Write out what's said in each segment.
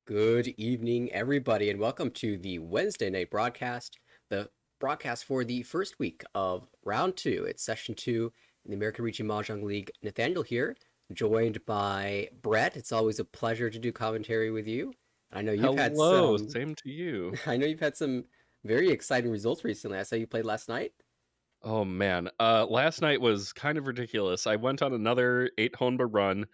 Good evening, everybody, and welcome to the Wednesday night broadcast, the broadcast for the first week of round two. It's session two in the American Region Mahjong League. Nathaniel here, joined by Brett. It's always a pleasure to do commentary with you. I know you've had Hello, some, same to you. I know you've had some very exciting results recently. I saw you played last night. Oh man, last night was kind of ridiculous. I went on another 8 Honba run,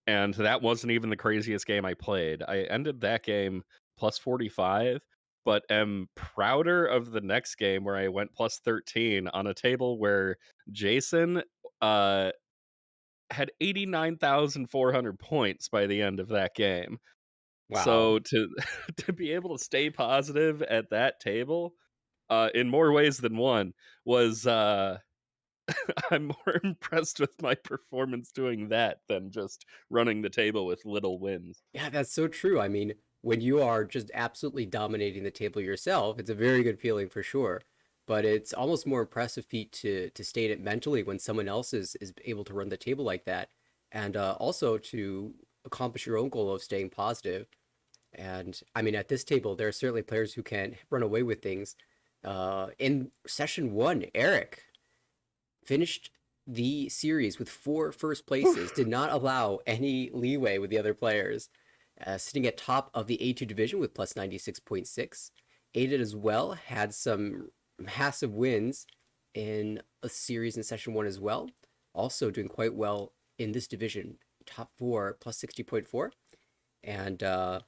and that wasn't even the craziest game I played. I ended that game plus 45, but am prouder of the next game where I went plus 13 on a table where Jason uh, had 89,400 points by the end of that game. Wow. So to to be able to stay positive at that table, in more ways than one, was I'm more impressed with my performance doing that than just running the table with little wins. Yeah, that's so true. I mean, when you are just absolutely dominating the table yourself, it's a very good feeling for sure. But it's almost more impressive feat to state it mentally when someone else is able to run the table like that, and also to accomplish your own goal of staying positive. And I mean, at this table, there are certainly players who can run away with things. In session one, Eric finished the series with four first places, did not allow any leeway with the other players, sitting at top of the A2 division with plus 96.6. Aided as well had some massive wins in a series in session one as well, also doing quite well in this division, top four plus 60.4. And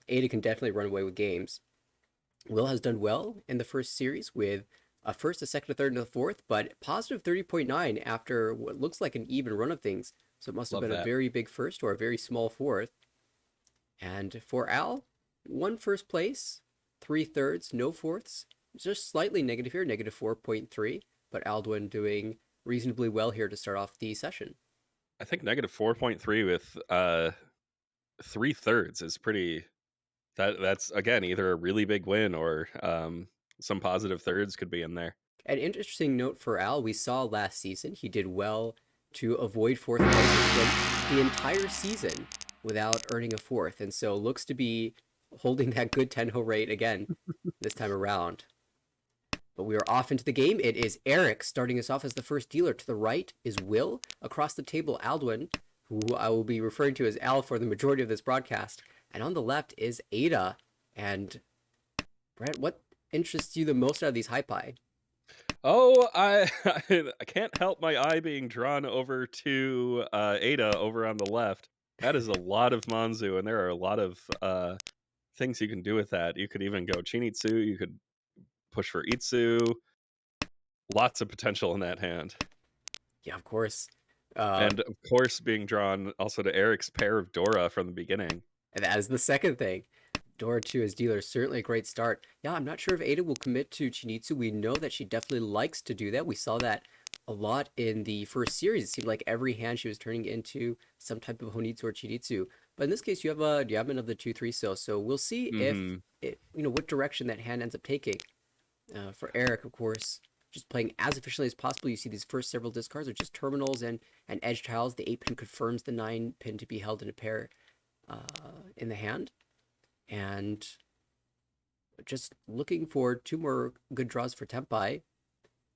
Ada can definitely run away with games. Will has done well in the first series with a first, a second, a third, and a fourth, but positive 30.9 after what looks like an even run of things. So it must have Love been a that. very big first or a very small fourth. And for Al, one first place, three thirds, no fourths. Just slightly negative here, negative 4.3. But Aldwin doing reasonably well here to start off the session. I think negative 4.3 with 3/3 is pretty. That's again either a really big win or some positive thirds could be in there. An interesting note for Al, we saw last season he did well to avoid fourth places, went the entire season without earning a fourth, and so looks to be holding that good Tenho rate again this time around. But we are off into the game. It is Eric starting us off as the first dealer. To the right is Will. Across the table, Aldwin, who I will be referring to as Al for the majority of this broadcast. And on the left is Ada. And Brett, what interests you the most out of these high pie? Oh, I can't help my eye being drawn over to Ada over on the left. That is a lot of Manzu, and there are a lot of things you can do with that. You could even go Chinitsu. You could push for Itsu. Lots of potential in that hand. Yeah, of course. Uh, And of course, being drawn also to Eric's pair of Dora from the beginning. and that is the second thing. Dora 2 as dealer, certainly a great start. Yeah, I'm not sure if Ada will commit to Chinitsu. We know that she definitely likes to do that. We saw that a lot in the first series. It seemed like every hand she was turning into some type of Honitsu or Chinitsu. But in this case, you have a Diamond of the 2-3 so we'll see if Hmm. what direction that hand ends up taking. For Eric, of course, just playing as efficiently as possible. You see these first several discards are just terminals and edge tiles. The 8 pin confirms the 9 pin to be held in a pair in the hand. And just looking for two more good draws for Tempai.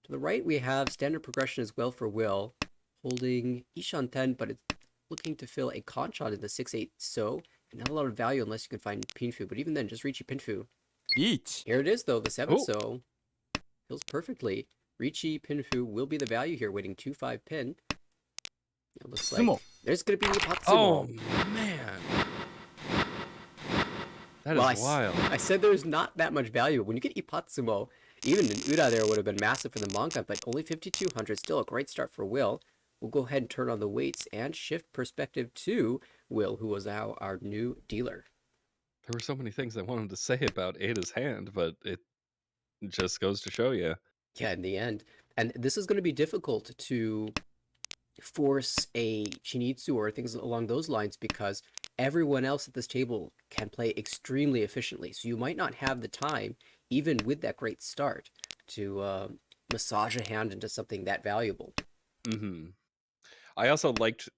To the right, we have standard progression as well for Will, holding Ishan 10, but it's looking to fill a Conchon in the 6-8 so, and not a lot of value unless you can find Pinfu, but even then, just Richi Pinfu. Each. Here it is, though, the 7 Oh, so fills perfectly. Richi Pinfu will be the value here, waiting 2-5 pin. It looks Sumo. like there's going to be oh Patsumo. man, that Well, is I, wild. I said there's not that much value. When you get Ipatsumo, even an Uda there would have been massive for the manga, but only 5,200. Still a great start for Will. We'll go ahead and turn on the weights and shift perspective to Will, who was now our new dealer. There were so many things I wanted to say about Ada's hand, but it just goes to show you. Yeah, in the end. And this is going to be difficult to force a Chinitsu or things along those lines because everyone else at this table can play extremely efficiently. So you might not have the time, even with that great start, to massage a hand into something that valuable. Hmm. I also liked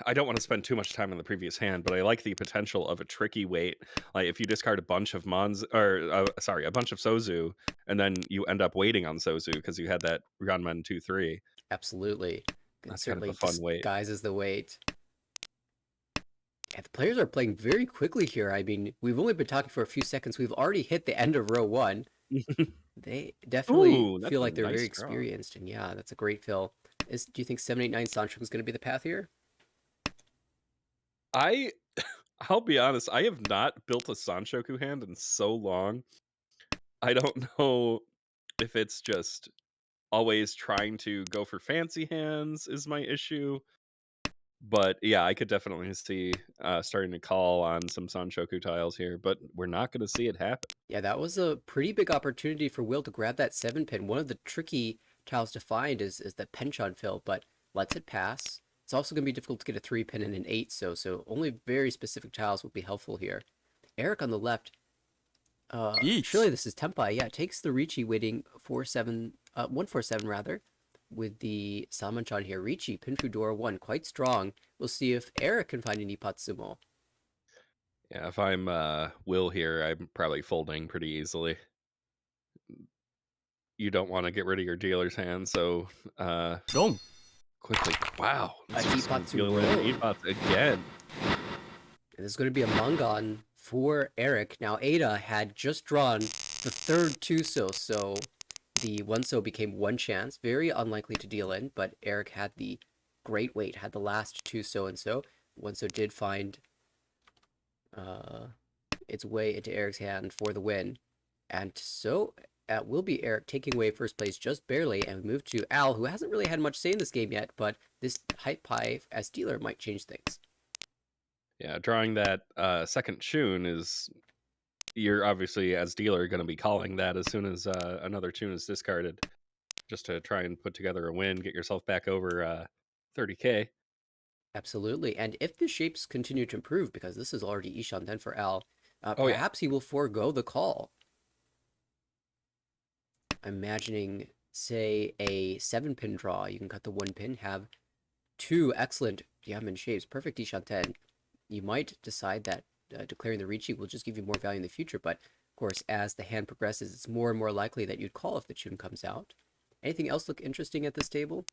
I don't want to spend too much time on the previous hand, but I like the potential of a tricky weight. Like if you discard a bunch of Mons, or sorry, a bunch of Sozu, and then you end up waiting on Sozu because you had that Ranman 2/3. Absolutely. It That's kind of a certainly fun weight. disguises the weight. Yeah, the players are playing very quickly here. I mean, we've only been talking for a few seconds. We've already hit the end of row one. They definitely Ooh, that's feel a like they're very nice draw. experienced, and yeah, that's a great fill. Do you think 789 Sancho is going to be the path here? I I'll be honest, I have not built a Sanshoku hand in so long. I don't know if it's just always trying to go for fancy hands is my issue. But yeah, I could definitely see starting to call on some Sanshoku tiles here, but we're not going to see it happen. Yeah, that was a pretty big opportunity for Will to grab that 7 pin. One of the tricky tiles to find is the penchant fill, but lets it pass. It's also going to be difficult to get a 3 pin and an 8, so only very specific tiles will be helpful here. Eric on the left, surely Each. this is Tempai. Yeah, takes the Ricci waiting 147 rather, with the Salmanchan here. Ricci, pin through door 1, quite strong. We'll see if Eric can find an Ipatsumo. Yeah, if I'm Will here, I'm probably folding pretty easily. You don't want to get rid of your dealer's hand, so Wrong. quickly. Wow, A it's just going to deal Ipatsumo. in Ipats again. And this is going to be a Mangon for Eric. Now, Ada had just drawn the third Tuso, so the 1-so became 1 chance. Very unlikely to deal in, but Eric had the great weight, had the last 2-so and so. 1-so did find its way into Eric's hand for the win. And so that will be Eric taking away first place just barely, and we move to Al, who hasn't really had much say in this game yet, but this Hype Pie as dealer might change things. Yeah, drawing that second tune is, you're obviously as dealer going to be calling that as soon as another tune is discarded, just to try and put together a win, get yourself back over 30K. Absolutely. And if the shapes continue to improve, because this is already Ishan 10 for Al, Oh yeah, perhaps he will forego the call. Imagining, say, a 7-pin draw. You can cut the 1 pin, have 2 excellent diamond shapes, perfect Ishan 10. You might decide that declaring the Ricci will just give you more value in the future, but of course, as the hand progresses, it's more and more likely that you'd call if the tune comes out. Anything else look interesting at this table?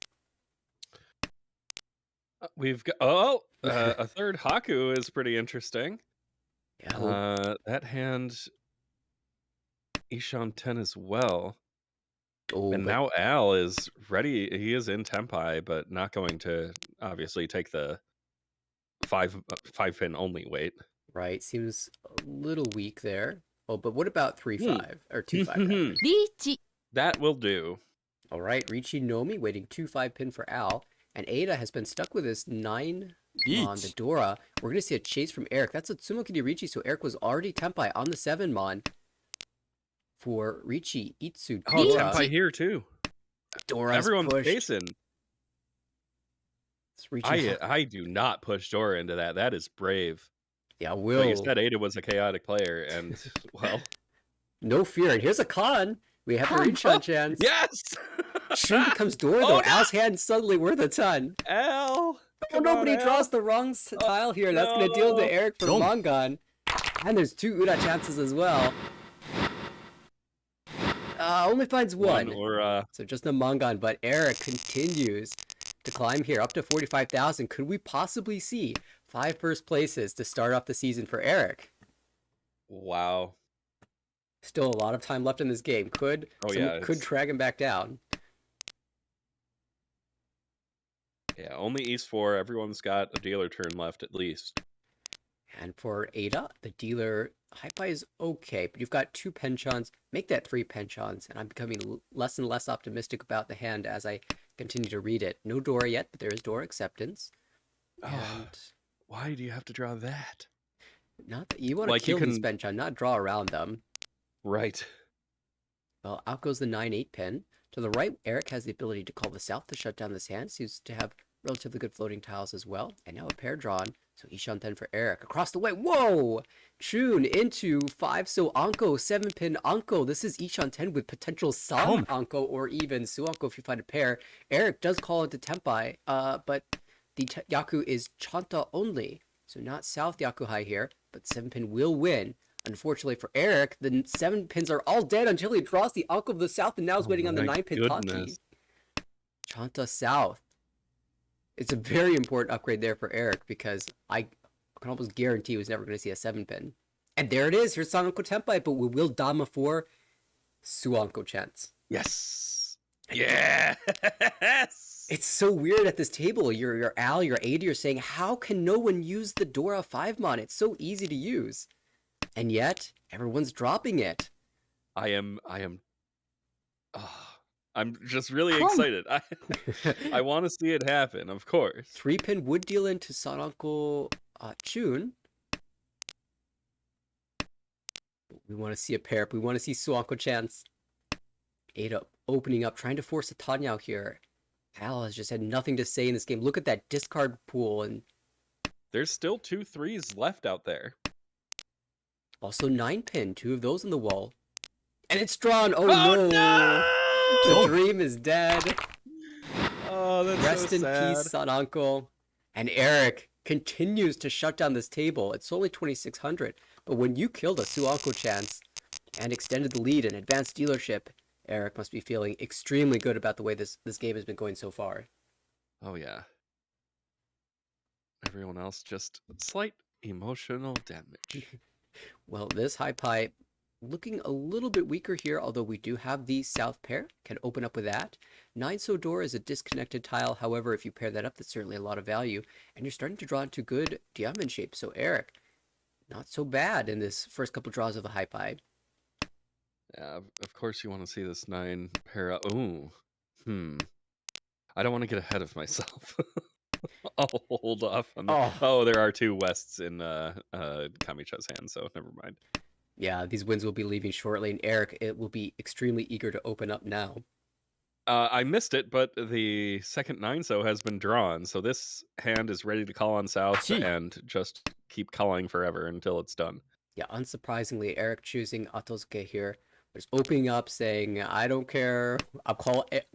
we've got a third Haku is pretty interesting. Yeah, That hand Ishan 10 as well. And but now Al is ready. He is in Tempai, but not going to obviously take the five pin only weight. right, seems a little weak there. Oh, but what about 3-5 or 2-5 rather? リーチ That will do. All right, Ricci Nomi waiting 2-5 pin for Al, and Ada has been stuck with this 9 mon, the Each. Dora. We're gonna see a chase from Eric. That's a Tsumokiri Ricci, so Eric was already Tempai on the 7 mon for Ricci Itsu Oh, Dora. Tempai here too. Dora's Everyone's pushed. chasing. It's Ricci. I do not push Dora into that. That is brave. Yeah, Well, Will. you said Ada was a chaotic player, and well, No fear. And here's a con. We have a Con. reach on chance. yes. Shun becomes Dora, Oh, though. no! Al's hand suddenly worth a ton. Al. Oh, Come nobody on, Al. draws the wrong tile here. That's going to deal no. to Eric for Wrong. Mangon. And there's 2 Uda chances as well. Only finds one. Or So just a Mangon, but Eric continues to climb here up to 45,000. Could we possibly see 5 first places to start off the season for Eric? wow. Still a lot of time left in this game. Could it's- drag him back down. Yeah, only East 4. Everyone's got a dealer turn left at least. And for Ada, the dealer, Hype is okay, but you've got 2 penchants. Make that 3 penchants, and I'm becoming less and less optimistic about the hand as I continue to read it. No Dora yet, but there is Dora acceptance. And Why do you have to draw that? not that you want to Like, you kill these can- penchants, not draw around them. Right. Well, out goes the 9-8 pin. To the right, Eric has the ability to call the south to shut down this hand. Seems to have relatively good floating tiles as well. And now a pair drawn. So Ishan 10 for Eric. Across the way. Whoa! Chun into 5. So Anko, 7 pin Anko. This is Ishan 10 with potential San Anko or even Su Anko if you find a pair. Eric does call into Tempai. But the Yaku is Chanta only, so not South Yakuhai here, but 7-pin will win. Unfortunately for Eric, the 7 pins are all dead until he draws the Uncle of the South and now is waiting on the 9-pin Taki. Chanta South. It's a very important upgrade there for Eric because I can almost guarantee he was never going to see a 7-pin. And there it is. Here's Sanonko Tenpai, but we will Dama for Suanko Chance. Yes. Yes. It's so weird at this table. Your Al, your AD are saying, how can no one use the Dora 5-mon? It's so easy to use. And yet, everyone's dropping it. I'm just really excited. I want to see it happen, of course. 3-pin would deal into Sanonko Chun. We want to see a pair up. We want to see Suanko Chance. Ada opening up, trying to force a Tanyao here. Al has just had nothing to say in this game. Look at that discard pool. And there's still 2 3s left out there. Also 9-pin, 2 of those on the wall. And it's drawn. Oh no! The dream is dead. Oh, that's Rest so in sad. peace, Sanonko. And Eric continues to shut down this table. It's only 2,600. But when you killed a Suanko Chance and extended the lead and advanced dealership, Eric must be feeling extremely good about the way this game has been going so far. Oh, yeah. Everyone else just slight emotional damage. Well, this high pipe looking a little bit weaker here, although we do have the south pair. Can open up with that. 9-so door is a disconnected tile. However, if you pair that up, that's certainly a lot of value. And you're starting to draw into good diamond shape. So Eric, not so bad in this first couple draws of the high pipe. Yeah, of course you want to see this 9 pair up. Ooh. I don't want to get ahead of myself. I'll hold off on that. Oh, there are 2 wests in Kamicha's hand, so never mind. Yeah, these wins will be leaving shortly, and Eric, it will be extremely eager to open up now. I missed it, but the second 9-so has been drawn, so this hand is ready to call on South and just keep calling forever until it's done. Yeah, unsurprisingly, Eric choosing Atosuke here. Just opening up, saying, I don't care, I'm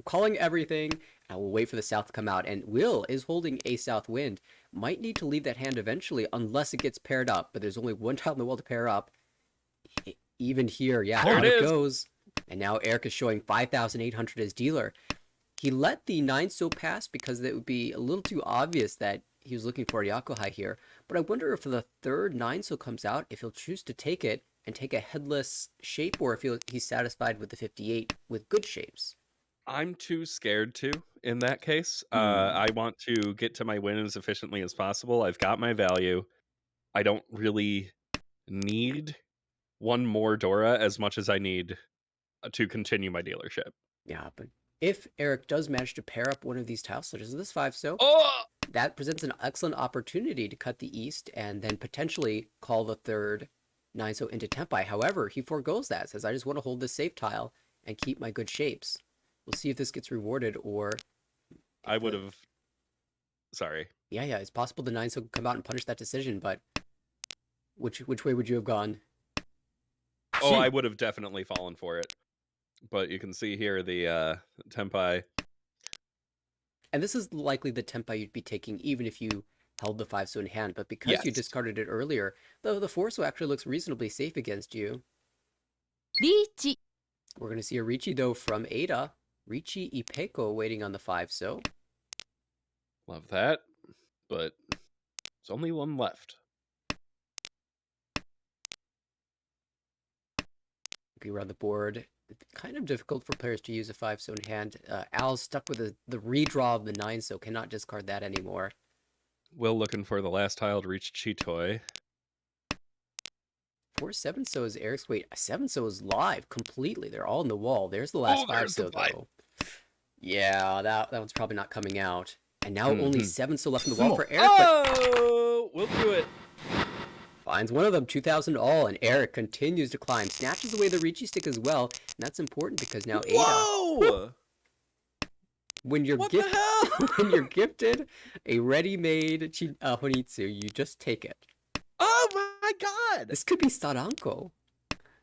calling everything, I will wait for the South to come out. And Will is holding a South Wind. Might need to leave that hand eventually, unless it gets paired up, but there's only 1 tile in the wall to pair up. Even here, yeah, out it goes. And now Eric is showing 5,800 as dealer. He let the 9-so pass because it would be a little too obvious that he was looking for a Yakuhai here. But I wonder if the third 9-so comes out, if he'll choose to take it and take a headless shape, or if he's satisfied with the 58 with good shapes. I'm too scared to in that case. I want to get to my win as efficiently as possible. I've got my value. I don't really need 1 more Dora as much as I need to continue my dealership. Yeah, but if Eric does manage to pair up one of these tiles, such as this 5-so, that presents an excellent opportunity to cut the east and then potentially call the third 9-so into Tenpai. However, he forgoes that, says, I just want to hold this safe tile and keep my good shapes. We'll see if this gets rewarded, or... I would have... Sorry. Yeah, it's possible the 9-so could come out and punish that decision, but which way would you have gone? Oh, I would have definitely fallen for it. But you can see here the Tenpai. And this is likely the Tenpai you'd be taking even if you held the 5-so in hand, but because you discarded it earlier, the 4-so actually looks reasonably safe against you. Richi. We're going to see a Richi, though, from Ada. Richi Ipeko waiting on the 5-so. Love that, but there's only 1 left. Looking around the board, it's kind of difficult for players to use a 5-so in hand. Al's stuck with the redraw of the 9-so, cannot discard that anymore. Will looking for the last tile to reach Chitoi. 4 7-so is Eric's. Wait, 7-so is live completely. They're all in the wall. There's the last 5-so, though. Yeah, that one's probably not coming out. And now only 7-so left in the wall for Eric. Oh, we'll do it. Finds one of them, 2,000 all, and Eric continues to climb. Snatches away the Richi stick as well, and that's important because now Ada... Whoa! When you're when you're gifted a ready-made Honitsu, you just take it. Oh my god! This could be Saranko.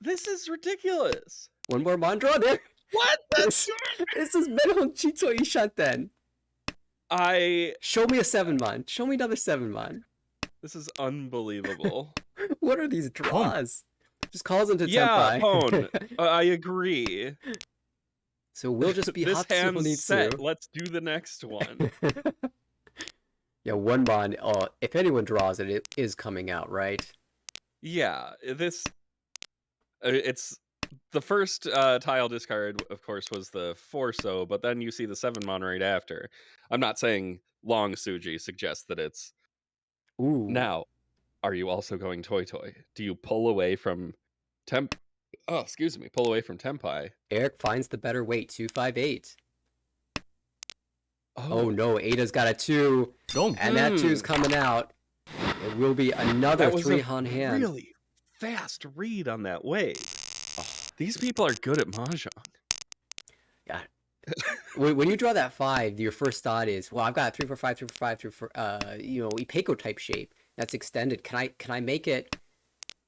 This is ridiculous. 1 more Mandra there. What? This is Menhon Chito Ishanten. Show me a 7-mon. Show me another 7-mon. This is unbelievable. What are these draws? Just calls into Yeah, Tenpai. Pone. I agree. So we'll just be This hand's set. Hatsuhonitsu. Let's do the next one. Yeah, 1-mon. Oh, if anyone draws it, it is coming out, right? Yeah, this... it's... The first tile discard, of course, was the Forso, but then you see the 7-mon right after. I'm not saying Long Suji suggests that it's... Ooh. Now, are you also going Toy Toy? Do you pull away from pull away from Tenpai? Eric finds the better weight, 258. Oh Oh, no, Ada's got a 2, and that 2's coming out. It will be another that was 3-han a hand. really fast read on that way. These people are good at Mahjong. Yeah. When you draw that 5, your first thought is, well, I've got 3 for 5, 3 for 5, 3 for Ipeco type shape. That's extended. Can I make it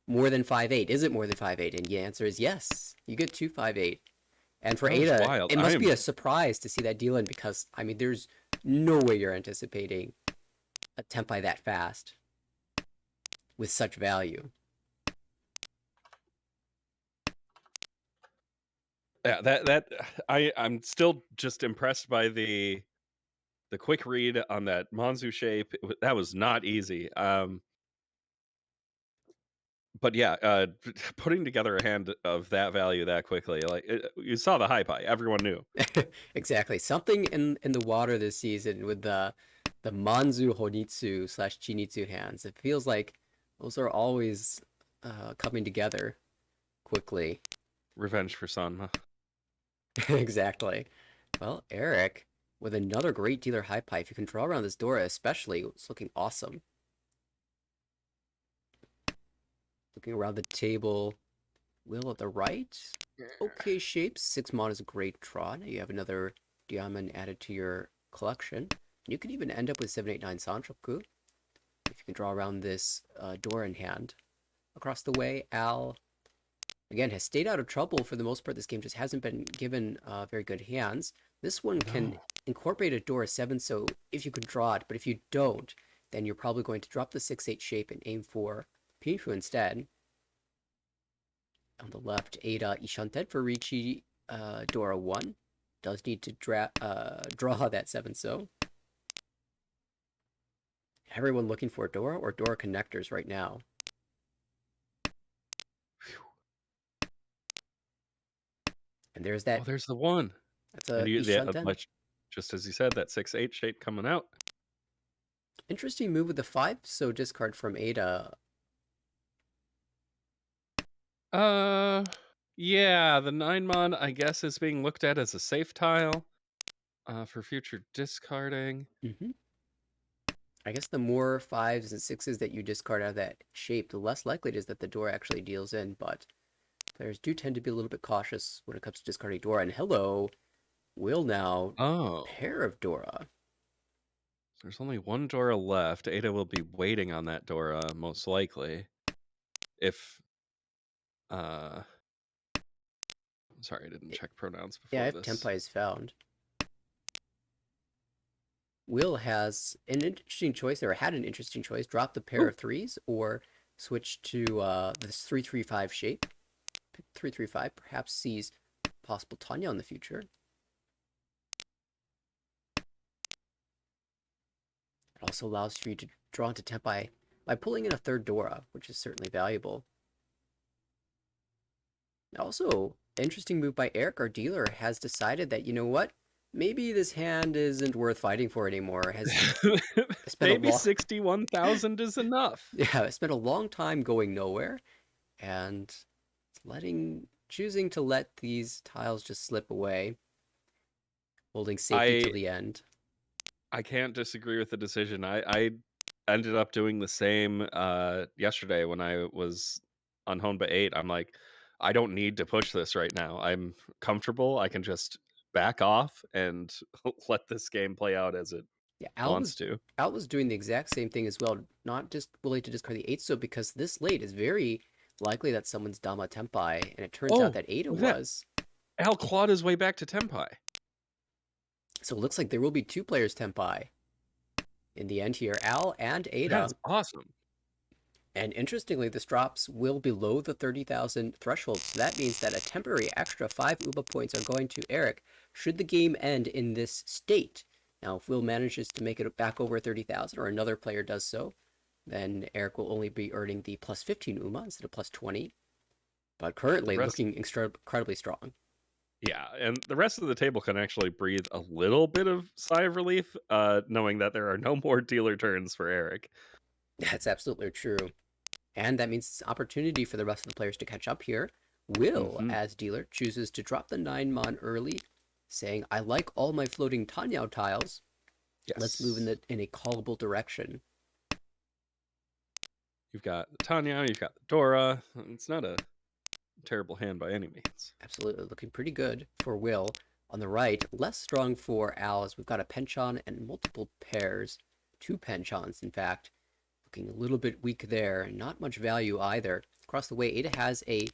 more than 5/8? Is it more than 5/8? And the answer is yes. You get 2 5/8. And for That was Ada, wild. it must be a surprise to see that deal in, because I mean, there's no way you're anticipating a Tenpai that fast with such value. Yeah, I'm still just impressed by the quick read on that Monzu shape. That was not easy. But yeah, putting together a hand of that value that quickly, like you saw the high pie, everyone knew. Exactly. Something in the water this season with the Manzu Honitsu / Chinitsu hands. It feels like those are always coming together quickly. Revenge for Sanma. Exactly. Well, Eric, with another great dealer high pie. If you can draw around this Dora especially, it's looking awesome. Looking around the table, Will at the right. Okay shapes. 6-mon is a great draw. Now you have another diamond added to your collection. You could even end up with 789 Sanchoku if you can draw around this Dora in hand. Across the way, Al, again, has stayed out of trouble for the most part. This game just hasn't been given very good hands. This one can incorporate a Dora 7, so if you can draw it, but if you don't, then you're probably going to drop the 6/8 shape and aim for Pinshu instead. On the left, Ada Ishanten for Richi Dora 1. Does need to draw that 7, so. Everyone looking for Dora or Dora connectors right now. And there's that. Oh, there's the one. That's a Ishanten. Just as you said, that 6/8 shape coming out. Interesting move with the 5, so discard from Ada. Yeah, the 9-mon, I guess, is being looked at as a safe tile for future discarding. I guess the more 5s and 6s that you discard out of that shape, the less likely it is that the Dora actually deals in, but players do tend to be a little bit cautious when it comes to discarding Dora. And hello, Will now pair of Dora. There's only one Dora left. Ada will be waiting on that Dora, most likely. If sorry, I didn't check pronouns before this. Yeah, if Tenpai is found. Will has an interesting choice, or had an interesting choice. Drop the pair of 3s, or switch to this 3/3/5 shape. 3/3/5, perhaps sees possible Tanya in the future. It also allows for you to draw into Tenpai by pulling in a 3rd Dora, which is certainly valuable. Also, interesting move by Eric, our dealer, has decided that, you know what? Maybe this hand isn't worth fighting for anymore. Maybe 61,000 is enough. Yeah, it spent a long time going nowhere, and choosing to let these tiles just slip away, holding safety till the end. I can't disagree with the decision. I ended up doing the same yesterday when I was on Honba 8. I'm like, I don't need to push this right now. I'm comfortable. I can just back off and let this game play out as it wants to. Al was doing the exact same thing as well, not just willing to discard the 8, so because this late is very likely that someone's Dama Tenpai, and it turns out that Ada was. Al clawed his way back to Tenpai. So it looks like there will be 2 players Tenpai. in the end here, Al and That's Ada. awesome. And interestingly, this drops will below the 30,000 threshold. So that means that a temporary extra 5 UBA points are going to Eric should the game end in this state. Now, if Will manages to make it back over 30,000 or another player does so, then Eric will only be earning the plus 15 UMA instead of plus 20. But currently looking incredibly strong. Yeah, and the rest of the table can actually breathe a little bit of sigh of relief, knowing that there are no more dealer turns for Eric. That's absolutely true. And that means it's an opportunity for the rest of the players to catch up here. Will, as dealer, chooses to drop the 9 mon early, saying, I like all my floating Tanyao tiles. Yes. Let's move in a callable direction. You've got Tanya, you've got Dora. It's not a terrible hand by any means. Absolutely, looking pretty good for Will. On the right, less strong for Al, as we've got a penchant and multiple pairs. 2 penchants, in fact. Looking a little bit weak there. Not much value either. Across the way, Ada has a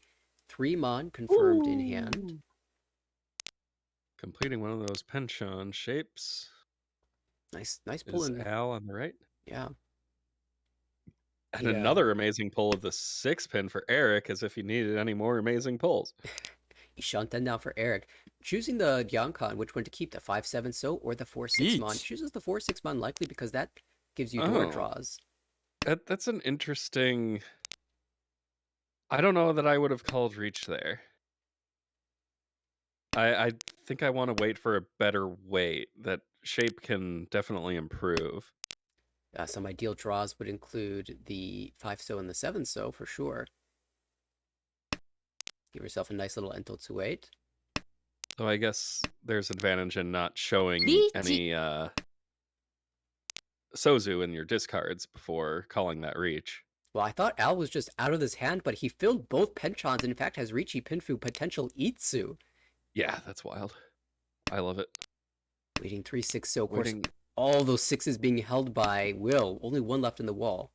3 mon confirmed in hand. Completing one of those penchant shapes. Nice pull in. Al on the right. Yeah. And another amazing pull of the 6-pin for Eric, as if he needed any more amazing pulls. Ishanten now for Eric. Choosing the Yankan, which one to keep, the 5-7 so or the 4-6 mon. Chooses the 4-6 mon likely because that gives you door draws. That's an interesting... I don't know that I would have called reach there. I think I want to wait for a better weight. That shape can definitely improve. Some ideal draws would include the 5-so and the 7-so for sure. Give yourself a nice little Ento 2-8. So I guess there's advantage in not showing any Sozu in your discards before calling that reach. Well, I thought Al was just out of his hand, but he filled both penchants and in fact has Riichi, Pinfu, potential Itsu. Yeah, that's wild. I love it. Waiting 3-6, so of course all those 6s being held by Will. Only 1 left in the wall.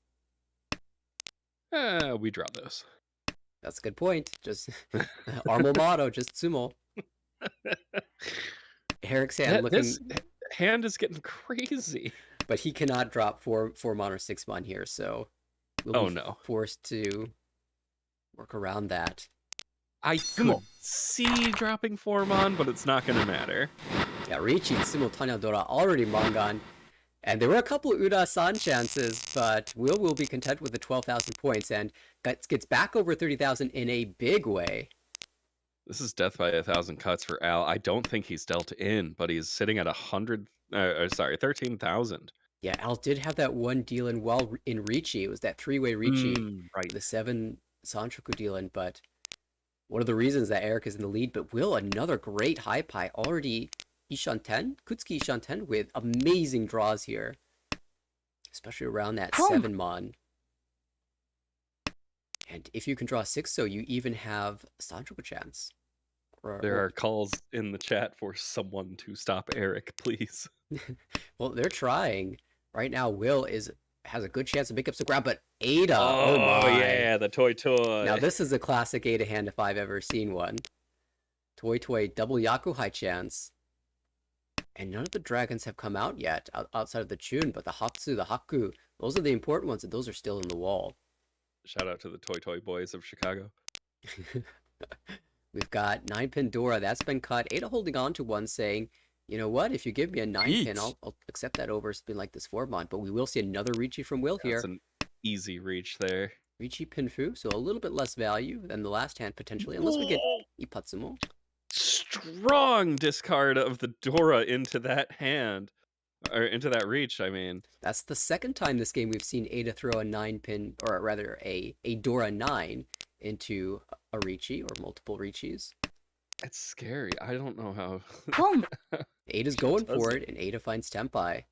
We draw those. That's a good point. Just Armo motto, just sumo. Eric's hand looking... This hand is getting crazy. But he cannot drop 4 mon or 6 mon here, so we'll be forced to work around that. I could see dropping 4 mon, but it's not going to matter. Yeah, Riichi Tsumo Tanya Dora already Mangan. And there were a couple of Ura-san chances, but Will be content with the 12,000 points and gets back over 30,000 in a big way. This is death by 1,000 cuts for Al. I don't think he's dealt in, but he's sitting at 13,000. Yeah, Al did have that one deal in well in Riichi. It was that 3-way Riichi, right? The 7 Sanchoku deal in, but one of the reasons that Eric is in the lead, but Will, another great high pie, already Ishanten, Kutsuki Ishanten with amazing draws here, especially around that 7 mon. And if you can draw 6, so you even have Sanchoku chance. There are calls in the chat for someone to stop Eric, please. Well, they're trying. Right now, Will has a good chance to pick up some ground, but Ada, oh my. Yeah, the toy. Now, this is a classic Ada hand if I've ever seen one. Toy, double Yakuhai chance. And none of the dragons have come out yet, outside of the Chun, but the Hatsu, the Haku, those are the important ones, and those are still in the wall. Shout out to the Toy boys of Chicago. We've got 9-pin Dora, that's been cut. Ada holding on to one, saying, you know what, if you give me a 9-pin, I'll accept that over something like this 4-mon, but we will see another Riichi from Will here. That's an easy reach there. Riichi Pinfu, so a little bit less value than the last hand, potentially, unless we get Ipatsumo. Strong discard of the Dora into that hand, or into that reach, I mean. That's the second time this game we've seen Ada throw a 9-pin, or rather a Dora 9 into a Riichi, or multiple Riichis. It's scary. I don't know how. Ada's going for it, and Ada finds Tempai.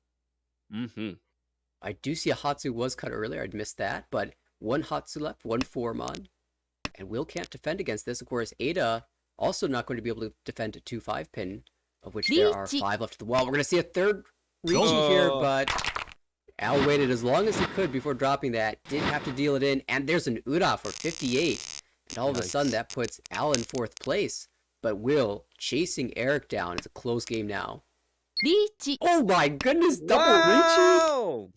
I do see a Hatsu was cut earlier, I'd missed that, but 1 Hatsu left, 1 4-mon. And Will can't defend against this. Of course, Ada also not going to be able to defend a 2 5-pin, of which there are 5 left to the wall. We're going to see a third Riichi here, but Al waited as long as he could before dropping that. Didn't have to deal it in, and there's an Ura for 58. And all of a sudden, that puts Al in 4th place. But Will chasing Eric down. It's a close game now. リーチ Oh my goodness, double Ricci? Wow!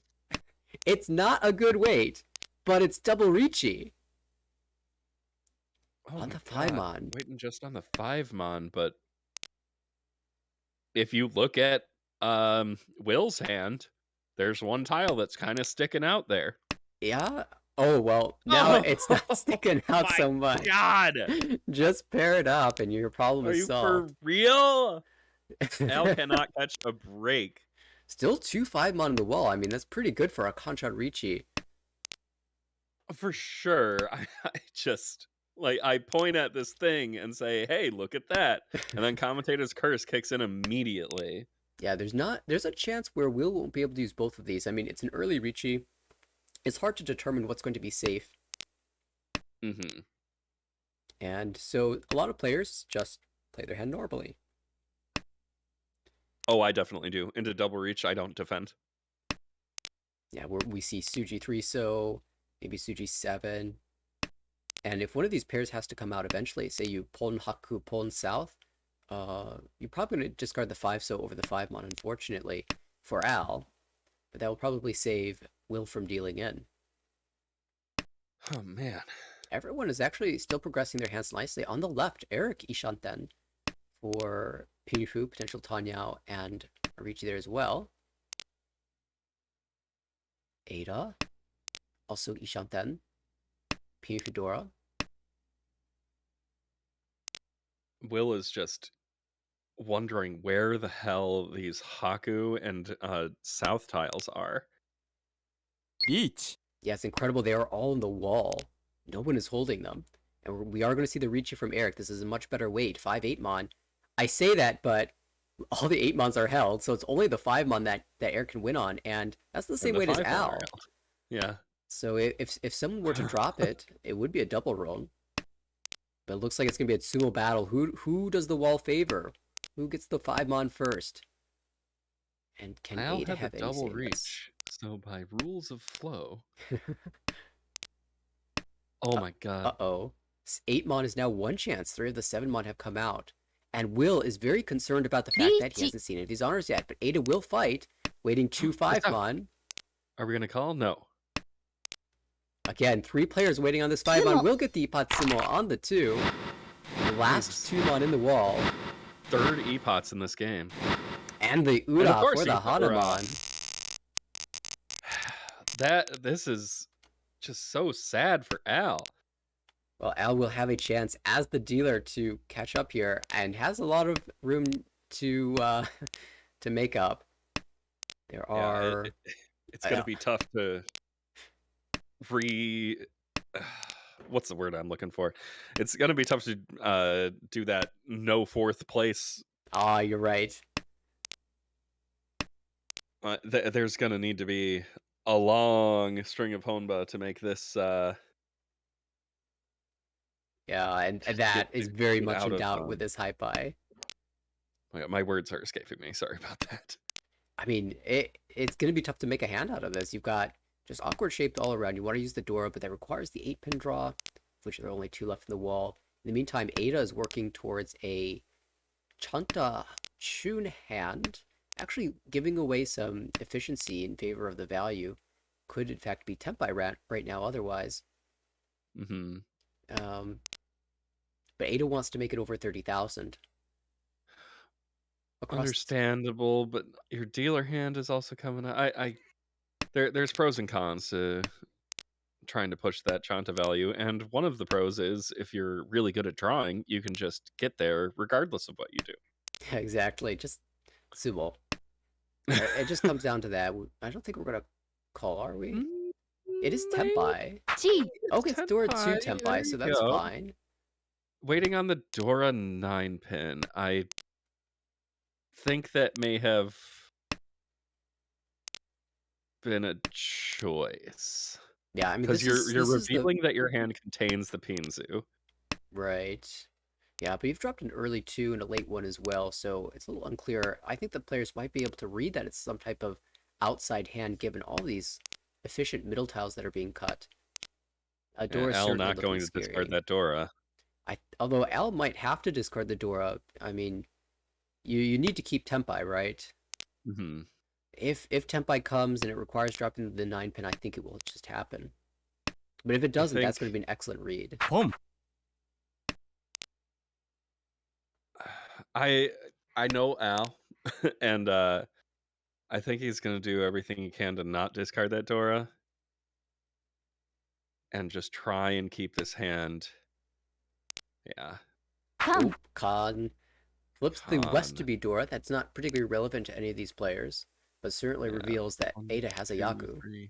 It's not a good weight, but it's double Ricci. Oh On my the god. 5-mon. Waiting just on the 5-mon, but if you look at Will's hand, there's one tile that's kind of sticking out there. Yeah? Oh, well, now Oh it's not sticking out my so much. god! Just pair it up and your problem Are is you solved. for real? Al cannot catch a break. Still 2 5-mon on the wall. I mean, that's pretty good for a Contra Ricci. For sure. I just like I point at this thing and say, "Hey, look at that!" And then commentator's curse kicks in immediately. Yeah, there's a chance where Will won't be able to use both of these. I mean, it's an early Ricci. It's hard to determine what's going to be safe. Mm-hmm. And so a lot of players just play their hand normally. Oh, I definitely do. Into double reach, I don't defend. Yeah, we see Suji 3 so, maybe Suji 7. And if one of these pairs has to come out eventually, say you Pon Haku, Pon South, you're probably going to discard the 5 so over the 5-mon, unfortunately, for Al. But that will probably save Will from dealing in. Oh, man. Everyone is actually still progressing their hands nicely. On the left, Eric Ishanten for Pinifu, potential Tanyao, and Arichi there as well. Ada, also Ishanten, Pinifudora. Will is just wondering where the hell these Haku and South tiles are. リーチ Yeah, it's incredible. They are all on the wall. No one is holding them. And we are going to see the Ricci from Eric. This is a much better weight. 5-8-mon. I say that, but all the 8-mons are held, so it's only the 5-mon that Eric can win on, and that's the same weight as Al. Yeah. So if someone were to drop it, it would be a double roll. But it looks like it's going to be a sumo battle. Who does the wall favor? Who gets the 5-mon first? And can Al Ada had have the any double say in this? reach, so by rules of flow. Oh my god. Uh-oh. 8-mon is now one chance. 3 of the 7-mon have come out. And Will is very concerned about the fact that he hasn't seen any of these honors yet. But Ada will fight, waiting 2 5-mon. Are we going to call? No. Again, 3 players waiting on this 5-mon. Will get the Ipatsimo on the 2. The last 2-mon in the wall. Third Epots in this game. And the And Ura of course for the Ura. Hanuman. This is just so sad for Al. Well, Al will have a chance as the dealer to catch up here and has a lot of room to to make up. There are... It's going to be tough to what's the word I'm looking for? It's going to be tough to do that no 4th place. Ah, you're right. There's going to need to be a long string of Honba to make this Yeah, and that is very much in doubt with this Hi-Fi. My words are escaping me. Sorry about that. I mean, it's going to be tough to make a hand out of this. You've got just awkward shaped all around. You want to use the Dora, but that requires the 8-pin draw, which there are only 2 left in the wall. In the meantime, Ada is working towards a Chanta Chun hand, actually giving away some efficiency in favor of the value. Could, in fact, be Tempai right now otherwise. Mm-hmm. But Ada wants to make it over 30,000. Understandable, but your dealer hand is also coming out. There's pros and cons to trying to push that Chanta value, and one of the pros is if you're really good at drawing, you can just get there regardless of what you do. Yeah, exactly. Just sumo. It just comes down to that. I don't think we're gonna call, are we? It is Tempai. Okay, it's Dora 2 Tempai, so that's fine. Waiting on the Dora 9-pin. I think that may have been a choice. Yeah, I mean, because you're revealing that your hand contains the Pinzu. Right. Yeah, but you've dropped an early 2 and a late 1 as well, so it's a little unclear. I think the players might be able to read that it's some type of outside hand given all these efficient middle tiles that are being cut. Dora's Al certainly not looking going to scary. discard that Dora. Although Al might have to discard the Dora. I mean, you need to keep Tempai, right? Hmm. If Tempai comes and it requires dropping the 9 pin, I think it will just happen. But if it I doesn't, that's think going to be an excellent read. ポン I I know Al, and I think he's gonna do everything he can to not discard that Dora and just try and keep this hand. Yeah, カン Oh, Khan flips the West to con. be Dora. That's not particularly relevant to any of these players, but certainly Yeah, reveals that one, Ada has a two, Yaku.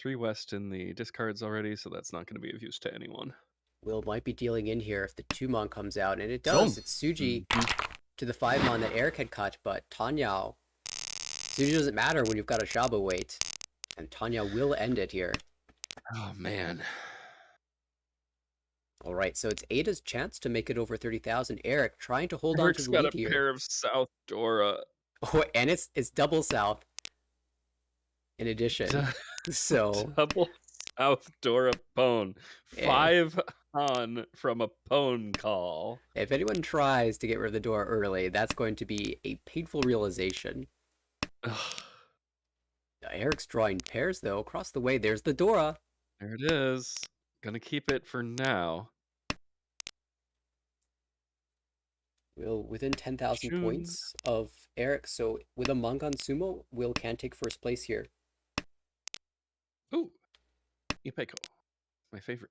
three West in the discards already, so that's not going to be of use to anyone. Will might be dealing in here if the 2-mon comes out, and it Dong. does. It's Suji Mhm. to the 5-mon that Eric had cut, but Tanyao. Suji doesn't matter when you've got a Shaba wait, and Tanya will end it here. Oh man, All right, so it's Ada's chance to make it over 30,000. Eric trying to hold on to Eric's the got a lead here. pair of South Dora. Oh, and it's double South in addition. So Double South Dora Pone. eh, 5 on from a Pone call. if anyone tries to get rid of the door early, that's going to be a painful realization. Ugh, Eric's drawing pairs though across the way. There's the Dora. there it is. Gonna keep it for now. Will within 10,000 Shun. points of Eric. So with a Mangan Sumo, Will can take first place here. Ooh, Ipeko. My favorite.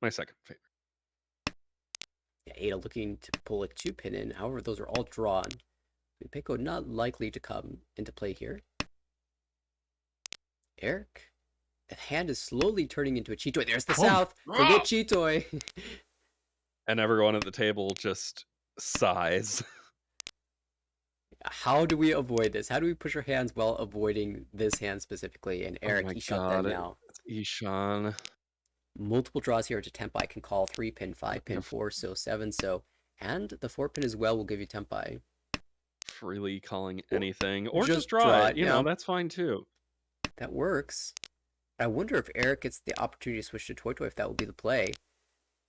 My second favorite. Yeah, Ada looking to pull a 2-pin in. However, those are all drawn. Peko not likely to come into play here. Eric, the hand is slowly turning into a Chitoy. There's the Oh. South. Forget Chitoy. And everyone at the table just sighs. How do we avoid this? How do we push our hands while avoiding this hand specifically? And Eric, Oh my he shut god, them now. Ishan. Multiple draws here to Tempai can call 3-pin, 5-pin, Yeah. 4, so 7, so. And the 4-pin as well will give you Tempai. Freely calling anything. Or just just draw draw it. it, You know, yeah. that's fine too. That works. I wonder if Eric gets the opportunity to switch to Toy Toy, if that will be the play.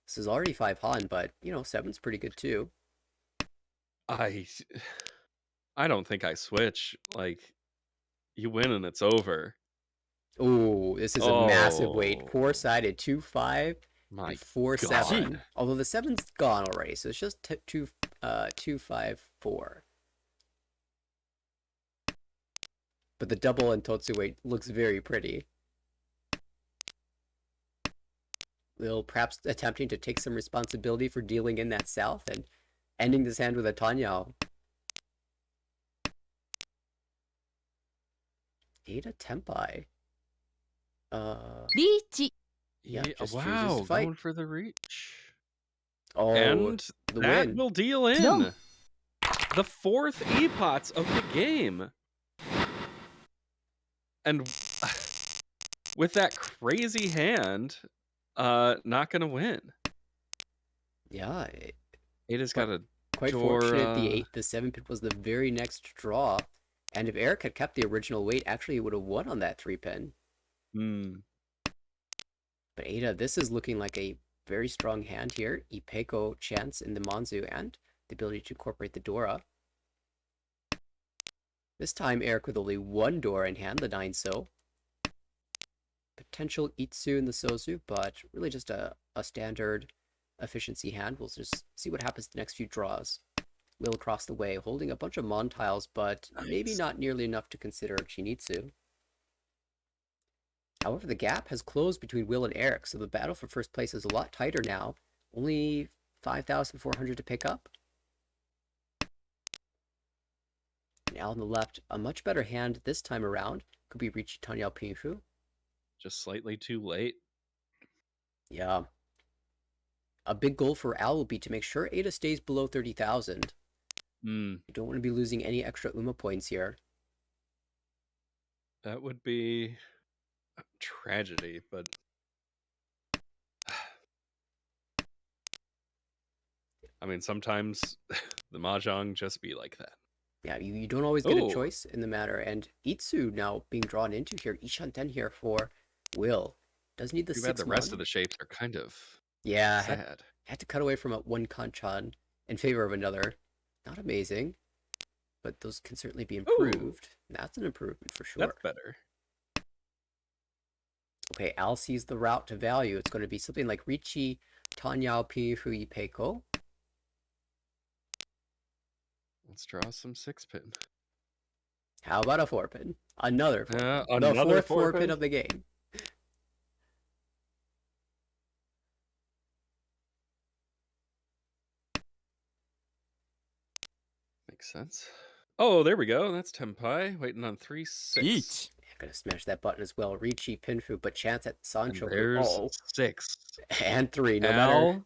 This is already 5 Han, but, 7's pretty good too. I don't think I switch. Like, you win and it's over. Oh, this is a massive weight. Oh. 4-sided, 2-5 My and 4-7. God. Although the 7's gone already, so it's just 2, 5, 4. But the double and Totsu weight looks very pretty. Lil perhaps attempting to take some responsibility for dealing in that South and ending this hand with a Tanyao. Ada Tempai. リーチ Yeah, just chooses wow, to fight. going for the reach. Oh, And the that win. will deal in No. the 4th E-Pots of the game. And with that crazy hand, not gonna win. Yeah, Ada's got a quite fortunate the 7-pin was the very next draw. And if Eric had kept the original weight, actually he would have won on that 3-pin. Hmm. But Ada, this is looking like a very strong hand here. Ipeko chance in the Manzu and the ability to incorporate the Dora. This time Eric with only one Dora in hand, the 9-so. Potential Itsu in the Sozu, but really just a standard efficiency hand. We'll just see what happens the next few draws. Will across the way, holding a bunch of Mon tiles, but maybe not nearly enough to consider Chinitsu. However, the gap has closed between Will and Eric, so the battle for first place is a lot tighter now. Only 5,400 to pick up. Now on the left, a much better hand this time around. Could be reaching Tanyao Pingshu. Just slightly too late. Yeah. A big goal for Al will be to make sure Ada stays below 30,000. Hmm. You don't want to be losing any extra UMA points here. That would be a tragedy, but I mean, sometimes the Mahjong just be like that. Yeah, you don't always get a Ooh. choice in the matter. And Itsu now being drawn into here. Ishanten here for Will. Does need the Too 6 bad the rest mon. of the shapes are kind of Yeah, sad. had to cut away from a one Kanchan in favor of another. Not amazing. but those can certainly be Ooh, improved. That's an improvement for sure. that's better. Okay, Al sees the route to value. It's going to be something like Richi Tanyao Pi Hui Peiko. Let's draw some 6-pin. How about a 4-pin? Another 4-pin. The Another fourth 4-pin 4-pin? of the game. Makes sense. Oh, there we go. That's Tenpai waiting on 3-6. 1 I'm going to smash that button as well. Richi Pinfu, but chance at And Sancho. there's Oh, 6. and 3. No Al, matter.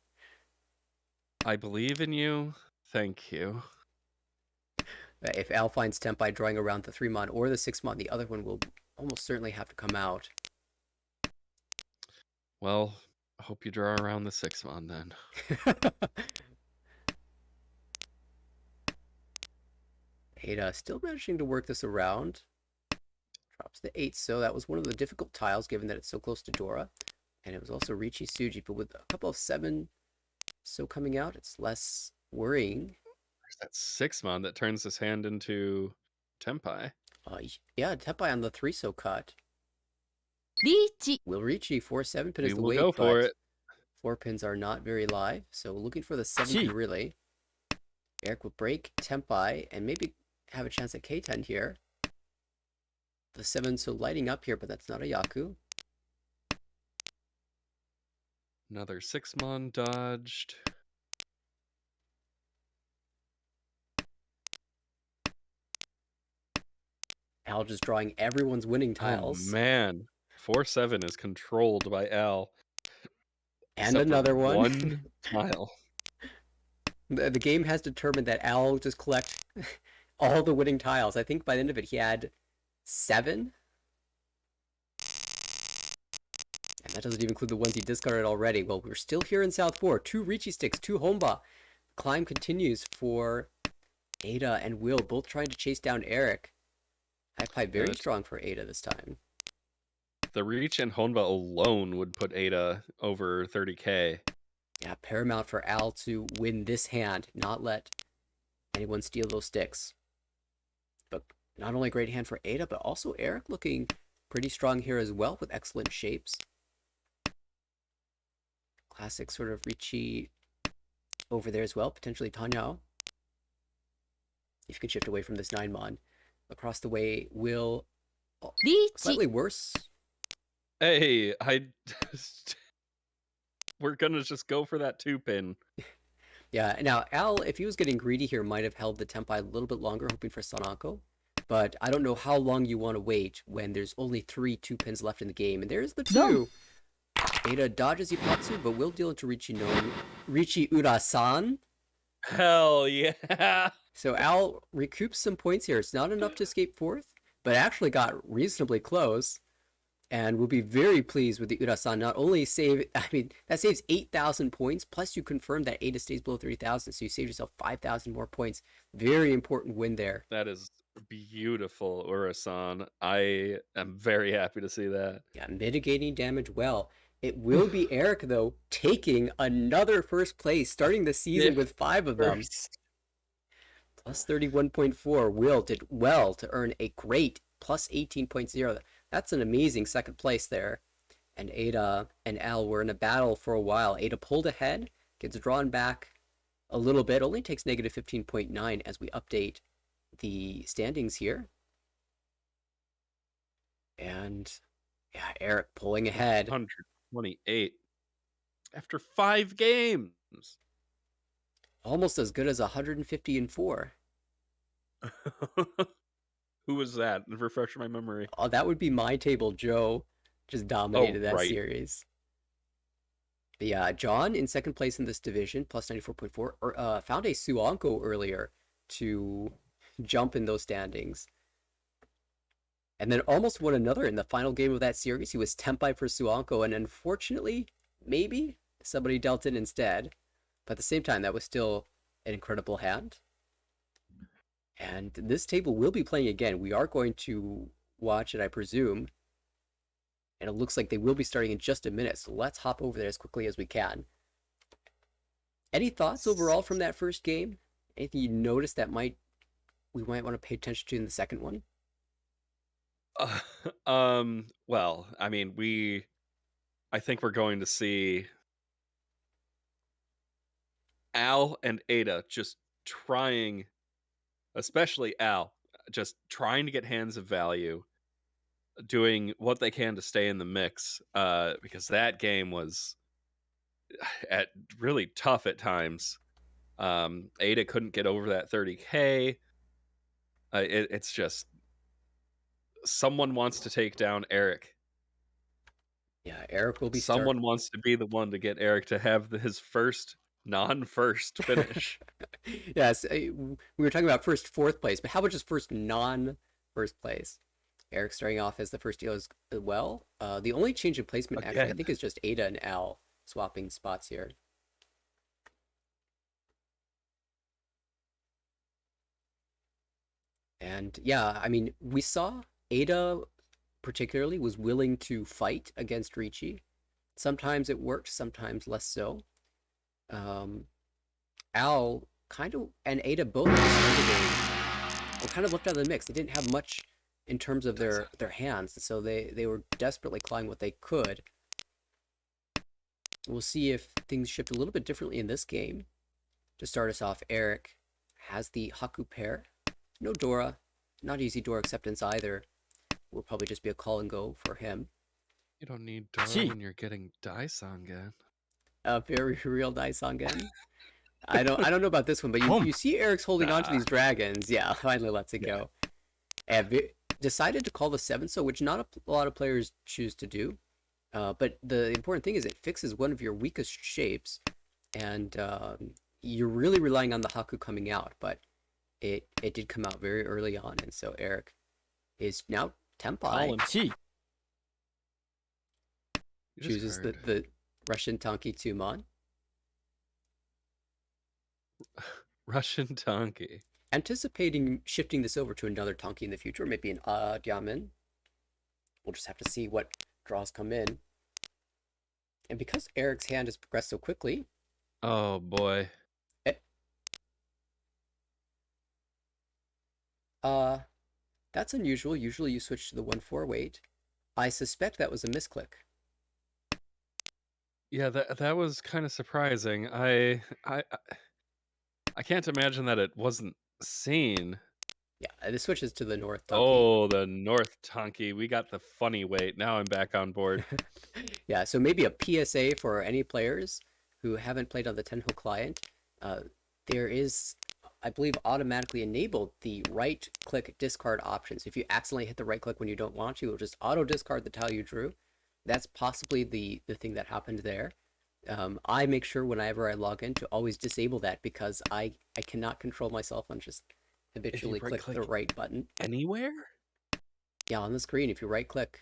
I believe in you. Thank you. If Al finds Tenpai drawing around the 3-mon or the 6-mon, the other one will almost certainly have to come out. Well, I hope you draw around the 6-mon then. Ada still managing to work this around. Drops the 8, so that was one of the difficult tiles given that it's so close to Dora. And it was also Richi Suji, but with a couple of 7 so coming out, it's less worrying. There's that 6-mon that turns his hand into Tenpai. Yeah, Tenpai on the 3 so cut. リーチ Will Richi 4-7 pin We is the will weight, go for but it. 4 pins are not very live, so looking for the 7 Gee. pin really. Eric will break Tenpai and maybe have a chance at K10 here. The 7 so lighting up here, but that's not a Yaku. Another 6-mon dodged. Al just drawing everyone's winning tiles. Oh, man. 4-7 is controlled by Al. And Except for another one. One tile. The game has determined that Al will just collect all the winning tiles. I think by the end of it, he had 7. And that doesn't even include the ones he discarded already. Well, we're still here in South 4. 2 Richi sticks, 2 Homba. Climb continues for Ada and Will, both trying to chase down Eric. High very strong for Ada this time. The Reach and Honba alone would put Ada over 30k. Yeah, paramount for Al to win this hand, not let anyone steal those sticks. But not only a great hand for Ada, but also Eric looking pretty strong here as well with excellent shapes. Classic sort of Richi over there as well, potentially Tanyao. If you can shift away from this 9-mon. Across the way, Will リーチ slightly worse. Hey, we're gonna just go for that 2-pin. Yeah, now Al, if he was getting greedy here, might have held the Tenpai a little bit longer, hoping for Sanako. But I don't know how long you want to wait when there's only 3 2-pins left in the game. And there's the 2. No. Ada dodges Ipatsu, but will deal into Richi Ura-san. Hell yeah! So Al recoups some points here. It's not enough to escape 4th, but actually got reasonably close. And we'll be very pleased with the Ura-san. Not only that saves 8,000 points, plus you confirm that Ada stays below 30,000, so you save yourself 5,000 more points. Very important win there. That is beautiful, Ura-san. I am very happy to see that. Yeah, mitigating damage well. It will be Eric, though, taking another first place, starting the season with 5 of them. Plus 31.4. Will did well to earn a great plus 18.0. That's an amazing second place there. And Ada and Al were in a battle for a while. Ada pulled ahead, gets drawn back a little bit, only takes negative 15.9 as we update the standings here. And yeah, Eric pulling ahead. 128 after 5 games. Almost as good as 150-4. Who was that? Refresh my memory. Oh, that would be my table. Joe just dominated that right. series. But yeah, John in second place in this division, plus 94.4. Found a Suanko earlier to jump in those standings. And then almost won another in the final game of that series. He was Tenpai for Suanko, and unfortunately, maybe somebody dealt in instead. But at the same time, that was still an incredible hand. And this table will be playing again. We are going to watch it, I presume. And it looks like they will be starting in just a minute. So let's hop over there as quickly as we can. Any thoughts overall from that first game? Anything you noticed that might we might want to pay attention to in the second one? Well, I mean, I think we're going to see Al and Ada just trying, especially Al, just trying to get hands of value, doing what they can to stay in the mix, because that game was at really tough at times. Ada couldn't get over that 30K. It's just someone wants to take down Eric. Yeah, Eric will be Someone wants to be the one to get Eric to have his first non-first finish. Yes, we were talking about first, fourth place, but how about just first non-first place? Eric starting off as the first dealer as well. The only change in placement actually, I Again. think, is just Ada and Al swapping spots here. And yeah, I mean, we saw Ada particularly was willing to fight against Ricci. Sometimes it worked, sometimes less so. Al kind of and Ada both at the start of the game were kind of left out of the mix. They didn't have much in terms of their hands, so they were desperately clawing what they could. We'll see if things shift a little bit differently in this game. To start us off, Eric has the Haku pair. No Dora, not easy Dora acceptance either. Will probably just be a call and go for him. You don't need Dora Gee. when you're getting Daisangen. A very real Daisangen. I don't know about this one, but you see Eric's holding on to these dragons. Yeah, finally lets it go. And decided to call the 7-so, which not a lot of players choose to do. But the important thing is it fixes one of your weakest shapes, and you're really relying on the Haku coming out, but it did come out very early on, and so Eric is now Tempai. Gee. Chooses the Russian Tanki Tumon. Russian Donkey. Anticipating shifting this over to another Tanki in the future, maybe an Diamen. We'll just have to see what draws come in. And because Eric's hand has progressed so quickly... Oh, boy. That's unusual. Usually you switch to the 1-4 weight. I suspect that was a misclick. Yeah, that was kind of surprising. I can't imagine that it wasn't seen. Yeah, this switches to the North Tanki. Oh, the North Tanki. We got the funny weight. Now I'm back on board. Yeah, so maybe a PSA for any players who haven't played on the Tenho client. There is, I believe, automatically enabled the right-click discard option. So if you accidentally hit the right-click when you don't want to, it'll just auto-discard the tile you drew. That's possibly the thing that happened there. I make sure whenever I log in to always disable that because I cannot control myself on just habitually click the right button. Anywhere? Yeah, on the screen, if you right-click.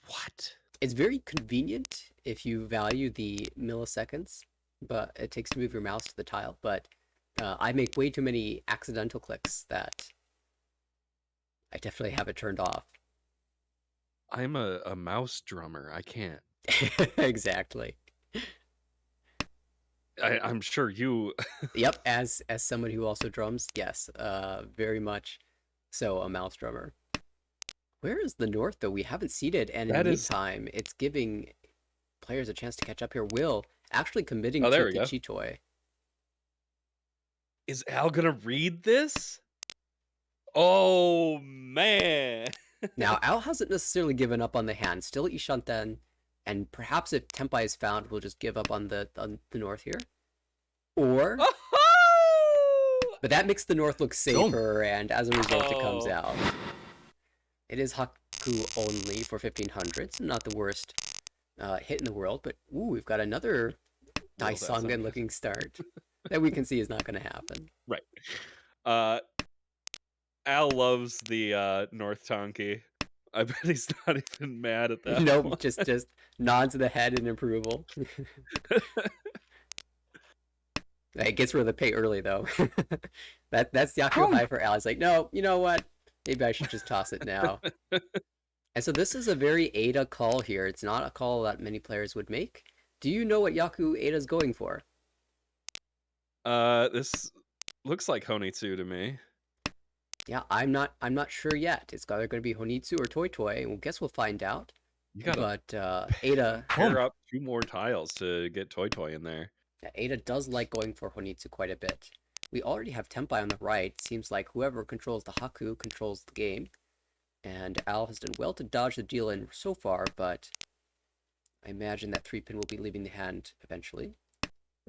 What? It's very convenient if you value the milliseconds, but it takes to move your mouse to the tile. But I make way too many accidental clicks that I definitely have it turned off. I'm a mouse drummer. I can't. Exactly. I'm sure you... Yep, as someone who also drums, yes, very much so a mouse drummer. Where is the North, though? We haven't seeded, and in the meantime, it's giving players a chance to catch up here. Will actually committing to the Chitoy. Is Al gonna read this? Oh, man. Now, Al hasn't necessarily given up on the hand. Still Ishanten, and perhaps if Tempai is found, we'll just give up on the North here. Or... But that makes the North look safer, and as a result, it comes out. It is Haku only for 1500, so not the worst hit in the world, but ooh, we've got another Daisangen looking start that we can see is not going to happen. Right. Al loves the North Tanki. I bet he's not even mad at that. Nope, just nods the head in approval. It gets rid of the pay early, though. That's Yaku high for Al. He's like, no, you know what? Maybe I should just toss it now. And so this is a very Ada call here. It's not a call that many players would make. Do you know what Yaku Ada's going for? This looks like Honitsu to me. Yeah, I'm not sure yet. It's either going to be Honitsu or Toy Toy, and guess we'll find out. You gotta But Ada, pair up 2 more tiles to get Toy Toy in there. yeah, Ada does like going for Honitsu quite a bit. We already have Tenpai on the right. Seems like whoever controls the Haku controls the game. And Al has done well to dodge the deal in so far, but I imagine that 3-pin will be leaving the hand eventually.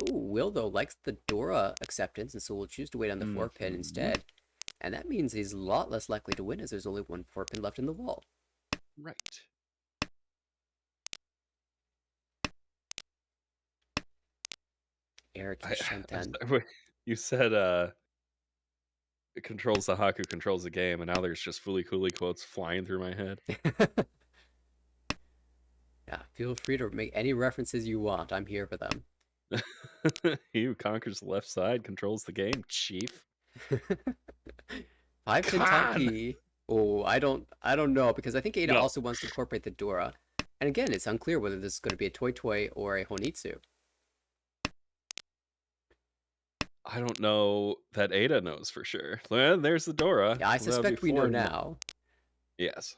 Ooh, Will, though, likes the Dora acceptance, and so will choose to wait on the 4-pin instead. And that means he's a lot less likely to win, as there's only one 4-pin left in the wall. Right. Eric I Shantan. you said it controls the Haku, controls the game, and now there's just Fooly Cooley quotes flying through my head. Yeah, feel free to make any references you want. I'm here for them. He who conquers the left side controls the game, chief. 5-pin Taki. Oh, I don't know, because I think Ada No. also wants to incorporate the Dora. And again, it's unclear whether this is going to be a Toy Toy or a Honitsu. I don't know that Ada knows for sure. Well, there's the Dora. Yeah, I So that'll suspect be we know 4 now. Yes.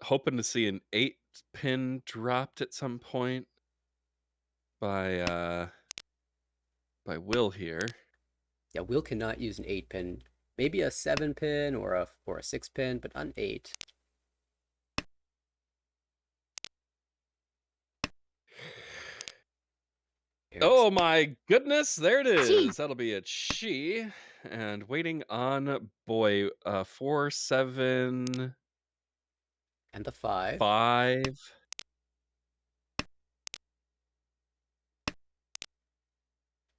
Hoping to see an 8-pin dropped at some point by Will here. Yeah, Will cannot use an 8-pin. Maybe a 7-pin or a 6-pin, but not an 8. Oh my goodness, there it Chi. is. That'll be a Chi. And waiting on 4, 7, And the 5. 5.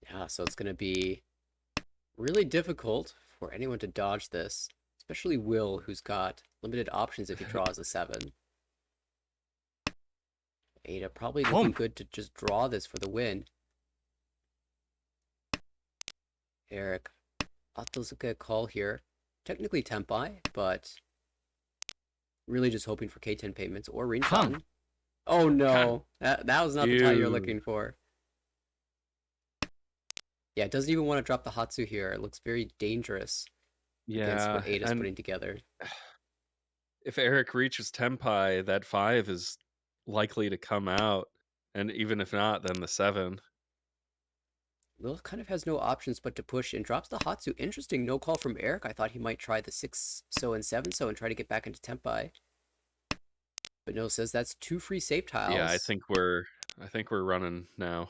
Yeah, so it's going to be really difficult for anyone to dodge this, especially Will, who's got limited options if he draws a 7. Ada probably looking good to just draw this for the win. Eric, Otto's a call here. Technically Tenpai, but really just hoping for K10 payments or Rintan. Oh no, that was not the tie you're looking for. Yeah, it doesn't even want to drop the Hatsu here. It looks very dangerous against what Ada's putting together. If Eric reaches Tenpai, that 5 is likely to come out. And even if not, then the 7. Will kind of has no options but to push and drops the Hatsu. Interesting no call from Eric. I thought he might try the 6-so and 7-so and try to get back into Tenpai. But no, says that's 2 free save tiles. Yeah, I think we're running now.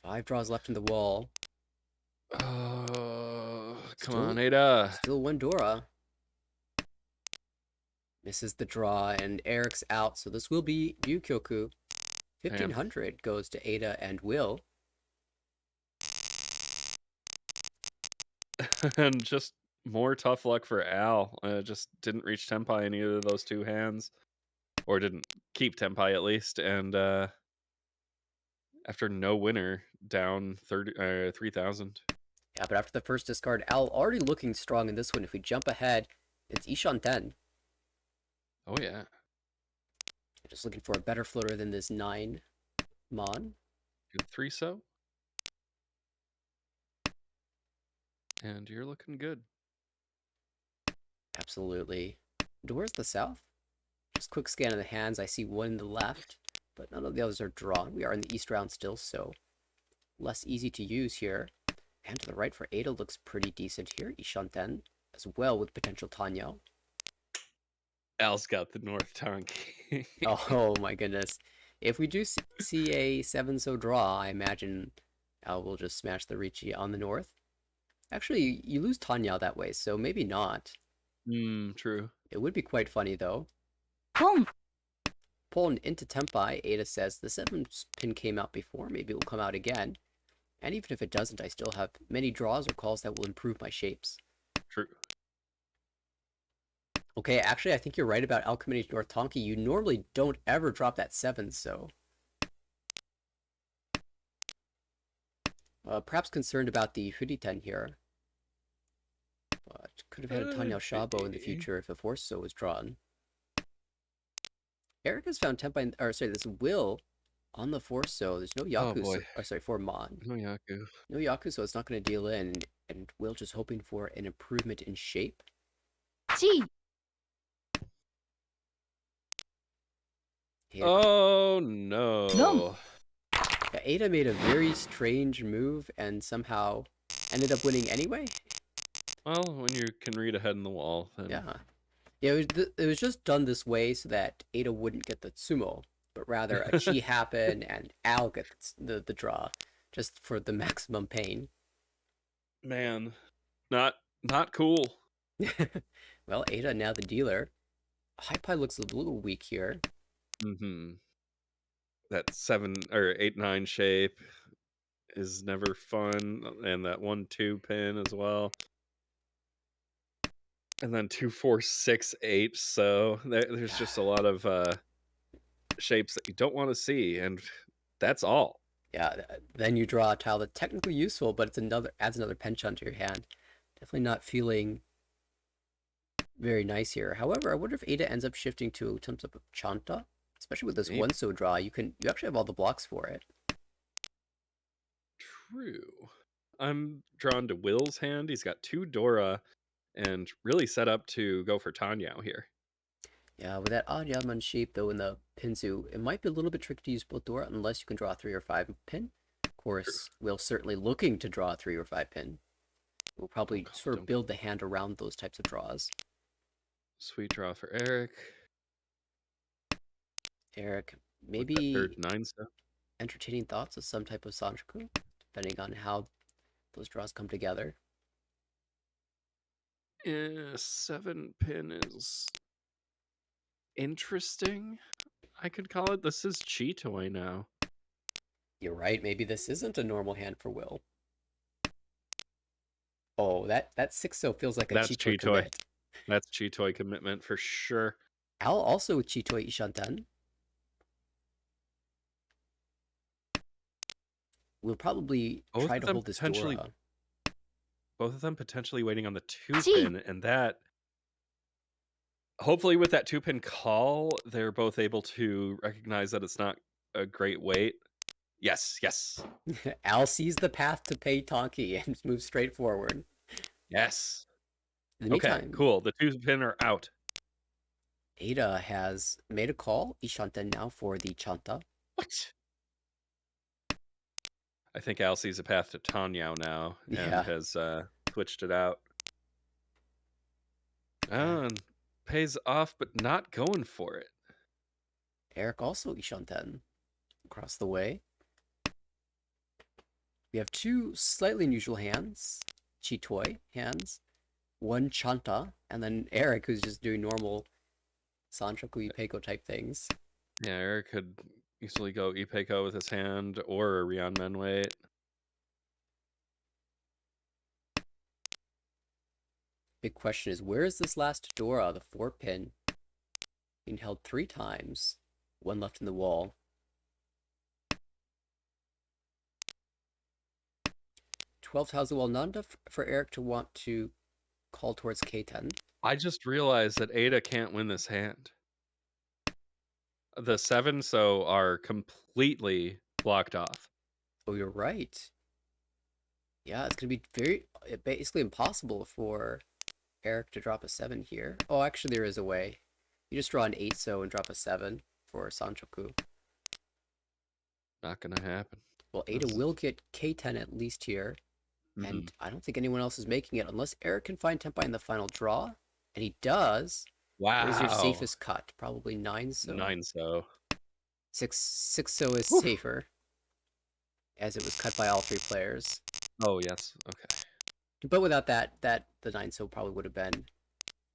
5 draws left in the wall. Come on, Ada. Still 1 Dora. Misses the draw, and Eric's out, so this will be Ryukyoku. 1500 goes to Ada and Will. And just more tough luck for Al. Just didn't reach Tenpai in either of those 2 hands. Or didn't keep Tenpai at least. And after no winner, down 3,000. Yeah, but after the first discard, Al already looking strong in this one. If we jump ahead, it's Ishanten. Oh, yeah. Just looking for a better floater than this 9 Mon. Good 3-so. And you're looking good. Absolutely. Where's the south? Just quick scan of the hands. I see 1 in the left, but none of the others are drawn. We are in the east round still, so less easy to use here. And to the right for Ada looks pretty decent here. Ishanten as well with potential Tanya. Al's got the North tongue. Oh my goodness. If we do see a 7-so draw, I imagine Al will just smash the Ricci on the north. Actually, you lose Tanya that way, so maybe not. True. It would be quite funny, though. Pon. Pulling into Tenpai, Ada says the 7-pin came out before, maybe it will come out again. And even if it doesn't, I still have many draws or calls that will improve my shapes. True. Okay, actually, I think you're right about Alchemy North Tonki. You normally don't ever drop that 7, so... perhaps concerned about the Furiten here. But could have had a Tanya Shabo in the future if a 4-so was drawn. Eric has found Tenpai, or sorry, this Will on the 4-so. There's no Yaku, 4 Mon. No Yaku. No Yaku, so it's not going to deal in. And Will just hoping for an improvement in shape. ち Ada, Oh no. Ada made a very strange move and somehow ended up winning anyway. Well, when you can read ahead in the wall, then Yeah. Yeah, it was just done this way so that Ada wouldn't get the sumo, but rather a chi happen and Al gets the draw, just for the maximum pain. man, not cool. Well, Ada now the dealer. High Pie looks a little weak here. Mm-hmm. That 7 or 8-9 shape is never fun, and that 1-2 pin as well. And then 2, 4, 6, 8. So there's just a lot of shapes that you don't want to see, and that's all. Yeah, then you draw a tile that's technically useful, but adds another penchant to your hand. Definitely not feeling very nice here. However, I wonder if Ada ends up shifting to some type of chanta, especially with this Maybe. one so draw. You actually have all the blocks for it. True. I'm drawn to Will's hand. He's got 2 Dora and really set up to go for Tanyao here. Yeah, with that odd Yaman shape though in the Pinzu, it might be a little bit tricky to use both Dora unless you can draw a 3 or 5 pin. Of course, Will's certainly looking to draw a 3 or 5 pin. We'll probably sort of build the hand around those types of draws. Sweet draw for Eric. Eric, With that maybe third 9 step. entertaining thoughts of some type of Sanjaku, depending on how those draws come together. 7 pin is interesting, I could call it. This is Cheetoy now. You're right, maybe this isn't a normal hand for Will. Oh, that 6-0 feels like a That's Cheetoy Cheetoy. commit. That's Cheetoy commitment for sure. Al also with Cheetoy Ishanten. We'll probably Both try of to them hold this potentially- Dora. Both of them potentially waiting on the 2 Gee. pin, and that hopefully with that 2 pin call, they're both able to recognize that it's not a great weight. Yes. Al sees the path to pay Tonki and moves straight forward. Yes. In the Okay, meantime, cool. The 2 pin are out. Ada has made a call, Ishanten now for the Chanta. What? I think Al sees a path to Tanyao now and Yeah. has switched it out. And pays off, but not going for it. Eric also Ishanten across the way. We have 2 slightly unusual hands, Cheetoy hands, 1 Chanta, and then Eric who's just doing normal Sanjaku Ipeiko type things. Yeah, Eric could easily go Ipeiko with his hand or a Rion Men weight. Big question is, where is this last Dora, the 4 pin, being held 3 times, 1 left in the wall. 12 Tazuel Nanda for Eric to want to call towards K10. I just realized that Ada can't win this hand. The 7 so are completely blocked off. Oh, you're right. Yeah, it's going to be basically impossible for Eric to drop a 7 here. Oh, actually, there is a way. You just draw an 8 so and drop a 7 for Sanchoku. Not gonna happen. Well, Ada will get K10 at least here. And I don't think anyone else is making it unless Eric can find Tenpai in the final draw. And he does. Wow. What is your safest cut? Probably 9 so. 9 so. 6 so is safer. As it was cut by all 3 players. Oh, yes. Okay. But without that, the 9 so probably would have been.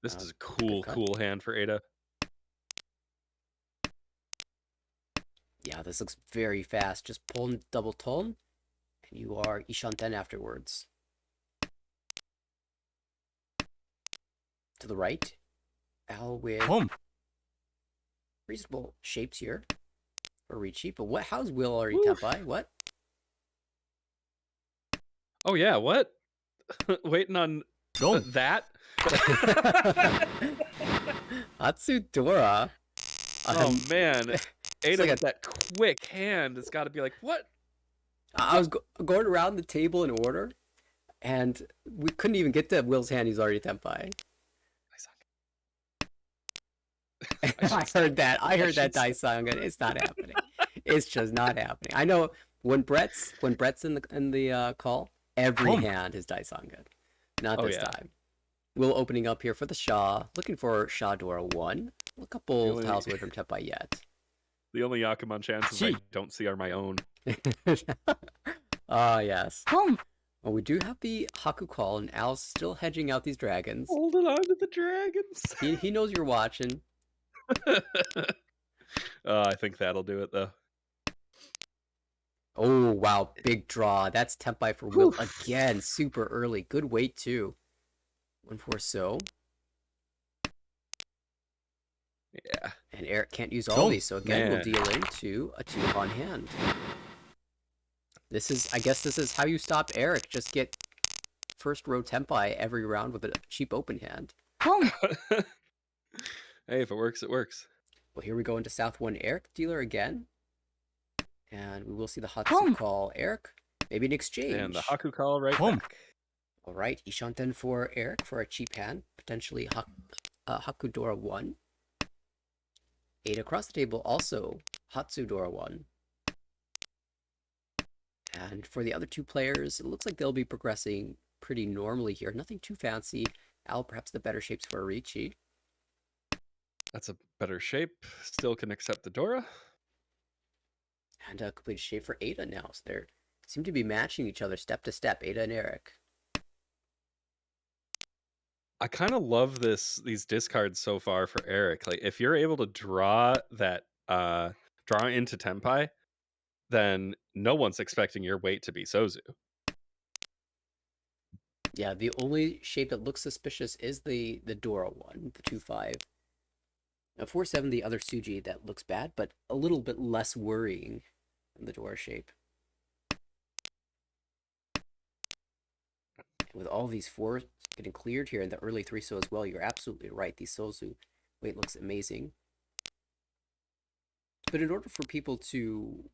This is a cool hand for Ada. Yeah, this looks very fast. Just pull and double tone, and you are Ishanten afterwards. To the right, Al with reasonable shapes here for Richi. But how's Will already Tenpai? What? Oh, yeah, what? Waiting on that? Atsudora. Oh, man. Ada like with that quick hand has got to be like, what? I was going around the table in order. And we couldn't even get to Will's hand. He's already tenpai. I heard that. I heard that Daisang. It's not happening. It's just not happening. I know when Brett's in the call, every hand is Daisang. Not this time. Will opening up here for the Sha, looking for Sha Dora 1. A couple tiles away from tenpai yet. The only Yakuman chances I don't see are my own. Ah, yes. Pong. Well, we do have the Haku call, and Al's still hedging out these dragons. Holding on to the dragons. He knows you're watching. I think that'll do it, though. Oh, wow. Big draw. That's tenpai for Will again. Super early. Good weight, too. 1-4 so. Yeah. And Eric can't use all these, so again, we'll deal into a 2 on hand. I guess this is how you stop Eric. Just get first row tenpai every round with a cheap open hand. Pong. Hey, if it works, it works. Well, here we go into South 1 Eric dealer again. And we will see the Hatsu call Eric. Maybe an exchange. And the Haku call right back. All right, Ishanten for Eric for a cheap hand. Potentially Hakudora 1. 8 across the table, also Hatsudora 1. And for the other two players, it looks like they'll be progressing pretty normally here. Nothing too fancy. Al, perhaps the better shapes for Arichi. That's a better shape. Still can accept the Dora. And a complete shape for Ada now. So they seem to be matching each other step to step, Ada and Eric. I kind of love these discards so far for Eric. Like, if you're able to draw that draw into tenpai, then no one's expecting your weight to be Sozu. Yeah, the only shape that looks suspicious is the Dora one, the 2-5. 4-7, the other Suji that looks bad, but a little bit less worrying than the Dora shape. With all these 4s getting cleared here in the early 3 so as well, you're absolutely right. The Sozu weight looks amazing. But in order for people to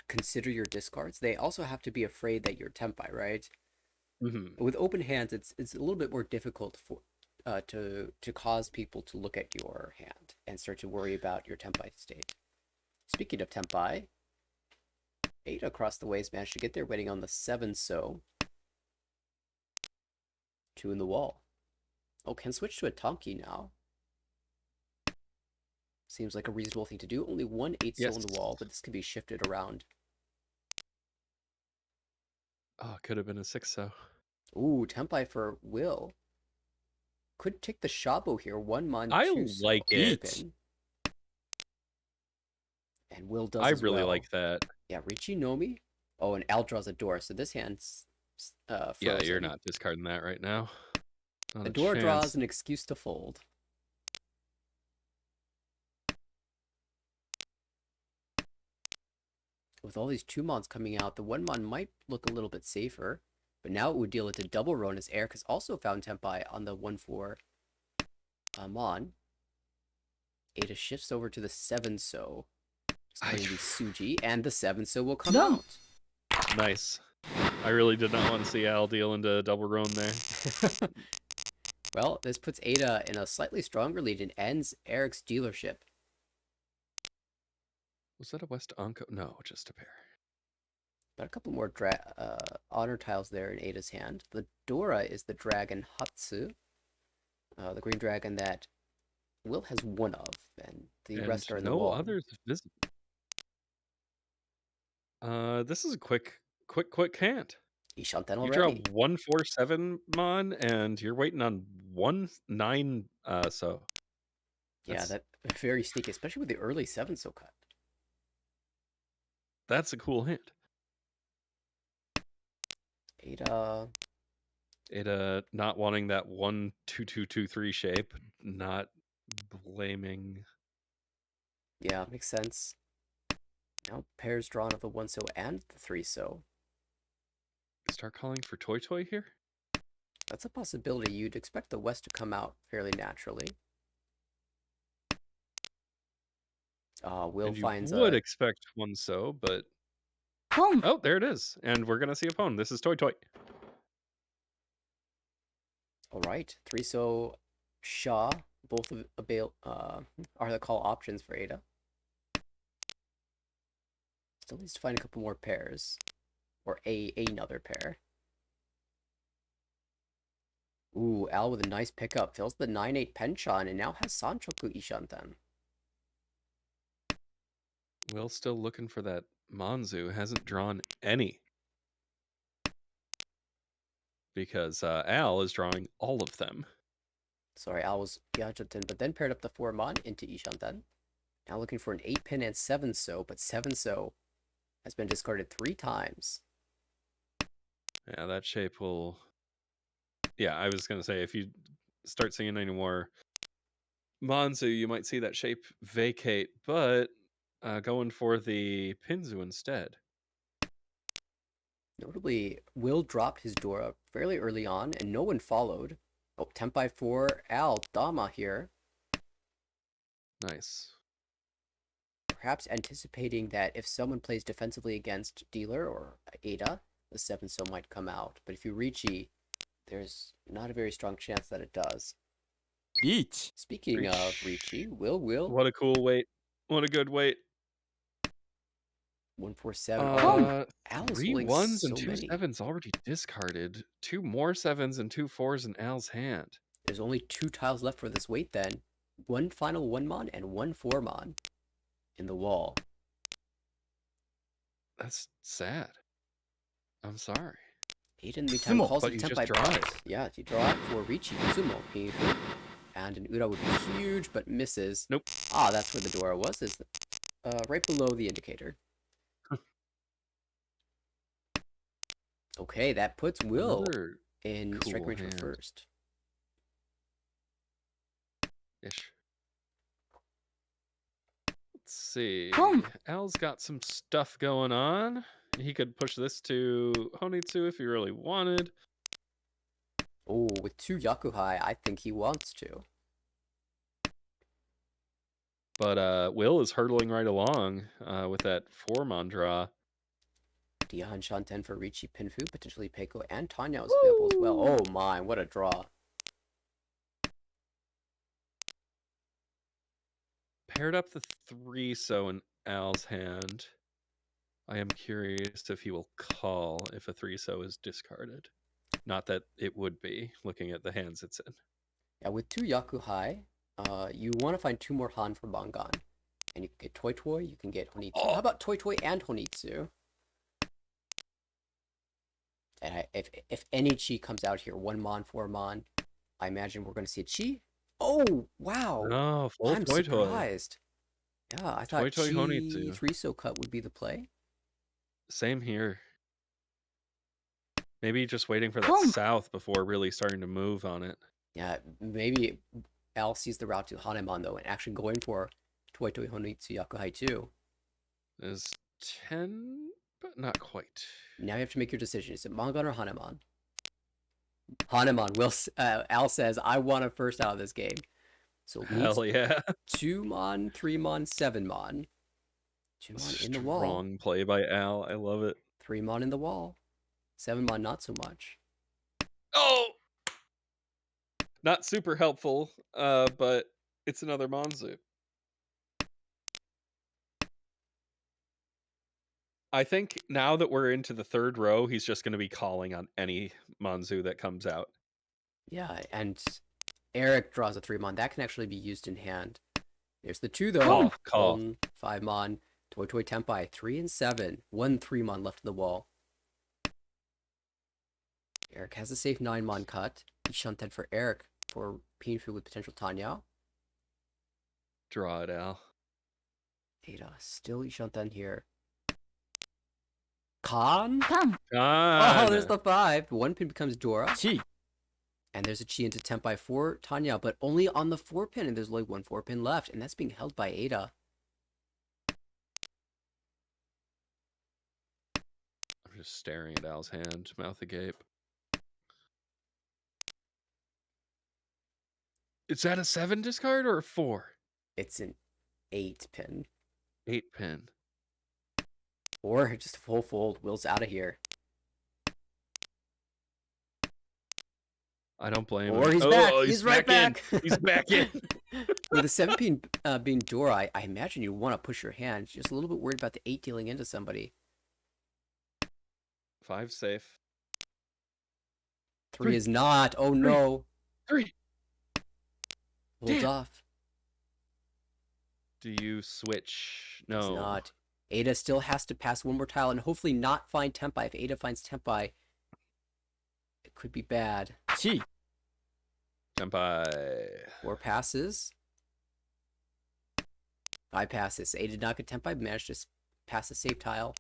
consider your discards, they also have to be afraid that you're tenpai, right? Mm-hmm. With open hands, it's a little bit more difficult for to cause people to look at your hand and start to worry about your tenpai state. Speaking of tenpai, 8 across the ways managed to get there, waiting on the 7 so. 2 in the wall. Oh, can switch to a Tonki now. Seems like a reasonable thing to do. Only 1 8 so in the wall, but this could be shifted around. Oh, could have been a 6 so. Ooh, tenpai for Will. Could take the Shabo here. 1 mon, 2 I like it. Open. And Will does I as really well. like that. Yeah, Richi Nomi. Oh, and Al draws a door, so this hand's frozen. Yeah, you're not discarding that right now. The door draws an excuse to fold. With all these 2 mons coming out, the 1 mon might look a little bit safer. But now it would deal into double Roan as Eric has also found tenpai on the 1-4 mon. Ada shifts over to the 7 so. It's going to be Suji, and the 7 so will come out. Nice. I really did not want to see Al deal into double Roan there. Well, this puts Ada in a slightly stronger lead and ends Eric's dealership. Was that a West Onko? No, just a pair. But a couple more honor tiles there in Ada's hand. The Dora is the dragon Hatsu, the green dragon that Will has 1 of, and the rest are in the wall. No others visible. This is a quick hand. Ishanten You already. draw 1-4-7 mon, and you're waiting on 1-9 so. Yeah, that's very sneaky, especially with the early 7 so cut. That's a cool hand. Ada not wanting that 1-2-2-2-3 shape, not blaming. Yeah, makes sense. Now pairs drawn of the 1 so and the 3 so. Start calling for Toy Toy here? That's a possibility. You'd expect the West to come out fairly naturally. Will finds would expect 1 so, but Pong. oh, there it is. And we're gonna see a pwn. This is Toy Toy. All right, three so Shaw, both of are the call options for Ada. Still needs to find a couple more pairs, or another pair. Ooh, Al with a nice pickup fills the 9-8 penchant and now has Sanchoku Ishanten. Will still looking for that Manzu. Hasn't drawn any. Because Al is drawing all of them. Sorry, Al was Ishanten, but then paired up the 4-mon into Ishanten. Now looking for an 8-pin and 7-so, but 7-so has been discarded 3 times. Yeah, that shape will... Yeah, I was going to say, if you start seeing any more Manzu, you might see that shape vacate, but going for the Pinzu instead. Notably, Will dropped his Dora fairly early on, and no one followed. Oh, temp by 4, Al, Dama here. Nice. Perhaps anticipating that if someone plays defensively against Dealer or Ada, the 7-so might come out. But if you Ricci, there's not a very strong chance that it does. リーチ Speaking of Ricci, Will. What a cool weight. What a good weight. 147. Oh, Al's 3 holding 1s so and 2 many. 7s already discarded. 2 more 7s and 2 4s in Al's hand. There's only 2 tiles left for this weight then. One final 1-mon and 1 4-mon in the wall. That's sad. I'm sorry. Ada in the meantime calls but the you temp just by draw pause. it. Yeah, you draw it for Ricci, Sumo, Pinfu. And an Ura would be huge, but misses. Nope. Ah, that's where the Dora was, is right below the indicator. Okay, that puts Will Another in cool strike range hand. for first. Ish. Let's see. Al's got some stuff going on. He could push this to Honitsu if he really wanted. Oh, with 2 Yakuhai, I think he wants to. But Will is hurtling right along with that 4-mon draw. Dian Shanten for Ricci, Pinfu, potentially Peiko, and Tanya is available as well. Oh my, what a draw. Paired up the 3-so in Al's hand. I am curious if he will call if a 3-so is discarded. Not that it would be, looking at the hands it's in. Yeah, with 2 Yakuhai, you want to find 2 more Han for Bangan. And you can get Toy Toy, you can get Honitsu. How about Toy Toy and Honitsu? And if any Chi comes out here, 1-mon, 4-mon, I imagine we're going to see a Chi. Oh, wow. Oh, full I'm Toy Toy. surprised. Yeah, I thought Toy Toy Chi Honitsu. 3-so cut would be the play. Same here. Maybe just waiting for that south before really starting to move on it. Yeah, maybe Al sees the route to Hanemon, though, and actually going for Toy Toy Honitsu Yakuhai too. Is 10, but not quite. Now you have to make your decision. Is it Mangan or Hanemon? Hanemon. Al says, I want a first out of this game. So Hell yeah. 2-mon, 3-mon, 7-mon. 2-mon in the wall. Strong play by Al. I love it. 3-mon in the wall. 7-mon not so much. Oh! Not super helpful, but it's another Manzu. I think now that we're into the 3rd row, he's just going to be calling on any Manzu that comes out. Yeah, and Eric draws a 3-mon. That can actually be used in hand. There's the 2, though. Call. 5-mon. Toy Toy Tempai. 3 and 7. 1 3-mon left in the wall. Eric has a safe 9-mon cut. Ishanten for Eric for Pinfu with potential Tanya. Draw it, Al. Ada, still Ishanten here. Khan? Ah, Oh, there's the 5. 1 pin becomes Dora. チ And there's a Chi into Tempai for Tanya, but only on the 4 pin, and there's only 1 4 pin left, and that's being held by Ada. I'm just staring at Al's hand, mouth agape. Is that a 7 discard or a 4? It's an 8 pin. 8 pin. Or just a full fold. Will's out of here. I don't blame Or him. he's back. Oh, He's right back. in. He's back in. With the 17 being Dora, I imagine you want to push your hand. Just a little bit worried about the 8 dealing into somebody. 5 safe. 3 is not. Oh no. 3. Holds Damn. off. Do you switch? Does No. not. Ada still has to pass one more tile and hopefully not find Tempai. If Ada finds Tempai, it could be bad. 1 Tempai. 4 passes. 5 passes. Ada did not get Tempai, managed to pass the safe tile.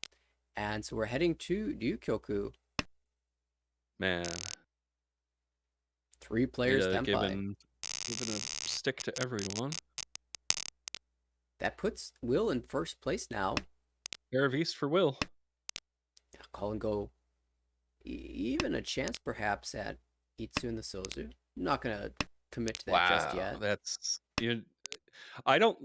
And so we're heading to Ryukyoku. Man. 3 players Ada Tempai. giving a stick to everyone. That puts Will in first place now. Pair of East for Will. Call and go. Even a chance perhaps at Itsu and the Sozu. Not gonna commit to that just yet. That's I don't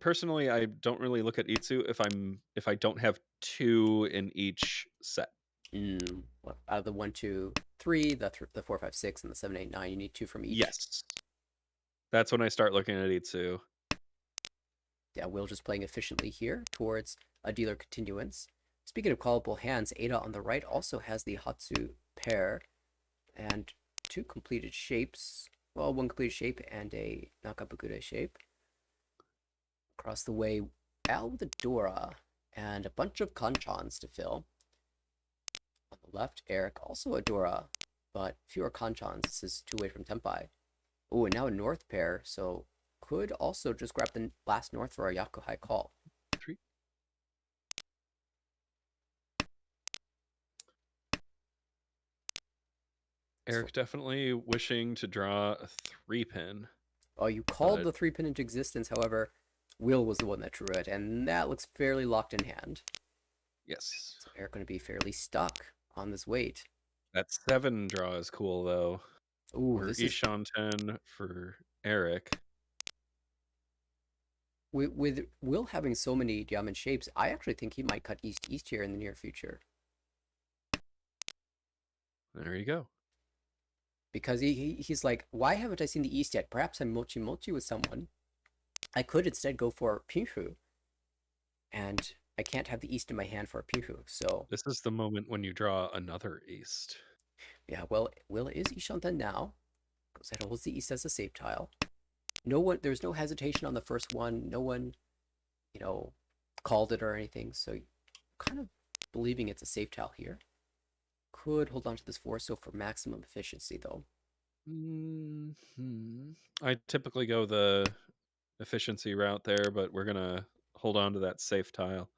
personally I don't really look at Itsu if I don't have 2 in each set. Out of the 1, 2, 3, the 4, 5, 6, and the 7, 8, 9, you need 2 from each. Yes. That's when I start looking at Itsu. Yeah, Will just playing efficiently here towards a dealer continuance. Speaking of callable hands, Ada on the right also has the Hatsu pair and 2 completed shapes. Well, 1 completed shape and a Nakabukure shape. Across the way, Al with a Dora and a bunch of Kanchans to fill. On the left, Eric also a Dora, but fewer Kanchans. This is 2 away from Tempai. Oh, and now a North pair, so could also just grab the last North for a Yakuhai call. 3. Eric definitely wishing to draw a 3-pin. Oh, you called the 3-pin into existence, however, Will was the one that drew it, and that looks fairly locked in hand. Yes. So Eric going to be fairly stuck on this weight. That 7 draw is cool, though. Ooh, Or this is... Ishan 10 for Eric. With Will having so many diamond shapes, I actually think he might cut East here in the near future. There you go. Because he's like, why haven't I seen the East yet? Perhaps I'm mochi with someone. I could instead go for Pinfu. And I can't have the East in my hand for a Pinfu, so... This is the moment when you draw another East. Yeah, well, Will is Ishanten now. Goes ahead and holds the East as a safe tile. There's no hesitation on the first one. No one, called it or anything. So kind of believing it's a safe tile here. Could hold on to this 4, so for maximum efficiency, though. I typically go the efficiency route there, but we're going to hold on to that safe tile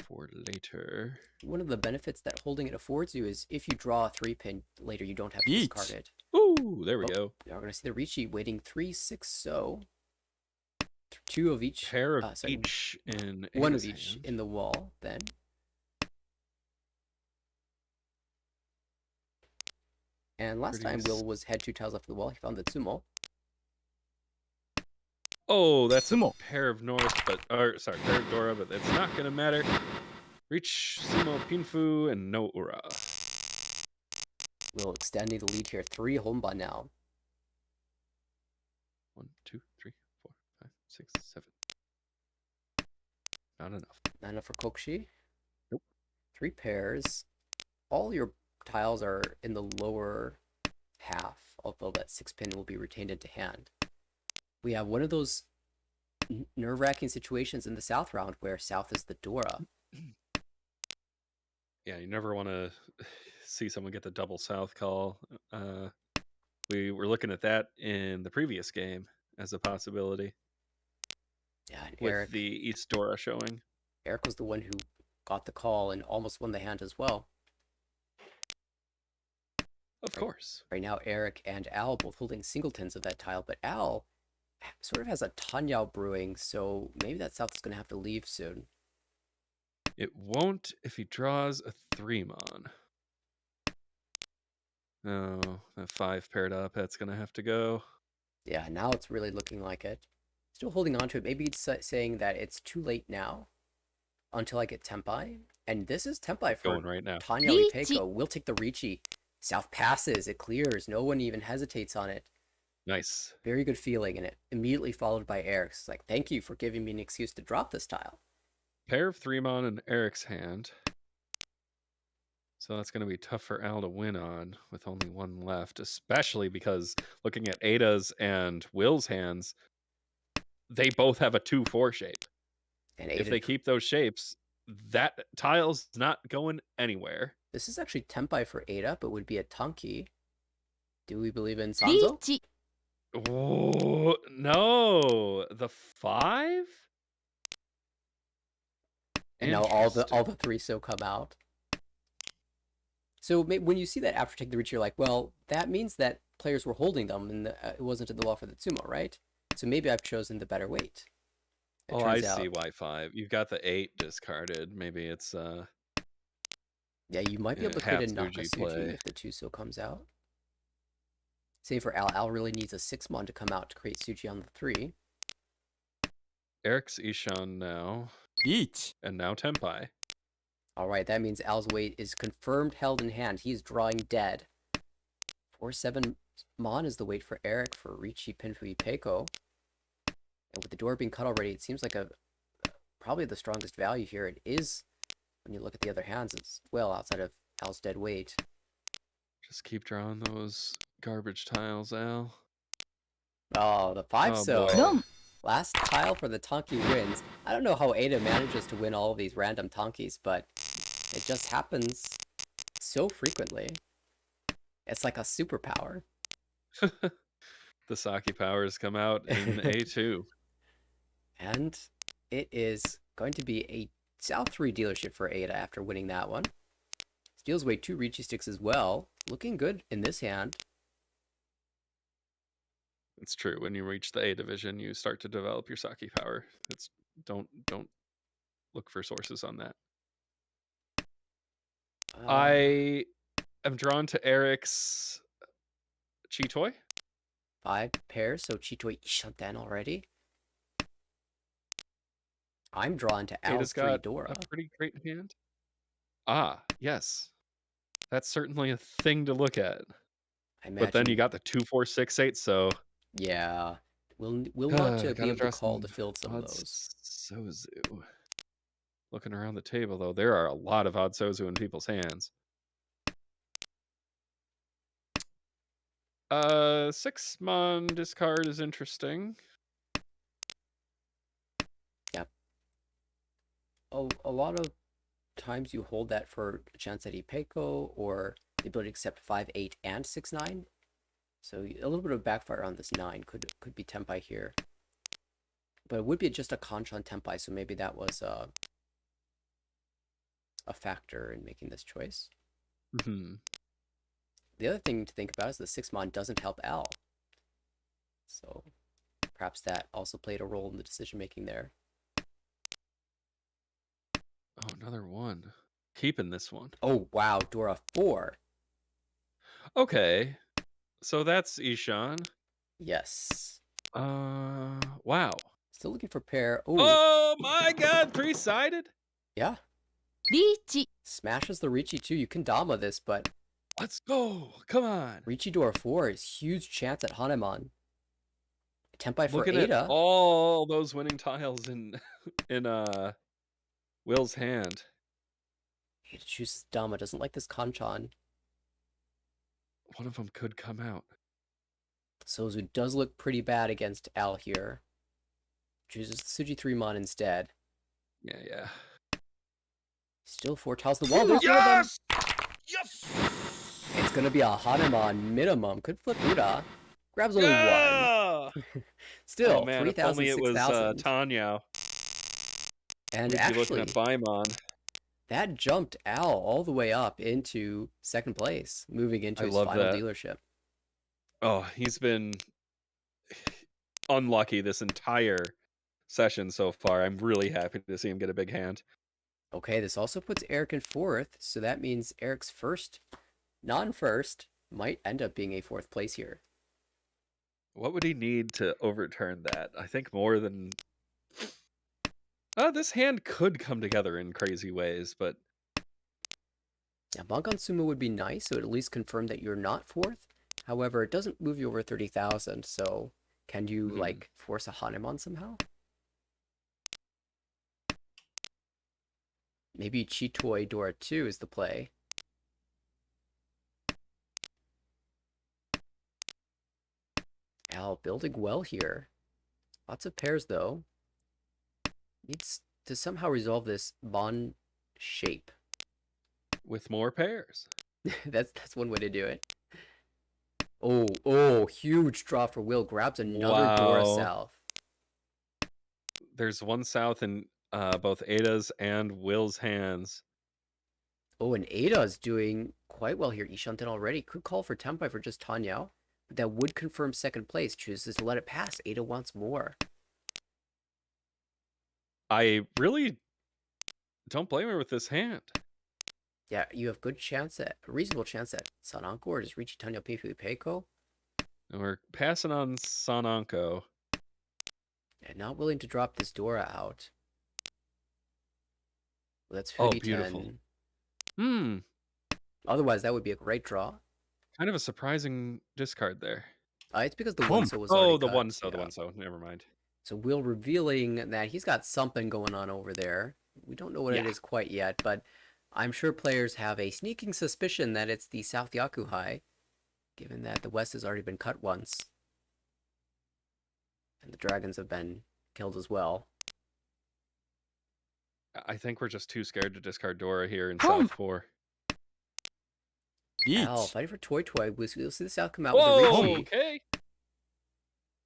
for later. One of the benefits that holding it affords you is if you draw a 3-pin later, you don't have to discard it. Ooh, there we go. We are going to see the Ricci waiting 3, 6, so 2 of each. Pair of each in 1 Ada's of each hand. in the wall, then. And last time, Will was had 2 tiles left of the wall. He found the Tsumo. Oh, that's a pair of North, pair of Dora, but it's not going to matter. Reach Sumo Pinfu and no Ura. Will extending the lead here. 3 Honba now. 1, 2, 3, 4, 5, 6, 7. Not enough. Not enough for Kokshi. Nope. 3 pairs. All your tiles are in the lower half, although that 6-pin will be retained into hand. We have one of those nerve-wracking situations in the South round where South is the Dora. Yeah, you never want to see someone get the double South call. We were looking at that in the previous game as a possibility. Yeah, and with Eric, the East Dora showing. Eric was the one who got the call and almost won the hand as well. Of course. Right now, Eric and Al both holding singletons of that tile, but Al sort of has a Tanyao brewing, so maybe that South is going to have to leave soon. It won't if he draws a 3-mon. Oh, that 5 paired up, that's going to have to go. Yeah, now it's really looking like it. Still holding on to it. Maybe it's saying that it's too late now until I get Tempai. And this is Tempai for Going right now. Tanya Ripeko. We'll take the Ricci. South passes, it clears, no one even hesitates on it. Nice. Very good feeling, and it immediately followed by Eric's. It's like, thank you for giving me an excuse to drop this tile. Pair of 3-mon in Eric's hand. So that's going to be tough for Al to win on with only one left, especially because looking at Ada's and Will's hands, they both have a 2-4 shape. And If Ada, they keep those shapes, that tile's not going anywhere. this is actually Tempai for Ada, but would be a Tanki. Do we believe in リ Sanzo? ーチ Oh, no. The 5? And now all the Interesting. three so come out. So when you see that after take the reach, you're like, well, that means that players were holding them, and it wasn't in the law for the Tsumo, right? So maybe I've chosen the better weight. It Oh, I turns see out, why 5. You've got the 8 discarded. Maybe it's yeah, you might be able to create a Hatsuji Nakasuji play. if the Tuso comes out. Say for Al, Al really needs a 6-mon to come out to create Suji on the 3. Eric's Ishan now, リーチ and now Tempai. All right, that means Al's weight is confirmed held in hand. He's drawing dead. 4-7-mon is the weight for Eric for Ricci, Pinfui, Peiko. And with the door being cut already, it seems like probably the strongest value here. It is, when you look at the other hands, as well outside of Al's dead weight. Just keep drawing those garbage tiles, Al. Oh, the 5 Oh, so. boy. 4 Last tile for the Tonki wins. I don't know how Ada manages to win all of these random Tonkis, but it just happens so frequently. It's like a superpower. The Saki powers come out in A2. And it is going to be a South 3 dealership for Ada after winning that one. Steals away 2 Ricci sticks as well. Looking good in this hand. It's true. When you reach the A division, you start to develop your Saki power. It's don't look for sources on that. I am drawn to Eric's Chitoy. 5 pairs, so Chitoi Ishanten already. I'm drawn to Al's Ada's 3 got Dora. a pretty great hand. Ah, yes. That's certainly a thing to look at. I imagine, But then you got the 2-4-6-8, so yeah, we'll not to be gotta able to draw call some to field some of odd those. Sozu. Looking around the table, though, there are a lot of odd Sozu in people's hands. 6-mon discard is interesting. Yep. A lot of times you hold that for a chance at Ipeco or the ability to accept 5, 8, and 6, 9. So a little bit of backfire on this 9 could be Tempai here. But it would be just a Kanchan Tempai, so maybe that was a factor in making this choice. Mm-hmm. The other thing to think about is the 6-mon doesn't help Al. So perhaps that also played a role in the decision making there. Oh, another one. Keeping this one. Oh, wow, Dora 4. Okay. So that's Ishan. Yes. Wow. Still looking for pair. Ooh. Oh my god, 3-sided? Yeah. リーチ Smashes the Ricci too. You can Dama this, but Let's go. Come on. Ricci Dora 4 is huge chance at Hanemon. Tempai for Looking at Ada. all those winning tiles in Will's hand. Ada chooses Dama. Doesn't like this Kanchan. One of them could come out. Sozu does look pretty bad against Al here. Chooses the Suji 3-mon instead. Yeah. Still 4 tiles to the wall. There's one of them. Yes! It's going to be a Hanemon minimum. Could flip Uda. Grabs only Yeah! one. Still, Oh man, if 3,000, only it was 6,000. Tanya. And We'd be looking actually, at Baimon. that jumped Al all the way up into second place, moving into I his love final that. dealership. Oh, he's been unlucky this entire session so far. I'm really happy to see him get a big hand. Okay, this also puts Eric in 4th, so that means Eric's first, non-first, might end up being a 4th place here. What would he need to overturn that? I think more than... this hand could come together in crazy ways, but Now, Bangan Sumo would be nice, so it at least confirm that you're not fourth. However, it doesn't move you over 30,000, so can you, like, force a Hanemon somehow? Maybe Chitoi Dora 2 is the play. Al building well here. Lots of pairs, though. Needs to somehow resolve this Bon shape. With more pairs. That's one way to do it. Oh, huge draw for Will. Grabs another Dora Wow. South. There's one south in both Ada's and Will's hands. Oh, and Ada's doing quite well here. Ishanten already. Could call for Tempai for just Tanyao. But that would confirm second place. Chooses to let it pass. Ada wants more. I really don't blame her with this hand. Yeah, you have a reasonable chance at Sananko or just reaching Tanyao Pipi Peiko. And we're passing on Sananko. And not willing to drop this Dora out. Well, that's Oh, Huri beautiful. 10. Otherwise, that would be a great draw. Kind of a surprising discard there. It's because the Boom. one so was already the cut, one so, yeah. the one so. Never mind. So Will revealing that he's got something going on over there. We don't know what it is quite yet, but I'm sure players have a sneaking suspicion that it's the South Yakuhai, given that the West has already been cut once. And the dragons have been killed as well. I think we're just too scared to discard Dora here in Boom. South 4. Al Beat. fighting for Toy Toy. We'll see the South come out Whoa, with the Ricci. okay.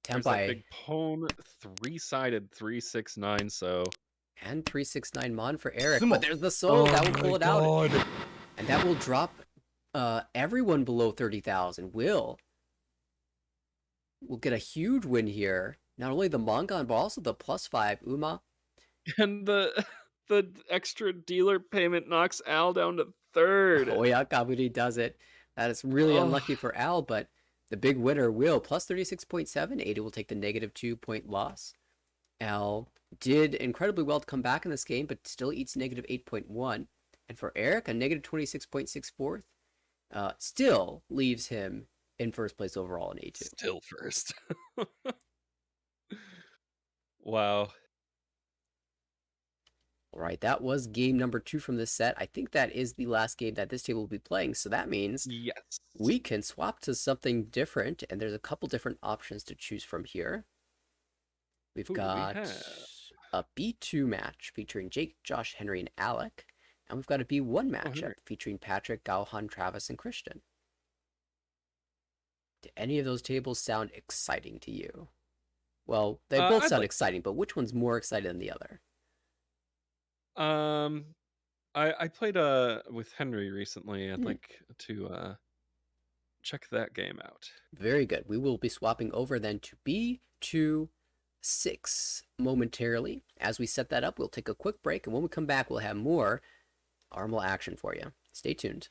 There's that Tempai big Pone 3-sided 3-6-9, so. and 369 Mon for Eric. Sumo. But there's the soul. That will pull it out. God. And that will drop everyone below 30,000. Will get a huge win here. Not only the Mongon, but also the +5 Uma. And the extra dealer payment knocks Al down to third. Oh yeah, Kaburi does it. That is really unlucky for Al, but the big winner, Will, +36.7. Ada will take the -2-point loss. Al did incredibly well to come back in this game, but still eats -8.1. And for Eric, a -26.64 still leaves him in first place overall in A2. Still first. Wow. All right, that was game number 2 from this set. I think that is the last game that this table will be playing. So that means Yes. we can swap to something different, and there's a couple different options to choose from here. We've got a B2 match featuring Jake, Josh, Henry, and Alec. And we've got a B1 matchup featuring Patrick, Gauhan, Travis, and Christian. Do any of those tables sound exciting to you? Well, they both sound exciting, but which one's more exciting than the other? I played with Henry recently. I'd like to check that game out. Very good. We will be swapping over then to B2-6 momentarily. As we set that up, we'll take a quick break, and when we come back, we'll have more Armal action for you. Stay tuned.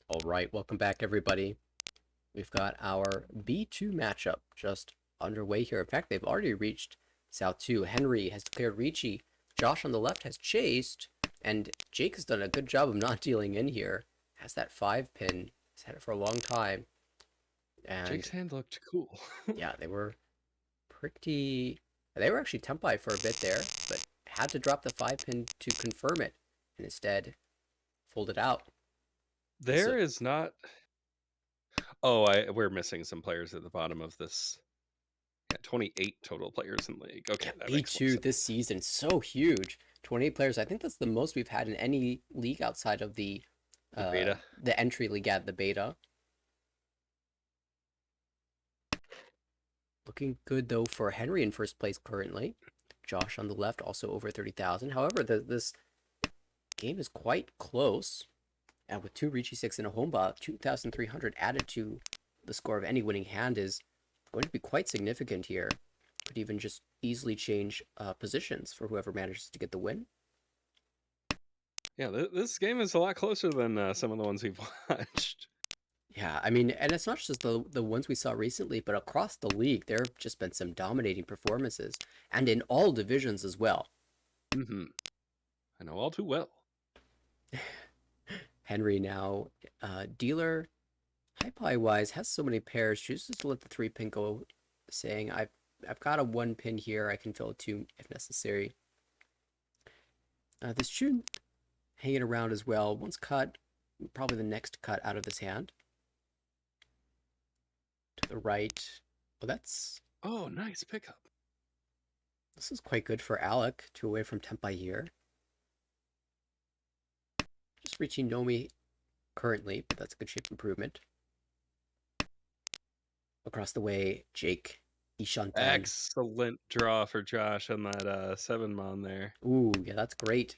All right, welcome back, everybody. We've got our B2 matchup just underway here. In fact, they've already reached South 2. Henry has declared Ricci. Josh on the left has chased, and Jake has done a good job of not dealing in here. Has that 5 pin. He's had it for a long time. And Jake's hand looked cool. yeah, they were pretty... They were actually tempi for a bit there, but had to drop the 5 pin to confirm it, and instead folded out. There is not... Oh, we're missing some players at the bottom of this. Yeah, 28 total players in the league. Okay, Yeah, that makes more B2 sense. this season, so huge. 28 players. I think that's the most we've had in any league outside of the beta. The entry league at the beta. Looking good, though, for Henry in first place currently. Josh on the left, also over 30,000. However, this game is quite close. And with 2 Ricci 6 and a Homba, 2,300 added to the score of any winning hand is going to be quite significant here. Could even just easily change positions for whoever manages to get the win. Yeah, this game is a lot closer than some of the ones we've watched. Yeah, I mean, and it's not just the ones we saw recently, but across the league, there have just been some dominating performances, and in all divisions as well. Mm-hmm. I know all too well. Henry now, dealer, high pie wise, has so many pairs, chooses to let the 3 pin go, saying, I've got a 1 pin here, I can fill a 2 if necessary. This tune hanging around as well. Once cut, probably the next cut out of this hand. To the right. Oh, that's... Oh, nice pickup. This is quite good for Alec, 2 away from Tempai here. Just reaching Nomi currently, but that's a good shape improvement. Across the way, Jake, Ishan 10. Excellent draw for Josh on that 7 mon there. Ooh, yeah, that's great.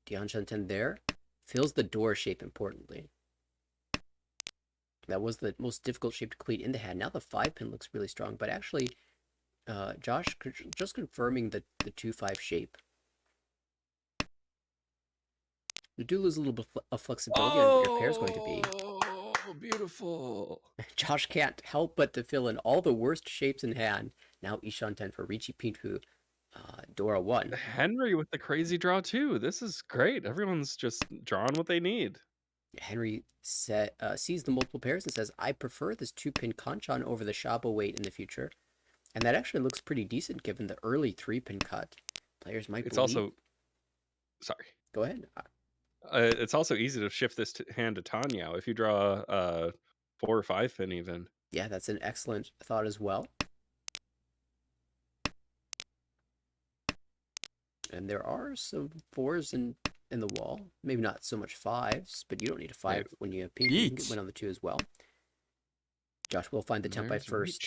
Ishan 10 there. Fills the door shape importantly. That was the most difficult shape to complete in the hand. Now the 5 pin looks really strong, but actually, Josh just confirming the 2-5 shape. You do lose a little bit of flexibility on what your pair is going to be. Oh, beautiful. Josh can't help but to fill in all the worst shapes in hand. Now Ishan 10 for Ricci Pinfu, Dora 1. Henry with the crazy draw too. This is great. Everyone's just drawing what they need. Henry sees the multiple pairs and says, I prefer this 2-pin Kanchan over the Shabo weight in the future. And that actually looks pretty decent given the early 3-pin cut. Players might It's believe... also... Sorry. Go ahead. It's also easy to shift this hand to Tanyao if you draw a 4 or 5 pin even. Yeah, that's an excellent thought as well. And there are some 4s in the wall. Maybe not so much 5s, but you don't need a 5 when you have pink. You can win on the 2 as well. Josh will find the tempi first.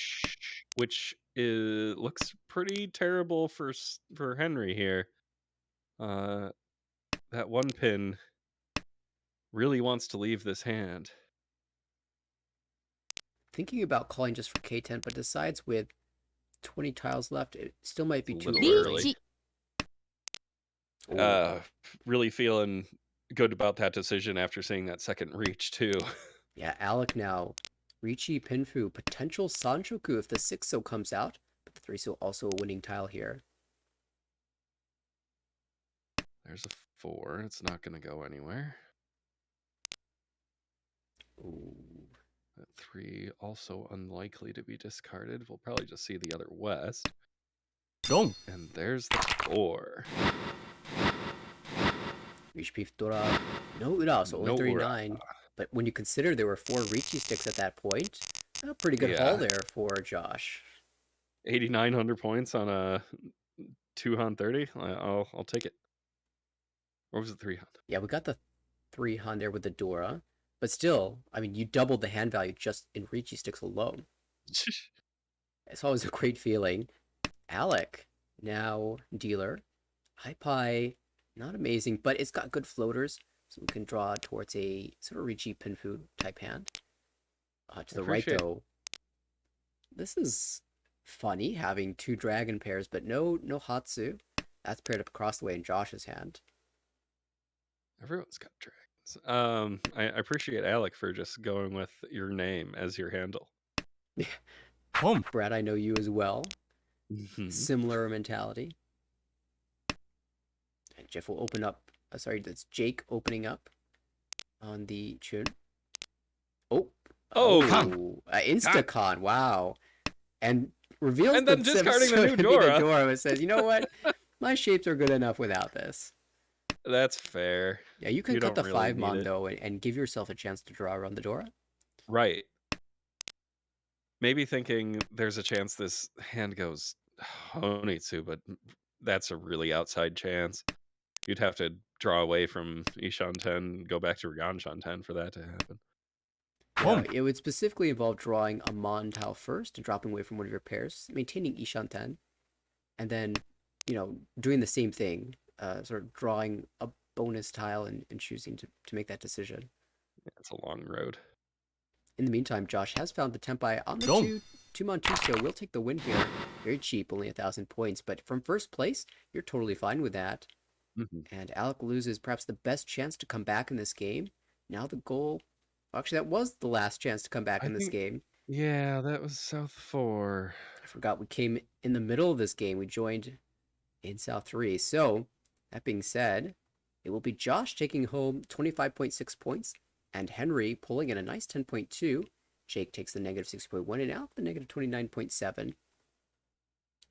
Which looks pretty terrible for Henry here. That 1 pin really wants to leave this hand. Thinking about calling just for K10, but decides with 20 tiles left, it still might be too early. Reach. Really feeling good about that decision after seeing that second reach too. Yeah, Alec now. Ricci, Pinfu, potential Sanchoku if the 6-so comes out, but the 3-so also a winning tile here. There's a 4. It's not going to go anywhere. Ooh. That 3 also unlikely to be discarded. We'll probably just see the other west. Wrong. And there's the 4. Ricci, Dora, no Ura, so only No 39. Ura. But when you consider there were 4 Ricci sticks at that point, a pretty good haul there for Josh. 8,900 points on a 2-30. I'll take it. Or was it 300? Yeah, we got the 300 there with the Dora. But still, I mean, you doubled the hand value just in Ricci sticks alone. It's always a great feeling. Alec, now dealer. High pie, not amazing, but it's got good floaters. So we can draw towards a sort of Ricci Pinfu type hand. To the right, though, this is funny, having 2 dragon pairs, but no Hatsu. That's paired up across the way in Josh's hand. Everyone's got dragons. I appreciate Alec for just going with your name as your handle. Home. Brad, I know you as well. Mhm. Similar mentality. And Jeff will open up. Sorry, that's Jake opening up on the tune. Oh, Oh, Instacon. Wow. And reveals And then the discarding the new Dora. Dora. It says, you know what? My shapes are good enough without this. That's fair. Yeah, you can You cut don't the really 5 need mon it. though and give yourself a chance to draw around the Dora. Right. Maybe thinking there's a chance this hand goes Honitsu, but that's a really outside chance. You'd have to draw away from Ishan 10, go back to Ryanshan 10 for that to happen. Yeah, it would specifically involve drawing a mon tile first and dropping away from one of your pairs, maintaining Ishan 10, and then, doing the same thing, sort of drawing a bonus tile and choosing to make that decision. It's a long road. In the meantime, Josh has found the Tempai on the Dome. 2-mon-2, so we'll take the win here. Very cheap, only 1,000 points, but from first place, you're totally fine with that. Mhm. And Alec loses perhaps the best chance to come back in this game. Now the goal, actually, that was the last chance to come back I in this think- game. Yeah, that was South 4. I forgot we came in the middle of this game. We joined in South 3. So, that being said, it will be Josh taking home 25.6 points and Henry pulling in a nice 10.2. Jake takes the negative 6.1 and Alec the negative 29.7.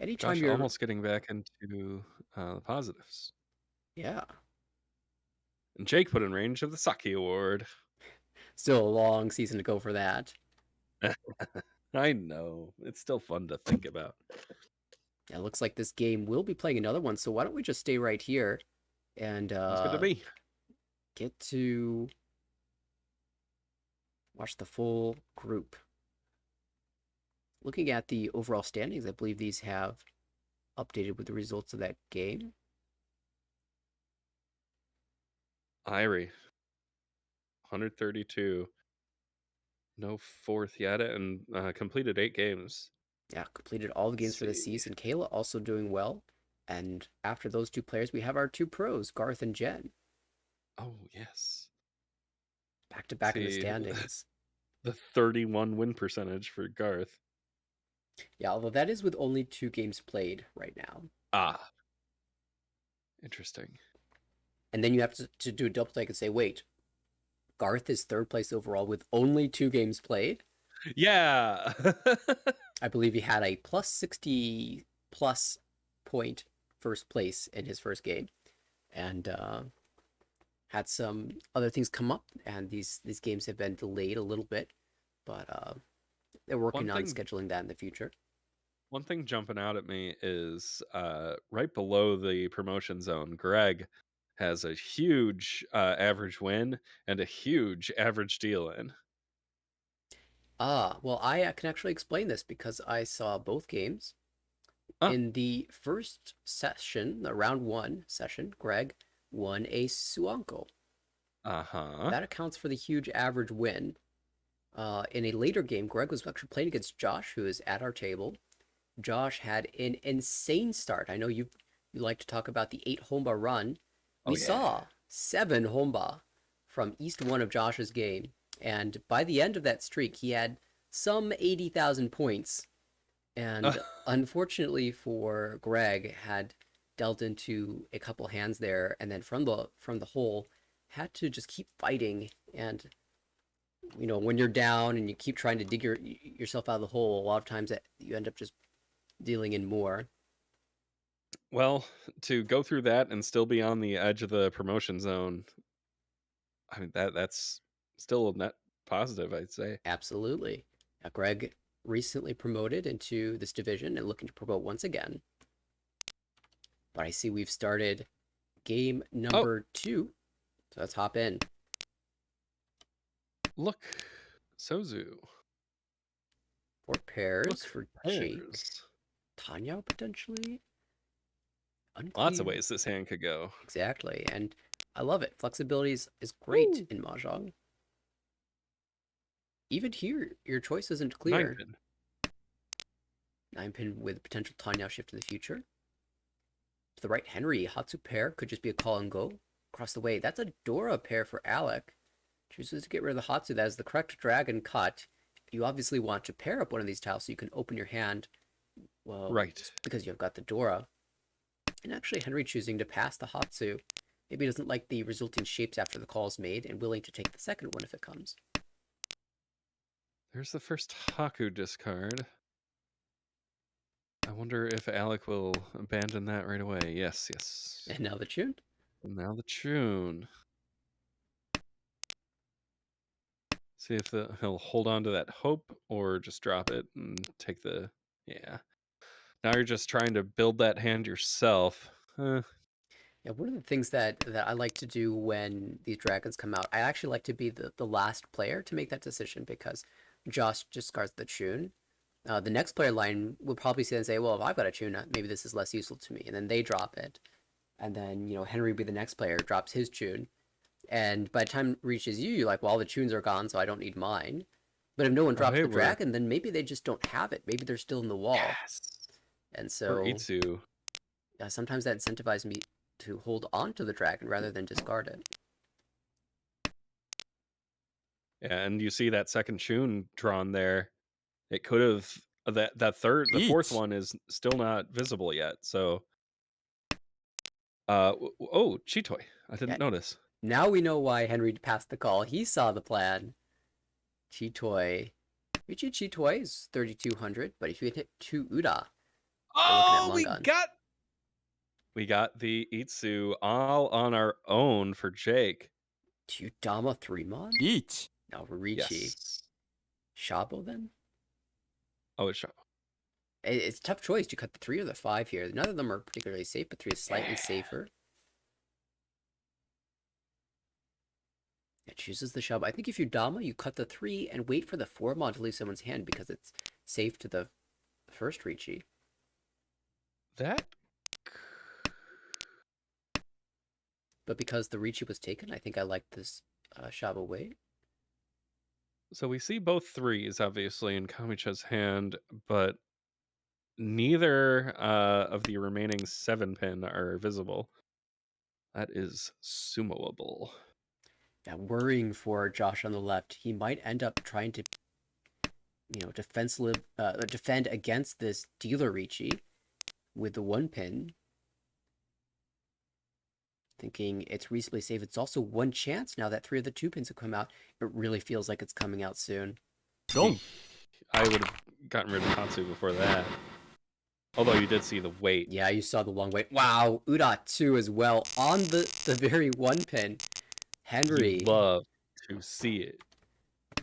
Anytime Josh you're almost getting back into the positives. Yeah. And Jake put in range of the Saki Award. Still a long season to go for that. I know. It's still fun to think about. Yeah, it looks like this game will be playing another one, so why don't we just stay right here and It's good to be. get to watch the full group. Looking at the overall standings, I believe these have updated with the results of that game. Irie, 132. No fourth yet, and completed 8 games. Yeah, completed all the games for the season. Kayla also doing well. And after those two players, we have our two pros, Garth and Jen. Oh, yes. Back to back in the standings. The 31 win percentage for Garth. Yeah, although that is with only 2 games played right now. Ah. Interesting. And then you have to do a double take and say, wait, Garth is 3rd place overall with only 2 games played? Yeah. I believe he had a plus 60 plus point first place in his first game. And had some other things come up, and these games have been delayed a little bit, but they're working on scheduling that in the future. One thing jumping out at me is right below the promotion zone, Greg has a huge average win and a huge average deal in. Well, I can actually explain this because I saw both games. In the first session, the round 1 session, Greg won a Suanko. That accounts for the huge average win. In a later game, Greg was actually playing against Josh, who is at our table. Josh had an insane start. I know you like to talk about the 8 Homba run. We saw 7 Homba from East 1 of Josh's game. And by the end of that streak, he had some 80,000 points. And unfortunately for Greg, had dealt into a couple hands there, and then from the hole, had to just keep fighting. And when you're down and you keep trying to dig yourself out of the hole, a lot of times you end up just dealing in more. Well, to go through that and still be on the edge of the promotion zone, I mean that's still a net positive, I'd say. Absolutely. Greg recently promoted into this division and looking to promote once again. But I see we've started game number 2, so let's hop in. Look, Sozu. 4 pairs for Jake. Tanya potentially? Unclear. Lots of ways this hand could go. Exactly, and I love it. Flexibility is great in Mahjong. Even here, your choice isn't clear. 9-pin. 9-pin with potential Tanya shift in the future. To the right, Henry, Hatsu pair could just be a call and go. Across the way, that's a Dora pair for Alec. Chooses to get rid of the Hatsu. That is the correct dragon cut. You obviously want to pair up one of these tiles so you can open your hand. Well, Right. just because you've got the Dora. And actually, Henry choosing to pass the Hatsu. Maybe he doesn't like the resulting shapes after the call is made and willing to take the second one if it comes. There's the first Haku discard. I wonder if Alec will abandon that right away. Yes, yes. And now the tune. And now the tune. See if he'll hold on to that hope or just drop it and take the... Yeah. Now you're just trying to build that hand yourself. Yeah, one of the things that I like to do when these dragons come out, I actually like to be the last player to make that decision because Josh discards the tune. The next player line will probably say, well, if I've got a tune, maybe this is less useful to me. And then they drop it. And then, Henry will be the next player, drops his tune. And by the time it reaches you, you're like, well, all the tunes are gone, so I don't need mine. But if no one drops hey, the dragon, then maybe they just don't have it. Maybe they're still in the wall. Yes. And Or so Itsu. sometimes that incentivizes me to hold on to the dragon rather than discard it. Yeah, and you see that second tune drawn there. It could have the fourth one is still not visible yet. So, oh, Chitoy, I didn't notice. Now we know why Henry passed the call. He saw the plan. Chitoy, Richie Chitoy is 3,200, but if you hit 2 Uda, oh, we got the Itsu all on our own for Jake. 2 Dama 3 Mon. Each. Now Richie. Yes. Shabo then? Oh, it's Shabo. It's a tough choice. You cut the 3 or the 5 here. None of them are particularly safe, but 3 is slightly safer. It chooses the Shabo. I think if you Dama, you cut the 3 and wait for the 4 Mon to leave someone's hand because it's safe to the first Richie. That. But because the Richie was taken, I think I like this Shabo wait. So we see both 3s, obviously, in Kamicha's hand, but neither of the remaining 7 pin are visible. That is sumoable. Yeah, worrying for Josh on the left. He might end up trying to, defend against this dealer Richie with the 1 pin. Thinking it's reasonably safe. It's also 1 chance now that 3 of the 2 pins have come out. It really feels like it's coming out soon. Don't. I would have gotten rid of Hatsu before that. Although you did see the wait. Yeah, you saw the long wait. Wow, Uda 2 as well on the very 1 pin. Henry. You love to see it.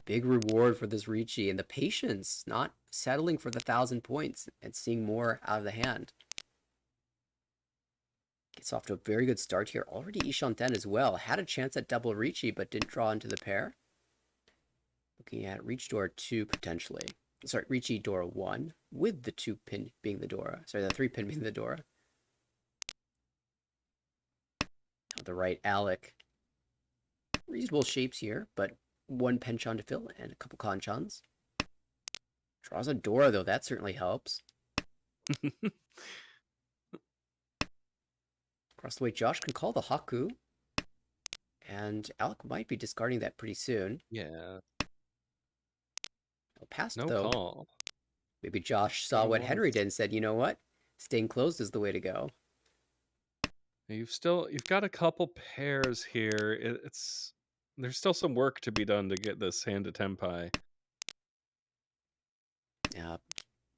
Big reward for this Richie and the patience, not settling for the 1,000 points and seeing more out of the hand. Gets off to a very good start here. Already Ishanten as well. Had a chance at double Richie, but didn't draw into the pair. Looking at Reach Dora 2 potentially. Sorry, Richie Dora 1 with the 2 pin being the Dora. Sorry, the 3 pin being the Dora. On the right, Alec. Reasonable shapes here, but 1 Penchon to fill and a couple Conchons. Draws a Dora though, that certainly helps. Across the way, Josh can call the Haku. And Alec might be discarding that pretty soon. Yeah. Passed No though. call. Maybe Josh saw what Henry did and said, you know what? Staying closed is the way to go. You've got a couple pairs here. There's still some work to be done to get this hand to Tenpai.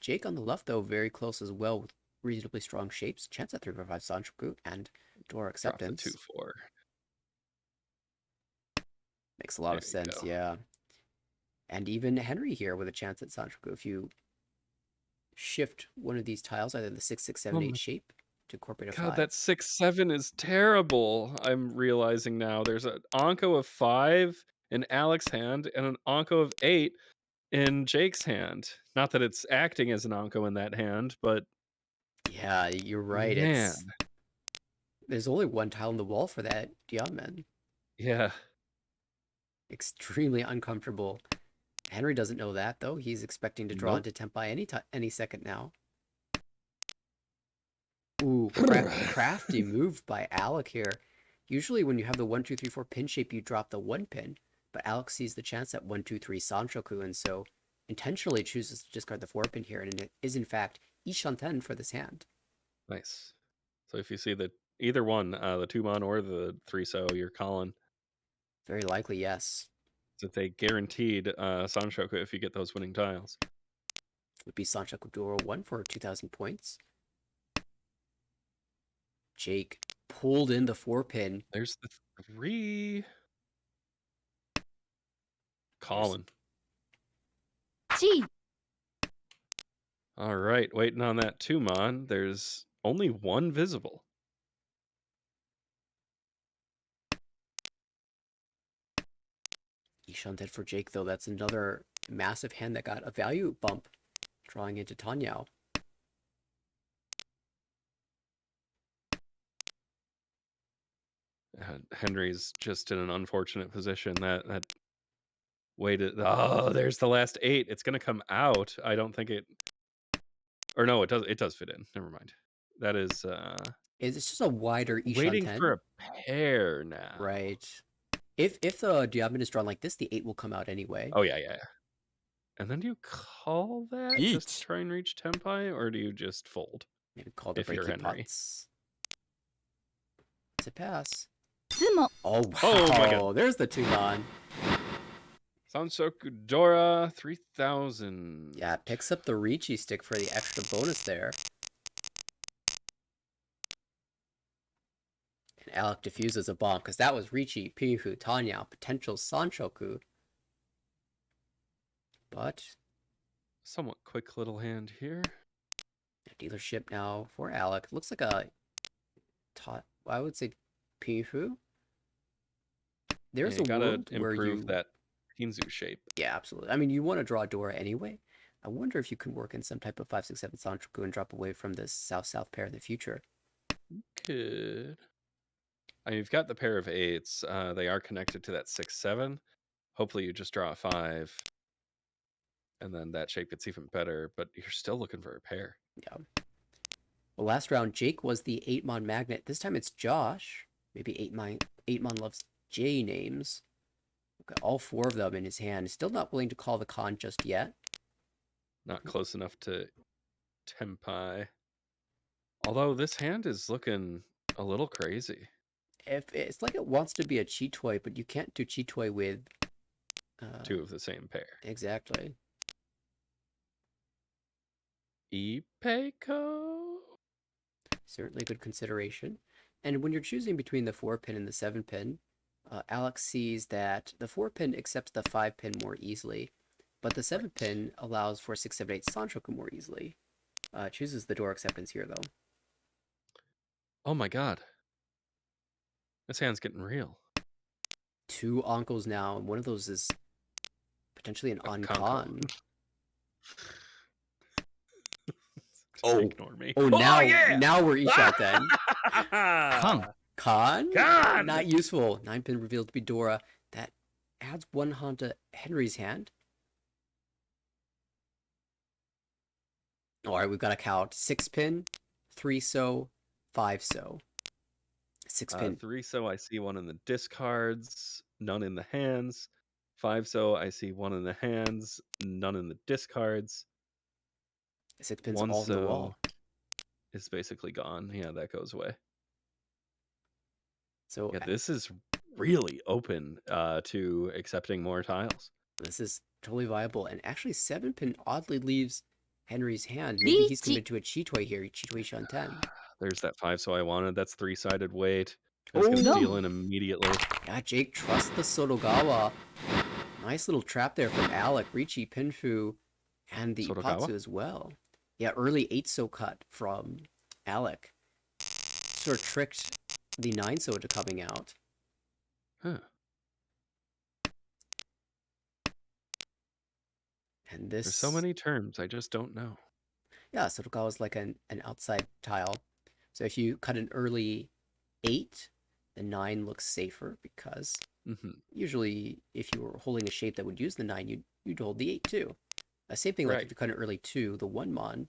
Jake on the left, though, very close as well with reasonably strong shapes. Chance at 3/5 Sanchoku and Dora acceptance. Drop the 2/4. Makes a lot of sense, yeah. And even Henry here with a chance at Sanchoku. If you shift one of these tiles, either the 6, 6, 7, 8 shape to incorporate a 5. God, that 6/7 is terrible. I'm realizing now. There's an Anko of 5 in Alec's hand and an Anko of 8 in Jake's hand. Not that it's acting as an Anko in that hand, but yeah, you're right. Man. There's only 1 tile on the wall for that Diamond. Yeah. Extremely uncomfortable. Henry doesn't know that though. He's expecting to draw into Tenpai any second now. Ooh, crafty move by Alec here. Usually when you have the 1, 2, 3, 4 pin shape, you drop the 1 pin, but Alex sees the chance at 1, 2, 3 Sanshoku, and so intentionally chooses to discard the 4 pin here, and it is in fact Ishanten for this hand. Nice. So if you see either one, the 2-mon or the 3-so, you're calling. Very likely, yes. It's a guaranteed Sanshoku if you get those winning tiles. Would be Sanshoku Doro 1 for 2,000 points. Jake pulled in the 4 pin. There's the 3. Calling. G. All right, waiting on that 2-mon. There's only one visible. Ishanten for Jake, though. That's another massive hand that got a value bump, drawing into Tanyao. Henry's just in an unfortunate position. That waited. Oh, there's the last 8. It's gonna come out. I don't think it. Or no, it does. It does fit in. Never mind. That is. It's just a wider Waiting Ishanten. for a pair now. Right. If the diamond is drawn like this, the 8 will come out anyway. Oh yeah. And then do you call that just to Eat. try and reach Tempai, or do you just fold? Maybe call the if you're breaking Henry. pots. It's a pass. つも Oh wow! Oh my God. There's the 2-mon. Sansoku Dora 3000. Yeah, it picks up the Ricci stick for the extra bonus there. And Alec diffuses a bomb because that was Ricci, Pinfu, Tanya, potential Sanshoku. But Somewhat quick little hand here. dealership now for Alec. Looks like a I would say Pinfu. There's You a gotta world where improve you that Kinzu shape. Yeah, absolutely. I mean, you want to draw Dora anyway. I wonder if you can work in some type of 5, 6, 7 Sanchoku and drop away from this South-South pair in the future. Could. You've got the pair of 8s. They are connected to that 6-7. Hopefully you just draw a 5. And then that shape gets even better, but you're still looking for a pair. Yeah. Well, last round, Jake was the 8-mon magnet. This time it's Josh. Maybe 8-mon loves J names. Got all 4 of them in his hand. Still not willing to call the con just yet. Not close enough to Tempai. Although this hand is looking a little crazy. If it's like it wants to be a Chitoy, but you can't do Chitoy with 2 of the same pair. Exactly. Ipeco? Certainly a good consideration. And when you're choosing between the 4 pin and the 7 pin, Alex sees that the 4 pin accepts the 5 pin more easily, but the 7 pin allows for 6, 7, 8 Sanshoku more easily. Chooses the door acceptance here, though. Oh my God. This hand's getting real. 2 uncles now, and one of those is potentially an on-con. Oh, ignore me. Oh, now we're Isha then. Con. Con? Con! Not useful. 9 pin revealed to be Dora. That adds 1 Han to Henry's hand. All right, we've got to count 6 pin, 3-so, 5-so. 6 pin. 3-so, I see 1 in the discards, none in the hands. 5-so, I see 1 in the hands, none in the discards. 6 pins all over the wall. Is basically gone. Yeah, that goes away. So yeah, this is really open to accepting more tiles. This is totally viable. And actually, 7 pin oddly leaves Henry's hand. Maybe he's committed to a Chitoy here. Chitoy Shanten. There's that 5-so I wanted. That's 3-sided weight. That's going to deal in immediately. Yeah, Jake trusts the Sotogawa. Nice little trap there from Alec, Ricci, Pinfu, and the Ipatsu as well. Yeah, early 8-so cut from Alec. Sort of tricked the 9-so into coming out. Huh. And this... There's so many terms, I just don't know. Yeah, Sotogawa is like an outside tile. So if you cut an early 8, the 9 looks safer because usually if you were holding a shape that would use the 9, you'd hold the 8 too. Same thing like if you cut an early 2, the 1-mon,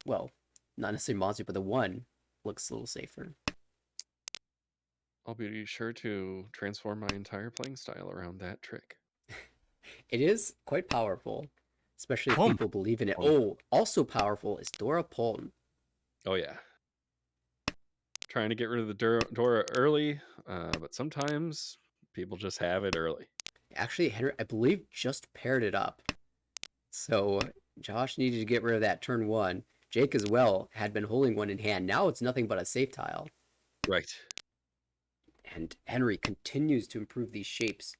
well, not necessarily monster, but the 1 looks a little safer. I'll be sure to transform my entire playing style around that trick. It is quite powerful, especially if Pom. people believe in it. Pom. Oh, also powerful is Dora Pulm. Oh yeah. Trying to get rid of the Dora early, but sometimes people just have it early. Actually, Henry, I believe, just paired it up. So Josh needed to get rid of that turn 1. Jake as well had been holding one in hand. Now it's nothing but a safe tile. Right. And Henry continues to improve these shapes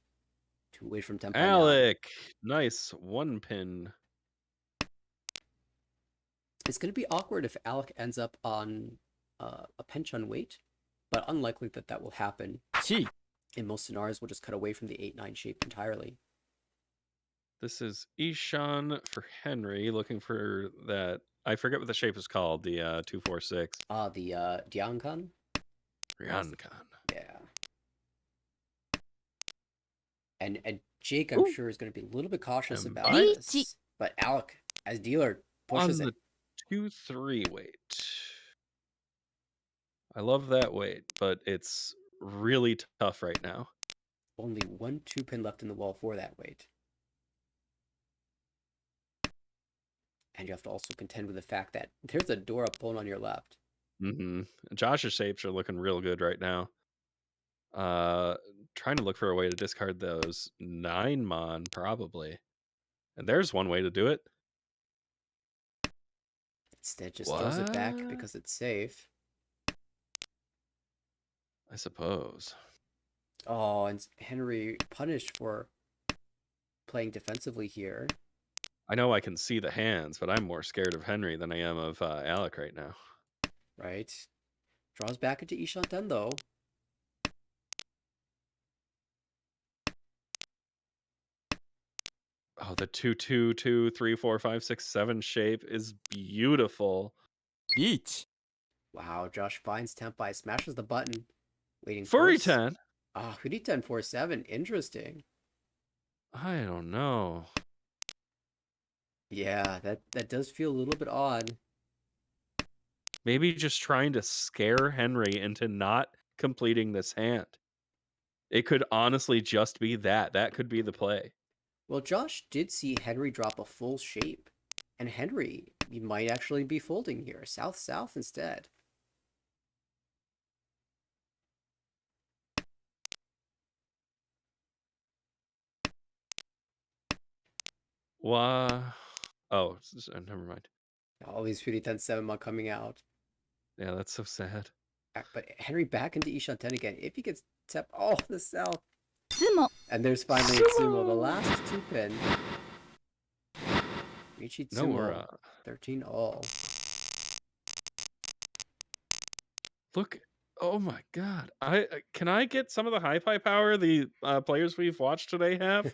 to away from Tenpai now. Alec, nice 1-pin. It's going to be awkward if Alec ends up on a pinch on weight, but unlikely that that will happen. Chi. In most scenarios, we'll just cut away from the 8-9 shape entirely. This is Ishan for Henry, looking for that. I forget what the shape is called. The 246. The Diankan? Ryankan. Yeah. And Jake, I'm Ooh. sure, is going to be a little bit cautious And about I- this. But Alec, as dealer, On pushes the it. 2-3 weight. I love that weight, but it's really tough right now. Only 1 2-pin left in the wall for that weight. And you have to also contend with the fact that there's a Dora Pulm on your left. Mm-hmm. Josh's shapes are looking real good right now. Trying to look for a way to discard those 9 mon, probably. And there's one way to do it. Instead, just throws it back What? because it's safe. I suppose. Oh, and Henry punished for playing defensively here. I know I can see the hands, but I'm more scared of Henry than I am of Alec right now. Right? Draws back into Ishanten, though. Oh, the 2-2-2-3-4-5-6-7 shape is beautiful. Beach. Wow, Josh finds Tenpai, smashes the button. Waiting Furry for 10? Ah, Huriten 4-7. Interesting. I don't know. Yeah, that does feel a little bit odd. Maybe just trying to scare Henry into not completing this hand. It could honestly just be that. That could be the play. Well, Josh did see Henry drop a full shape. And Henry, he might actually be folding here. South-south instead. Why? Oh, never mind. All these Huriten 7 mod coming out. Yeah, that's so sad. But Henry back into Ishanten again. If he gets tapped, oh, the south. つも And there's finally Tsumo, the last 2-pin. Michi No, we're Tsumo, 13 all. look. Oh my god. Can I get some of the hi-fi power the players we've watched today have?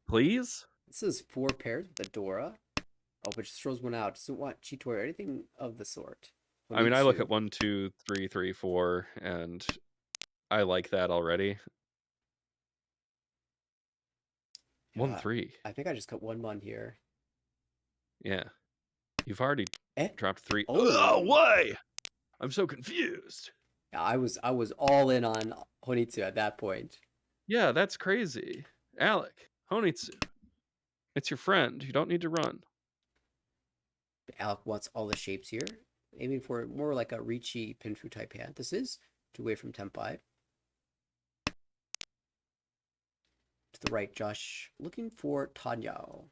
Please? This is 4 pairs with a Dora. Oh, but just throws one out. Doesn't want Chitor or anything of the sort. I mean, I look Honitsu. at 1, 2, 3, 3, 4, and I like that already. 1, 3. I think I just cut 1 mon here. Yeah. You've already dropped 3. Oh. Why? I'm so confused. Yeah, I was all in on Honitsu at that point. Yeah, that's crazy. Alec, Honitsu. It's your friend. You don't need to run. Alec wants all the shapes here, aiming for more like a Richi Pinfu type hand. This is 2 away from Tenpai. To the right, Josh looking for Tanyao.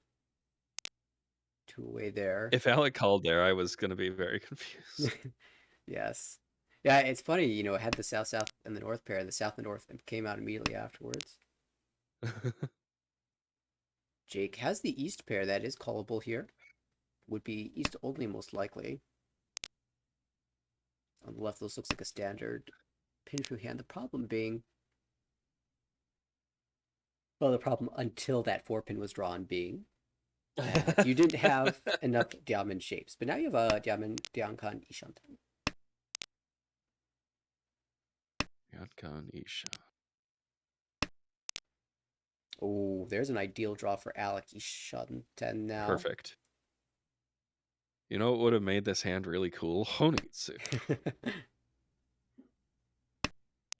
2 away there. If Alec called there, I was going to be very confused. Yes. Yeah, it's funny, you know, it had the south-south and the north pair. The south and north came out immediately afterwards. Jake has the east pair that is callable here. Would be east only most likely. On the left, this looks like a standard Pinfu hand. The problem being, well, the problem until that 4-pin was drawn being, you didn't have enough diamond shapes. But now you have a diamond Diankan Ishanten. Yatkan Isha. Oh, there's an ideal draw for Alec Ishanten now. Perfect. You know what would have made this hand really cool? Honitsu.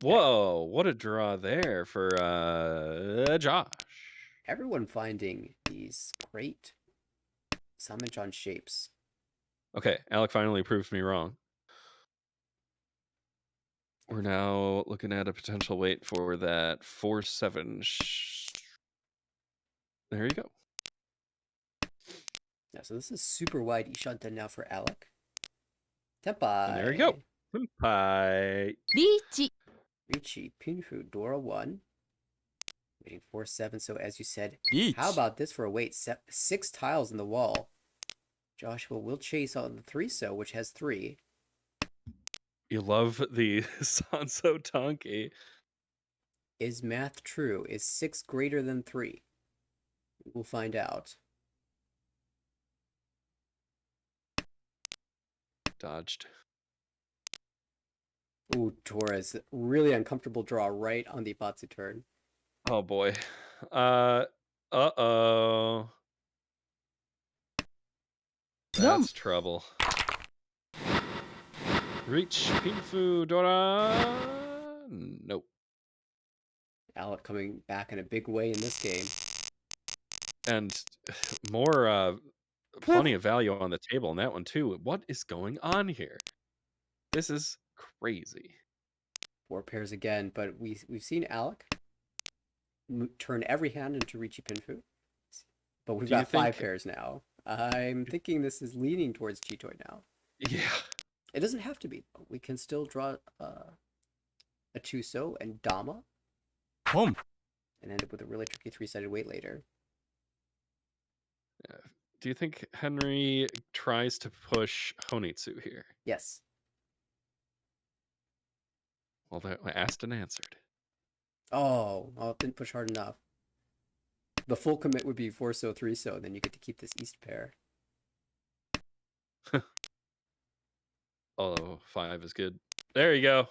Whoa, what a draw there for Josh. Everyone finding these great Samenchan shapes. Okay, Alec finally proves me wrong. We're now looking at a potential weight for that 4-7. There you go. Yeah, so this is super wide Ishanta now for Alec. And Tenpai. there you go. Bye. リーチ Richi, Pinfu, Dora 1. Waiting 4-7, so as you said, リー how チ about this for a weight? 6 tiles in the wall. Joshua will chase on the 3-so, which has 3. You love the Sanso Donkey. Is math true? Is 6 greater than 3? We'll find out. Dodged. Ooh, Torres. Really uncomfortable draw right on the Batsu turn. Oh boy. Uh-oh. That's trouble. Reach Pinfu Dora. Nope. Alec coming back in a big way in this game. And more plenty of value on the table in that one too. What is going on here? This is crazy. 4 pairs again, but we've seen Alec turn every hand into Richi Pinfu. But we've got 5 pairs now. I'm thinking this is leaning towards Chitoy now. Yeah. It doesn't have to be. We can still draw a 2-so and Dama. ポン And end up with a really tricky 3-sided weight later. Do you think Henry tries to push Honitsu here? Yes. Well, that asked and answered. Oh, well, it didn't push hard enough. The full commit would be 4-so, 3-so, and then you get to keep this East pair. Oh, 5 is good. There you go.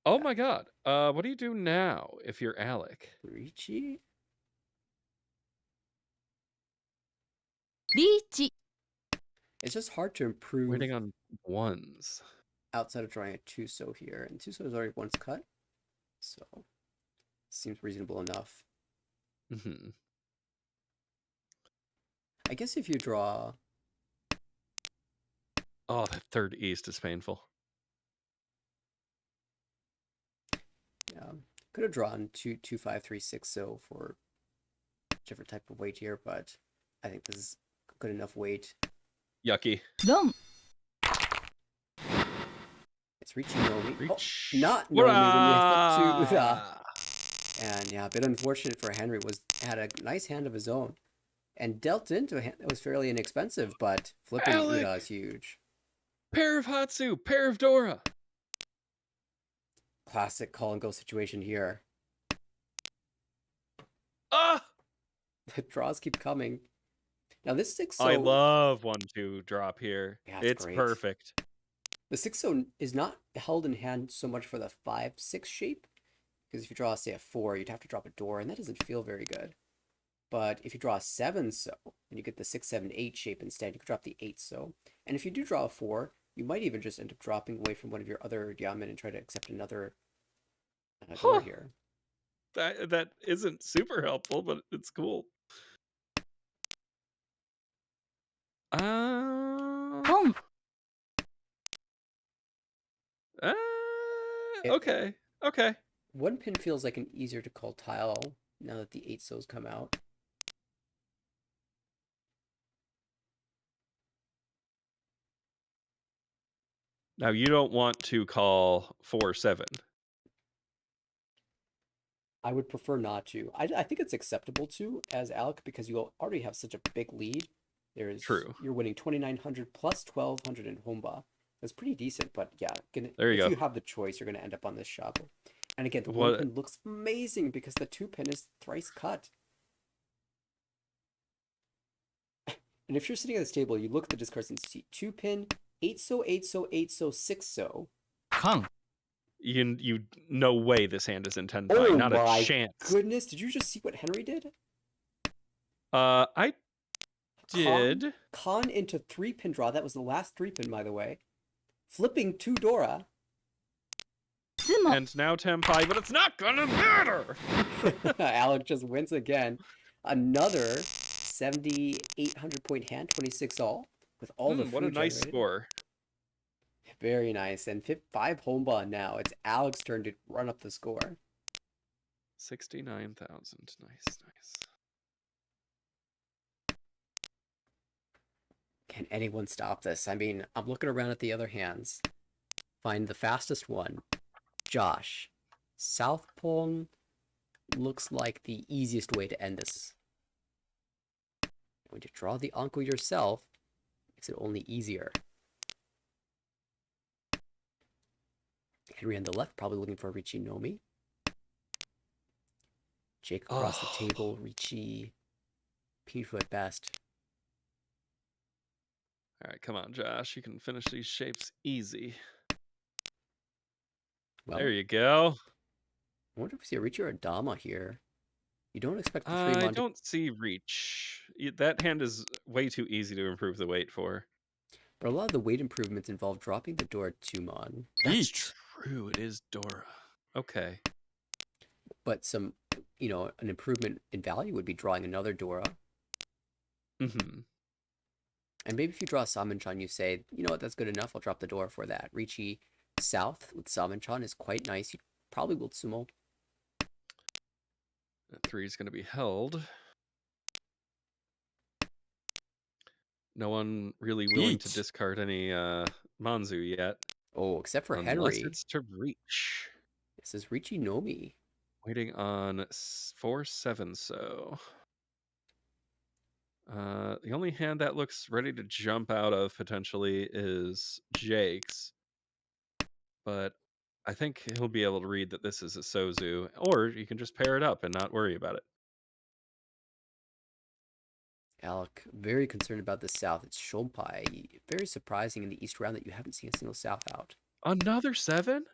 Oh my god. What do you do now if you're Alec? Richi? リーチ It's just hard to improve Waiting on ones. outside of drawing a 2-so here. And 2-so is already once cut. So, seems reasonable enough. Mm-hmm. I guess if you draw... Oh, that third East is painful. Could have drawn 2-5-3-6-so for different type of weight here, but I think this is good enough weight. Yucky. ロン It's reaching Nomi. Reach. Oh, not Nomi when you flip to Uda. Hurrah! And yeah, a bit unfortunate for Henry. Had a nice hand of his own and dealt into a hand that was fairly inexpensive, but flipping Alec! Uda is huge. Pair of Hatsu, pair of Dora. Classic call and go situation here. Ah! The draws keep coming. Now this 6-so... I love 1-2 drop here. Yeah, it's great. perfect. The 6-so is not held in hand so much for the 5-6 shape, because if you draw, say, a 4, you'd have to drop a door, and that doesn't feel very good. But if you draw a 7-so, and you get the 6-7-8 shape instead, you could drop the 8-so. And if you do draw a 4, you might even just end up dropping away from one of your other yamen and try to accept another door here. That isn't super helpful, but it's cool. ポン Okay. Okay. 1 pin feels like an easier to call tile now that the 8-sos come out. Now you don't want to call 4-7. I would prefer not to. I think it's acceptable to as Alec because you already have such a big lead. True. You're winning 2,900 plus 1,200 in Homba. That's pretty decent, but yeah, There you if go. you have the choice, you're going to end up on this shop. And again, the What- 1 pin looks amazing because the 2 pin is thrice cut. And if you're sitting at this table, you look at the discards and see 2 pin, 8-so, 8-so, 8-so, 6-so. カン You no way this hand is in 10 Oh not my a chance. goodness, did you just see what Henry did? I did. Con into 3 pin draw. That was the last 3 pin, by the way. Flipping to Dora. Sumo. And now Tempai, but it's not gonna matter! Alec just wins again. Another 7,800 point hand, 26 all, with all the What a food nice generated. score. Very nice. And 5 home bun now. It's Alec's turn to run up the score. 69,000. Nice. Can anyone stop this? I mean, I'm looking around at the other hands. Find the fastest one. Josh. South Pole looks like the easiest way to end this. When you draw the uncle yourself, makes it only easier. Henry on the left, probably looking for Richie Nomi. Jake across the table, Richie painful at best. All right, come on, Josh. You can finish these shapes easy. Well, there you go. I wonder if we see a Richie or a Dama here. You don't expect the I 3-mon don't see reach. That hand is way too easy to improve the weight for. but a lot of the weight improvements involve dropping the door 2-mon. That's true. It is Dora. Okay. But some, an improvement in value would be drawing another Dora. Mm-hmm. And maybe if you draw Samenchan, you say, you know what, that's good enough. I'll drop the Dora for that. Richie South with Samenchan is quite nice. You probably will sumo. That 3 is going to be held. No one really willing to discard any Manzu yet. Oh, except for Unless Henry. it's to reach. This is Richie Nomi. Waiting on 4-7, so... the only hand that looks ready to jump out of potentially is Jake's. But I think he'll be able to read that this is a Sozu. Or you can just pair it up and not worry about it. Alec, very concerned about the South. It's Shompai. Very surprising in the East round that you haven't seen a single South out. Another 7?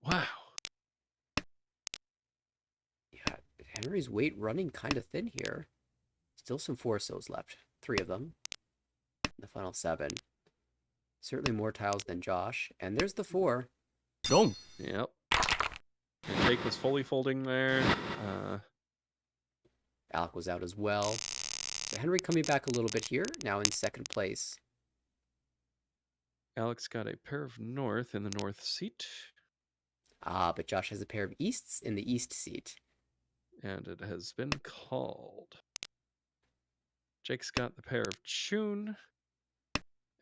Wow. Yeah, Henry's weight running kind of thin here. Still some 4-sos left. 3 of them. The final 7. Certainly more tiles than Josh. And there's the 4. Boom. Yep. And Jake was fully folding there. Alec was out as well. So Henry coming back a little bit here. Now in second place. Alex got a pair of north in the north seat. Ah, but Josh has a pair of easts in the east seat. And it has been called. Jake's got the pair of Chun.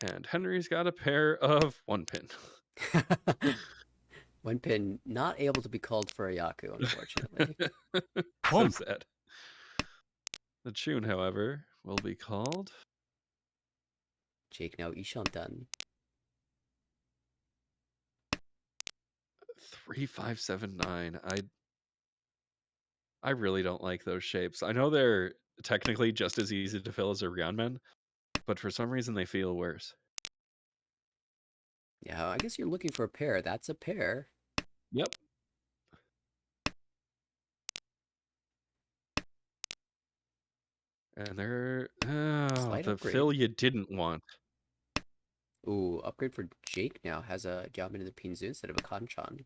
And Henry's got a pair of 1-pin. 1-pin not able to be called for a Yaku, unfortunately. So sad. The Chun, however, will be called. Jake now Ishantan. 3579. I really don't like those shapes. I know they're technically just as easy to fill as a Ryanmen, but for some reason they feel worse. Yeah, I guess you're looking for a pair. That's a pair. Yep. And they're Slight the upgrade. fill you didn't want. Ooh, upgrade for Jake now has a Diamond in the Pinzu instead of a Kanchan.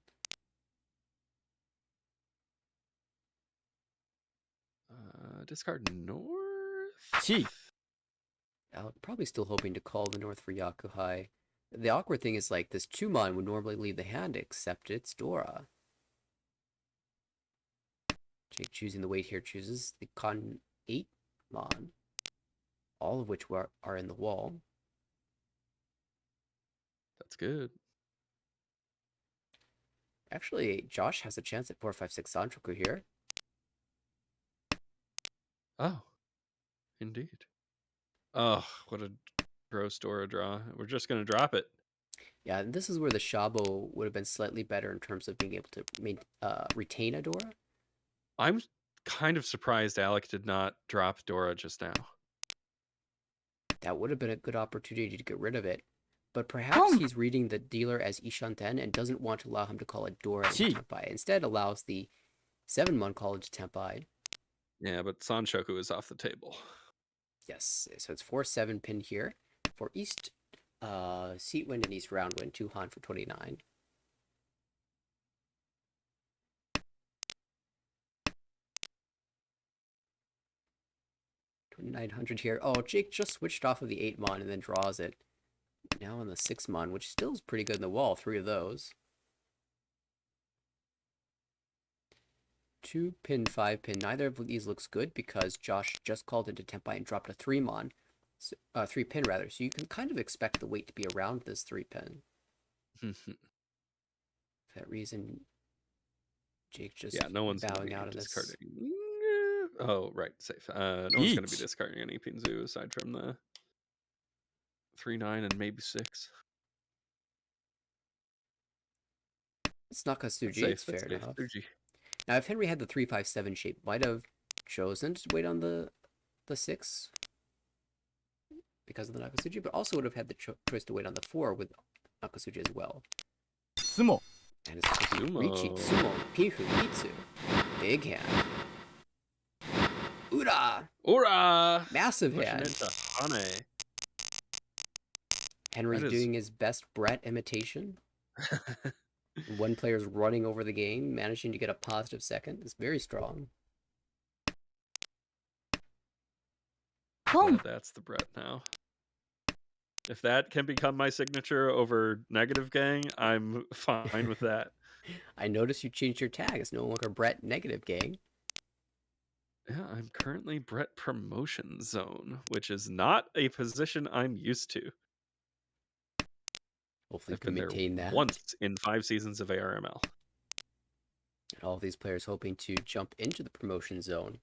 Discard north. Chi. Alec probably still hoping to call the north for Yakuhai. The awkward thing is, like, this 2-mon would normally leave the hand, except it's Dora. Jake choosing the weight here chooses the Con 8-mon. All of which are in the wall. That's good. Actually, Josh has a chance at 4-5-6 Sanchoku here. Oh, indeed. Oh, what a gross Dora draw. We're just going to drop it. Yeah, and this is where the Shabo would have been slightly better in terms of being able to retain a Dora. I'm kind of surprised Alec did not drop Dora just now. That would have been a good opportunity to get rid of it. But perhaps he's reading the dealer as Ishanten and doesn't want to allow him to call it Dora into Tempai. Instead allows the 7-mon call into Tempai. Yeah, but Sanshoku is off the table. Yes, so it's 4-7 pin here for East Seat Wind and East Round Wind, 2 Han for 29. $2,900 here. Oh, Jake just switched off of the 8 mon and then draws it. Now on the 6 mon, which still is pretty good in the wall. 3 of those. 2 pin, 5 pin. Neither of these looks good because Josh just called into Tempai and dropped a 3 mon. 3 pin rather. So you can kind of expect the weight to be around this 3 pin. For that reason, Jake just Yeah, no one's going to bowing be out of this. discarding. Oh, right, safe. No one's going to be discarding any Pinzu aside from the 3-9 and maybe 6. It's Nakasuji. Safe. It's fair enough. Suji. Now, if Henry had the 3-5-7 shape, might have chosen to wait on the 6 because of the Nakasuji, but also would have had the choice to wait on the 4 with Nakasuji as well. Sumo. And it's Richi, Sumo, Pihu, Itsu. Big hand. Ura! Ura! Massive Pushing hand. into Hane. Henry's doing his best Brett imitation. One player's running over the game, managing to get a positive second. It's very strong. Well, that's the Brett now. If that can become my signature over negative gang, I'm fine with that. I noticed you changed your tag. It's no longer Brett negative gang. Yeah, I'm currently Brett promotion zone, which is not a position I'm used to. Hopefully you I've can been maintain there that. once in 5 seasons of ARML. And all of these players hoping to jump into the promotion zone.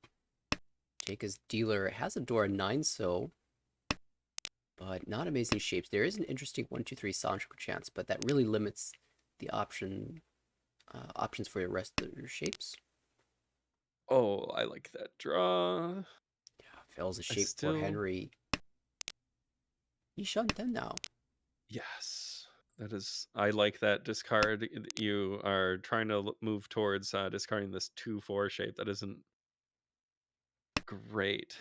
Jake dealer has a door 9 so, but not amazing shapes. There is an interesting 1-2-3 Sancho chance, but that really limits the options for the rest of your shapes. Oh, I like that draw. Yeah, fails a shape for Henry. Ishanten now. Yes, that is. I like that discard. You are trying to move towards discarding this 2-4 shape that isn't great.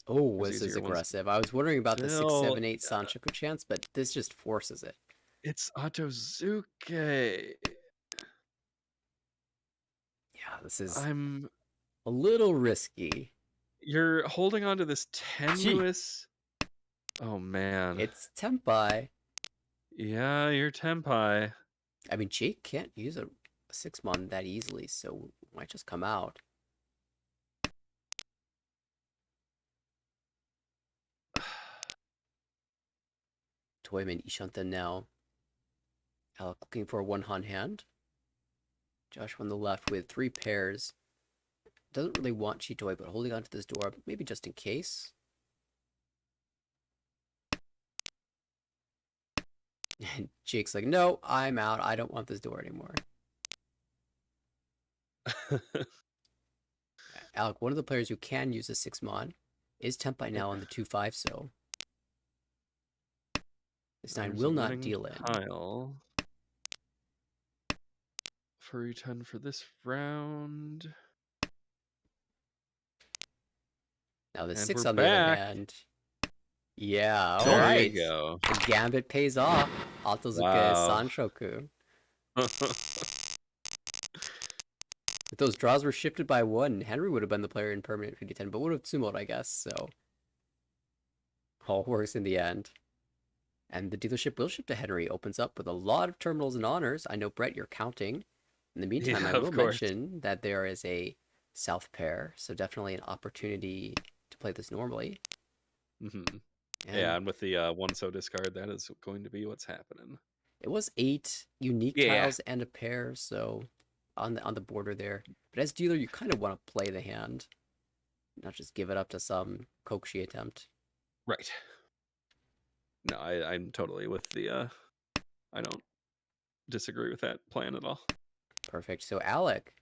Oh, this is aggressive. I was wondering about the 6-7-8 Sanchoku chance, but this just forces it. It's Otozuke. Yeah, this is I'm a little risky. You're holding on to this tenuous. Oh man. It's Tempai. Yeah, you're Tempai. I mean, Jake can't use a 6-mon that easily, so it might just come out. Toyman Ishanten now. Alec looking for a 1-han hand. Josh on the left with 3 pairs. Doesn't really want Chitoy, but holding onto this door, maybe just in case. And Jake's like, no, I'm out. I don't want this door anymore. Alec, one of the players who can use a 6-mon is Tempai now on the 2-5 so. This 9 will not deal in. Tile for E10 for this round. Now the 6 on the other hand. Yeah, all right. There you go. The gambit pays off. Otozuke Sanchoku. If those draws were shifted by 1, Henry would have been the player in permanent 50-10, but would have Tsumo'd, I guess, so. All works in the end. And the dealership will ship to Henry. Opens up with a lot of terminals and honors. I know, Brett, you're counting. In the meantime, I will mention that there is a south pair, so definitely an opportunity to play this normally. Mm-hmm. And with the 1-so discard, that is going to be what's happening. It was 8 unique tiles and a pair, so on the border there. But as dealer, you kind of want to play the hand, not just give it up to some Kokushi attempt. Right. No, I'm totally with the. I don't disagree with that plan at all. Perfect. So Alec,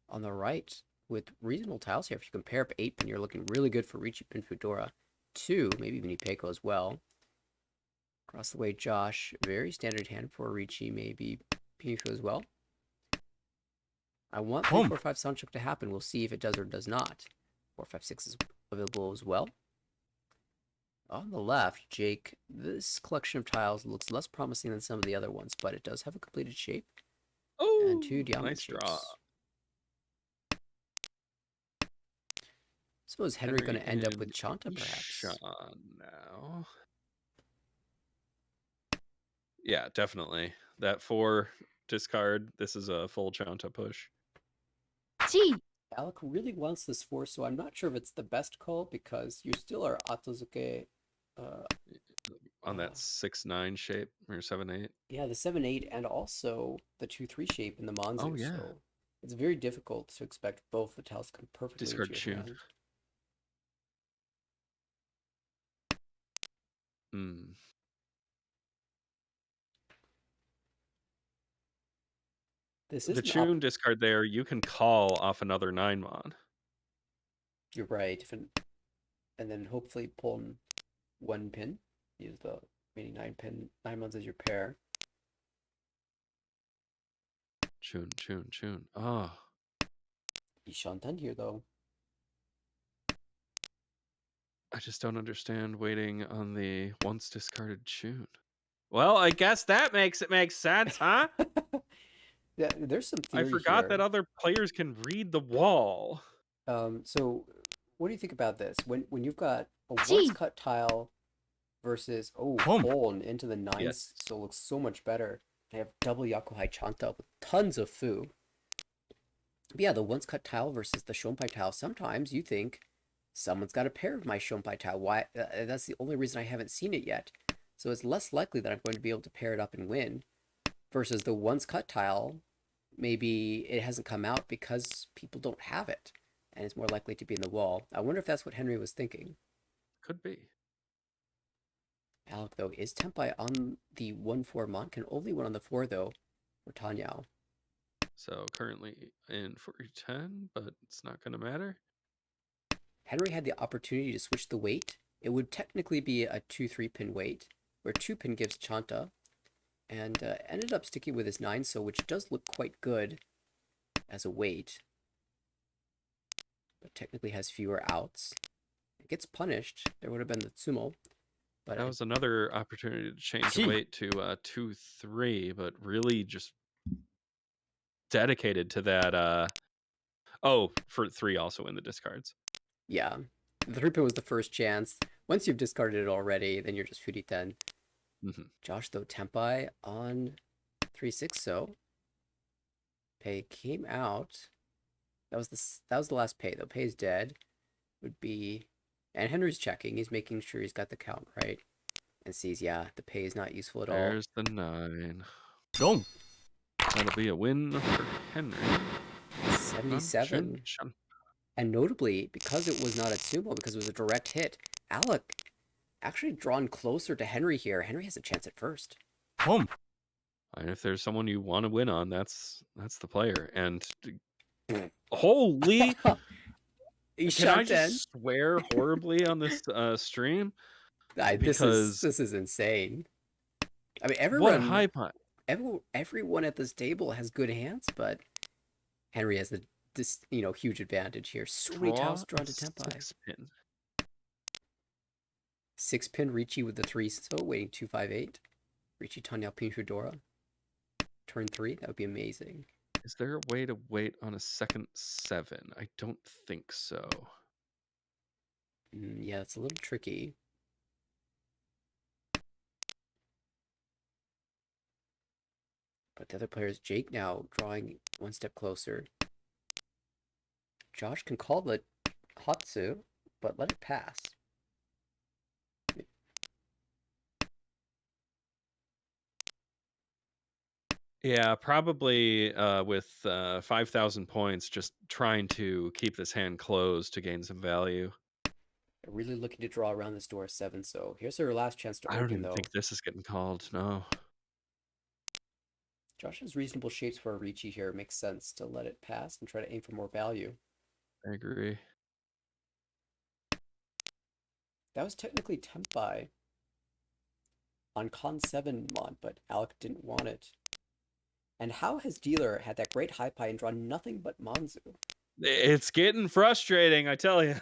on the right, with reasonable tiles here. If you compare up 8 pin, you're looking really good for Richi Pin Fudora. 2, maybe even Ipeko as well. Across the way, Josh, very standard hand for Richi, maybe Pifu as well. I want 3-4-5 Sanchuk to happen. We'll see if it does or does not. 4-5-6 is available as well. On the left, Jake, this collection of tiles looks less promising than some of the other ones, but it does have a completed shape and 2 Oh, diamond nice draw. shapes. So is Henry going to end up with Chanta, perhaps? Now. Yeah, definitely. That 4 discard. This is a full Chanta push. G. Alec really wants this 4, so I'm not sure if it's the best call because you still are Atozuke. On that 6-9 shape or 7-8. Yeah, the 7-8 and also the 2-3 shape in the Manzu. Oh, yeah. So it's very difficult to expect both the tiles come perfectly Discard into your Chun. hand. Hmm. This is the Chun discard there, you can call off another 9-mon. You're right. And then hopefully pull 1 pin. Use the remaining 9 mons as your pair. Chun. Oh. Ishantan here though. I just don't understand waiting on the once discarded Chun. Well, I guess that makes sense, huh? Yeah, there's some theory I forgot here. that other players can read the wall. So what do you think about this? When you've got a once cut tile versus Poln into the 9s, yes. So it looks so much better. I have double Yakuhai Chanta with tons of fu. But yeah, the once cut tile versus the Shonpai tile. Sometimes you think someone's got a pair of my Shonpai tile. Why? That's the only reason I haven't seen it yet. So it's less likely that I'm going to be able to pair it up and win. Versus the once cut tile, maybe it hasn't come out because people don't have it. And it's more likely to be in the wall. I wonder if that's what Henry was thinking. Could be. Alec, though, is Tempai on the 1-4 mon? Can only win on the 4, though, for Tanyao. So currently in 410, but it's not going to matter. Henry had the opportunity to switch the weight. It would technically be a 2-3 pin weight, where 2 pin gives Chanta, and ended up sticking with his 9, so which does look quite good as a weight, but technically has fewer outs. It gets punished. There would have been the Tsumo. But that was another opportunity to change the weight to 2-3, but really just dedicated to that. For 3 also in the discards. Yeah, the 3 pin was the first chance. Once you've discarded it already, then you're just Furiten. Josh, though, Tempai on 3-6, so Pei came out. That was the last Pei, though. Pei's dead. Would be, and Henry's checking. He's making sure he's got the count right, and sees, yeah, the Pei is not useful at all. There's the 9. Boom. That'll be a win for Henry. 77. And notably, because it was not a Tsumo, because it was a direct hit, Alec actually drawn closer to Henry here. Henry has a chance at first. Boom. And if there's someone you want to win on, that's the player. And holy, can I just swear horribly on this stream? This is insane. I mean, everyone at this table has good hands, but Henry has this huge advantage here. So many tiles drawn to Tempai. 6-pin. 6-pin Ricci with the 3, so waiting 2-5-8. Ricci Tanyao Pin Fedora. Turn 3, that would be amazing. Is there a way to wait on a second 7? I don't think so. Yeah, it's a little tricky. But the other player is Jake now, drawing one step closer. Josh can call the Hatsu, but let it pass. Yeah, probably with 5,000 points, just trying to keep this hand closed to gain some value. Really looking to draw around this door 7, so here's her last chance to open, though. I don't even think this is getting called, no. Josh has reasonable shapes for a Ricci here. It makes sense to let it pass and try to aim for more value. I agree. That was technically Tempai on Con 7 mod, but Alec didn't want it. And how has Dealer had that great high pie and drawn nothing but Manzu? It's getting frustrating, I tell you.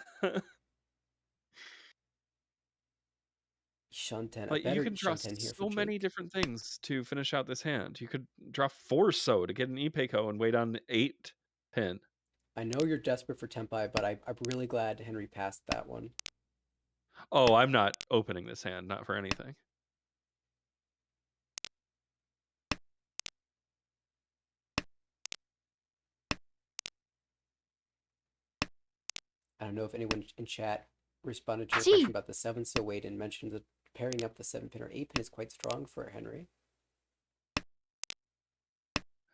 Shunten, a Like, you better can draw Shunten here for so many Jake. different things to finish out this hand. You could draw 4 So to get an Ipeco and wait on 8 pin. I know you're desperate for Tempai, but I'm really glad Henry passed that one. Oh, I'm not opening this hand, not for anything. I don't know if anyone in chat responded to your Gee. question about the 7 So weight and mentioned that pairing up the 7 pin or 8 pin is quite strong for Henry.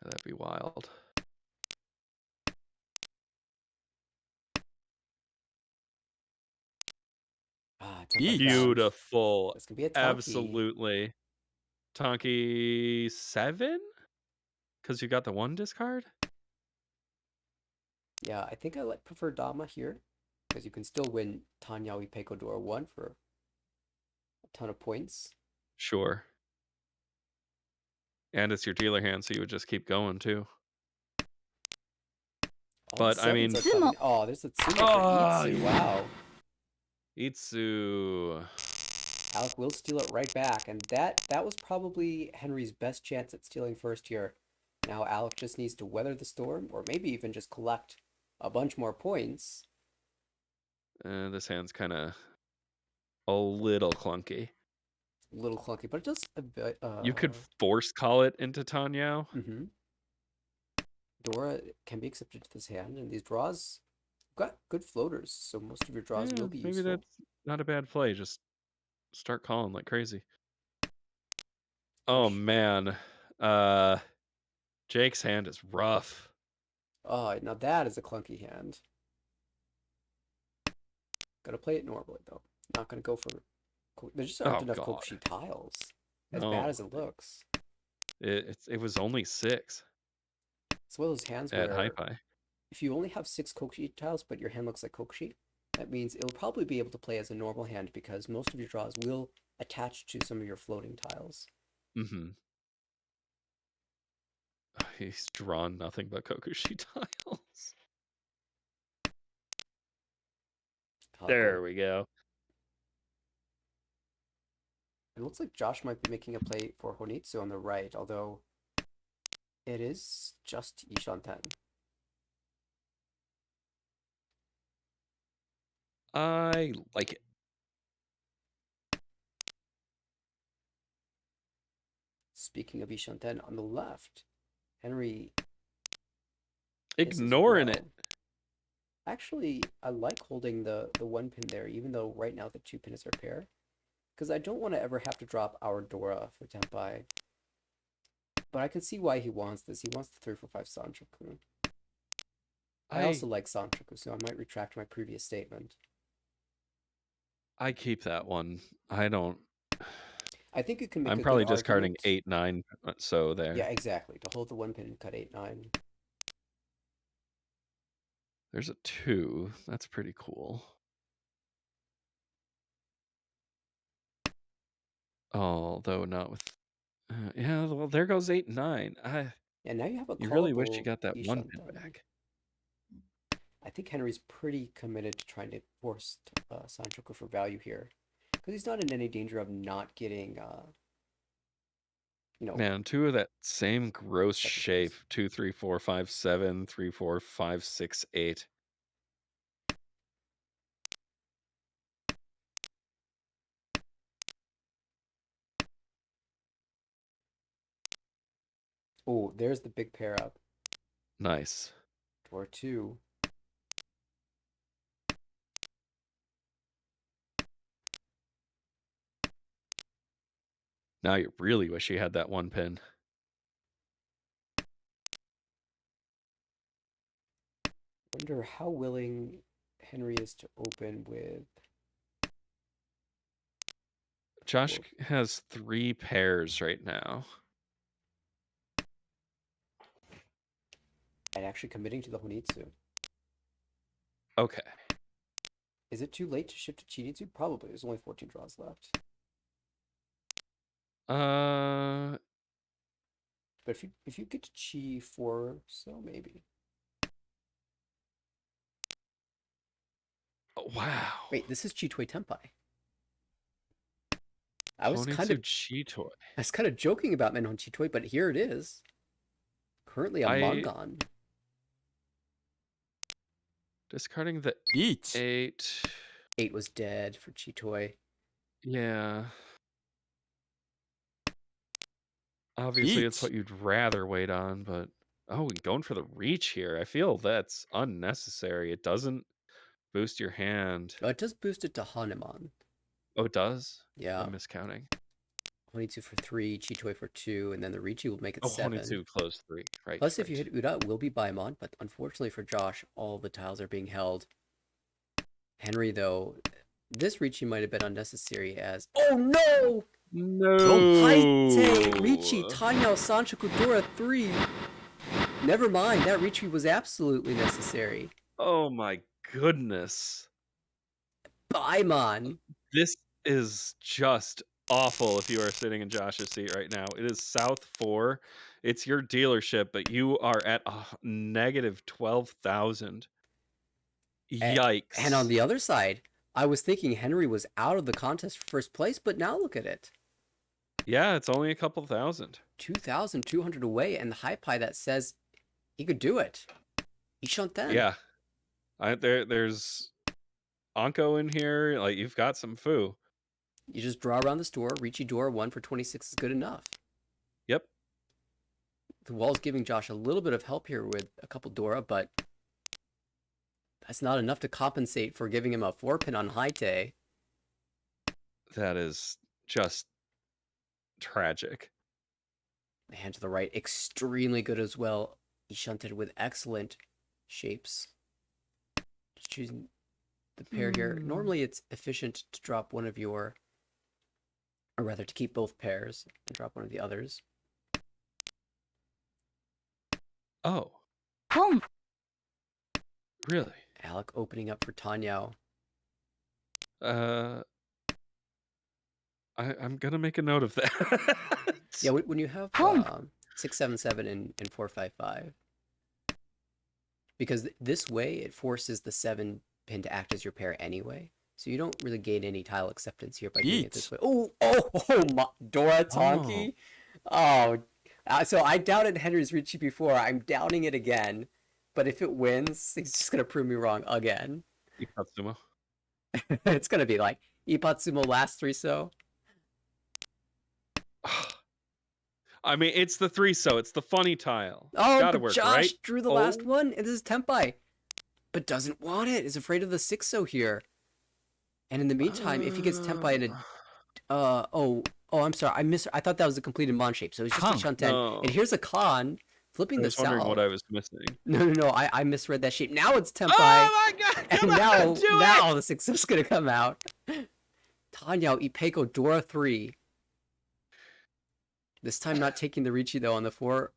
That'd be wild. Tempai found. Beautiful. This can be a Tonki. Absolutely. Tonki 7? Because you got the 1 discard? Yeah, I think I prefer Dama here, because you can still win Tanyawi Peiko Dora 1 for a ton of points. Sure. And it's your dealer hand, so you would just keep going too. All But, the I mean... sevens are coming. Oh, there's a Tsumo for Itsu. Wow. Itsu. Alec will steal it right back, and that was probably Henry's best chance at stealing first here. Now Alec just needs to weather the storm, or maybe even just collect a bunch more points. This hand's kind of a little clunky. A little clunky, but just a bit. You could force call it into Tanyao. Mm-hmm. Dora can be accepted to this hand, and these draws got good floaters, so most of your draws will be useful. Maybe that's not a bad play. Just start calling like crazy. Oh man, Jake's hand is rough. Oh, now that is a clunky hand. Gotta play it normally though. Not gonna go for. There just aren't enough Kokushi tiles. As bad as it looks. It was only 6. It's one of those hands at where Hypai. If you only have 6 Kokushi tiles, but your hand looks like Kokushi, that means it'll probably be able to play as a normal hand because most of your draws will attach to some of your floating tiles. Mm-hmm. He's drawn nothing but Kokushi tiles. There we go. It looks like Josh might be making a play for Honitsu on the right, although it is just Ishanten. I like it. Speaking of Ishanten, on the left, Henry Ignoring it. Actually, I like holding the 1 pin there, even though right now the 2 pin is our pair. Because I don't want to ever have to drop our Dora for Tenpai. But I can see why he wants this. He wants the 345 Sanchoku. I also like Sanchoku, so I might retract my previous statement. I keep that one. I don't... I think you can make I'm a probably good discarding argument. 8-9 So there. Yeah, exactly. To hold the 1 pin and cut 8-9. There's a 2. That's pretty cool. Although not with... yeah, well, there goes 8-9. Yeah, now you have a You really wish you got that 1 pin back. I think Henry's pretty committed to trying to force Sanchoku for value here. Because he's not in any danger of not getting, you know... Man, 2 of that same gross shape. 2, 3, 4, 5, 7, 3, 4, 5, 6, 8. Oh, there's the big pair up. Nice. Door 2. Now you really wish you had that 1 pin. Wonder how willing Henry is to open with... Josh has 3 pairs right now. And actually committing to the Honitsu. Okay. Is it too late to shift to Chinitsu? Probably. There's only 14 draws left. But if you get to Chi 4, so maybe. Oh, wow. Wait, this is Chi Tui Tenpai. I was kind of Honitsu Chitoy. I was kind of joking about Menhon Chitoi, but here it is. Currently a I Mangan. discarding the Each. 8. 8 was dead for Chitoi. Yeah. Obviously, it's Each. what you'd rather wait on, but oh, going for the reach here. I feel that's unnecessary. It doesn't boost your hand. Oh, it does boost it to Hanuman. Oh, it does? Yeah. I'm miscounting. Honitsu for 3, Chitoi for 2, and then the Ricci will make it Oh, 7. Honitsu close 3. Right. Plus, if right. you hit Uda, it will be Baimon, but unfortunately for Josh, all the tiles are being held. Henry, though, this Ricci might have been unnecessary as... Oh, no! No! Haite, Ricci, Tanyao, Sancho, Kudora 3. Never mind, that Ricci was absolutely necessary. Oh my goodness. Baimon. This is just awful if you are sitting in Josh's seat right now. It is South 4. It's your dealership, but you are at a negative 12,000. Yikes. And on the other side, I was thinking Henry was out of the contest for first place, but now look at it. Yeah, it's only a couple thousand. 2,200 away, and the high pie that says he could do it. Ishanten. Yeah. There's Anko in here. Like, you've got some foo. You just draw around the store. Ricci Dora 1 for 26 is good enough. Yep. The wall's giving Josh a little bit of help here with a couple Dora, but that's not enough to compensate for giving him a 4-pin on Haite. That is just tragic. The hand to the right, extremely good as well. He shunted with excellent shapes. Just choosing the pair here. Normally it's efficient to drop one of your, or rather to keep both pairs and drop one of the others. Oh, Boom. really? Alec opening up for Tanyao. I'm gonna make a note of that. Yeah, when you have Boom. 677 and 455, because this way it forces the 7-pin to act as your pair anyway. So you don't really gain any tile acceptance here by doing it this way. Oh, my, Dora Tonki. Oh, so I doubted Henry's Ricci before. I'm doubting it again. But if it wins, he's just going to prove me wrong again. Ikatsumo. It's going to be like Ipatsumo last 3-so. I mean, it's the 3-so. It's the funny tile. Oh, Gotta but work, Josh right? drew the last one, and this is Tempai. But doesn't want it. Is afraid of the 6-so here. And in the meantime, if he gets Tempai in a... I'm sorry. I thought that was a completed Mon shape. So it's just a Shunten. No. And here's a Khan flipping the I was wondering salve. what I was missing. No. I misread that shape. Now it's Tempai. Oh my god! And Come on, now do it! the 6-so's going to come out. Tanyao, Ipeko, Dora 3. This time not taking the Ricci, though, on the 4.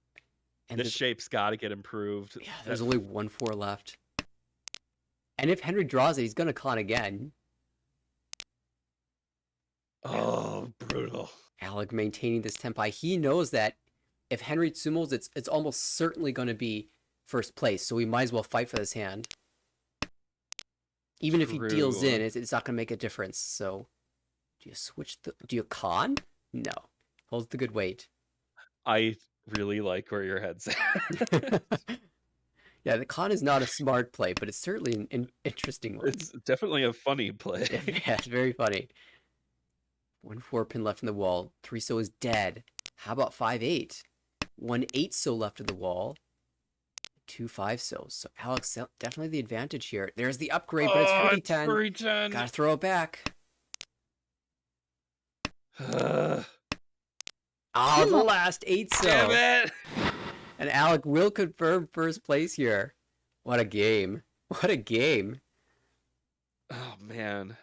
And This shape's got to get improved. yeah, there's only 1-4 left. And if Henry draws it, he's going to con again. Oh, brutal. Alec maintaining this Tempai. He knows that if Henry tsumos, it's almost certainly going to be first place, so we might as well fight for this hand. Even if he deals in, it's not going to make a difference. So, do you con? No. Holds the good weight. I really like where your head's at. Yeah, the con is not a smart play, but it's certainly an interesting one. It's definitely a funny play. Yeah, it's very funny. 1 4-pin left in the wall. 3-so is dead. How about 5-8? 1 8-so left in the wall. 2 5-sos. So Alex definitely the advantage here. There's the upgrade, but it's free 10. Free 10. Gotta throw it back. The last 8-so. Damn it! And Alec will confirm first place here. What a game. What a game. Oh man.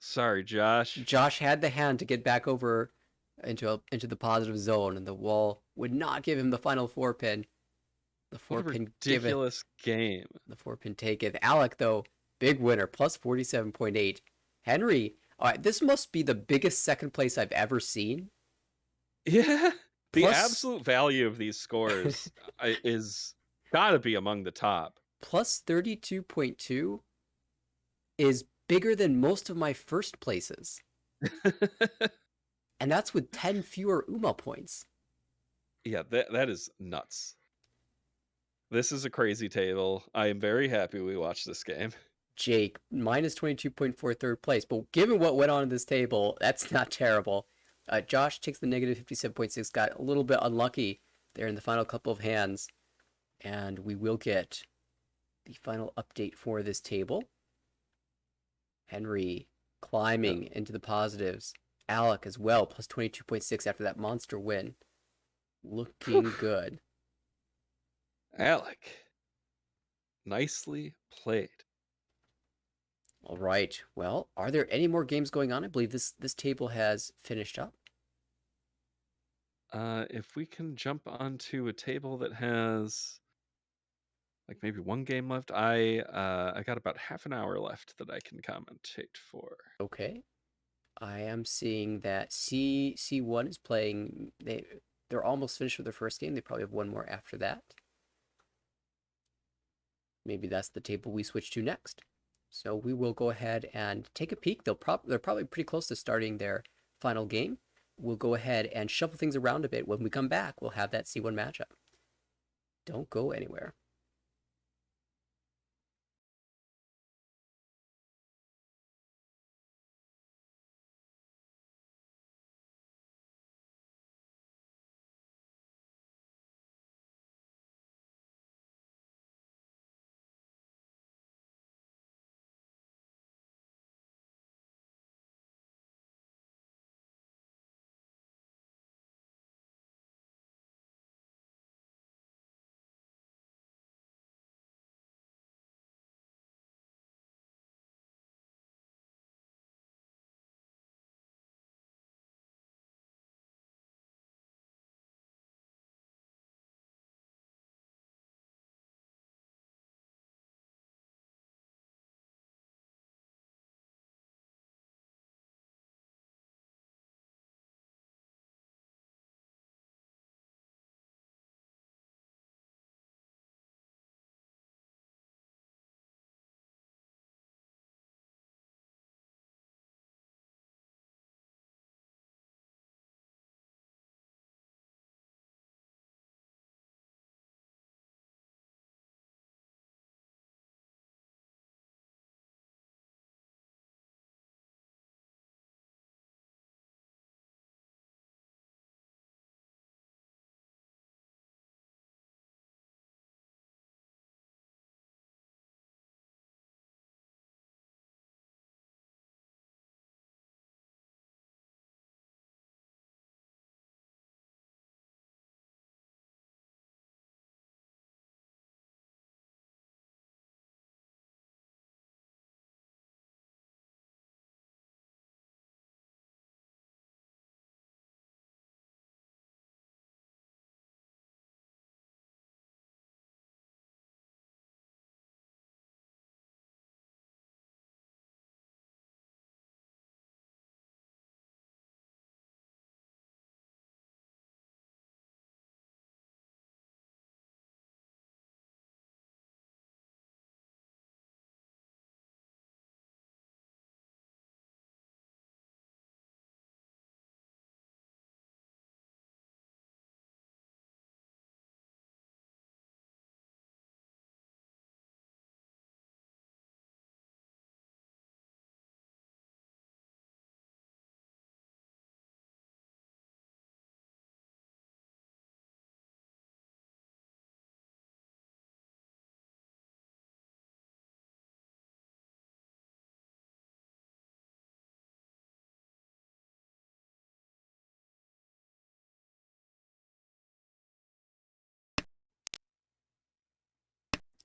Sorry, Josh. Josh had the hand to get back over into the positive zone, and the wall would not give him the final 4-pin. The 4-pin give it. Ridiculous game. The 4-pin take it. Alec, though, big winner, plus 47.8. Henry, all right, this must be the biggest second place I've ever seen. Yeah. The Plus- absolute value of these scores is gotta be among the top. Plus 32.2 is bigger than most of my first places. And that's with 10 fewer UMA points. Yeah, that is nuts. This is a crazy table. I am very happy we watched this game. Jake, minus 22.4 third place. But given what went on in this table, that's not terrible. Josh takes the negative 57.6, got a little bit unlucky there in the final couple of hands. And we will get the final update for this table. Henry climbing into the positives. Alec as well, plus 22.6 after that monster win. Looking good. Alec, nicely played. All right. Well, are there any more games going on? I believe this table has finished up. If we can jump onto a table that has like maybe one game left, I got about half an hour left that I can commentate for. Okay. I am seeing that C1 is playing. They're almost finished with their first game. They probably have one more after that. Maybe that's the table we switch to next. So we will go ahead and take a peek. They're probably pretty close to starting their final game. We'll go ahead and shuffle things around a bit. When we come back, we'll have that C1 matchup. Don't go anywhere.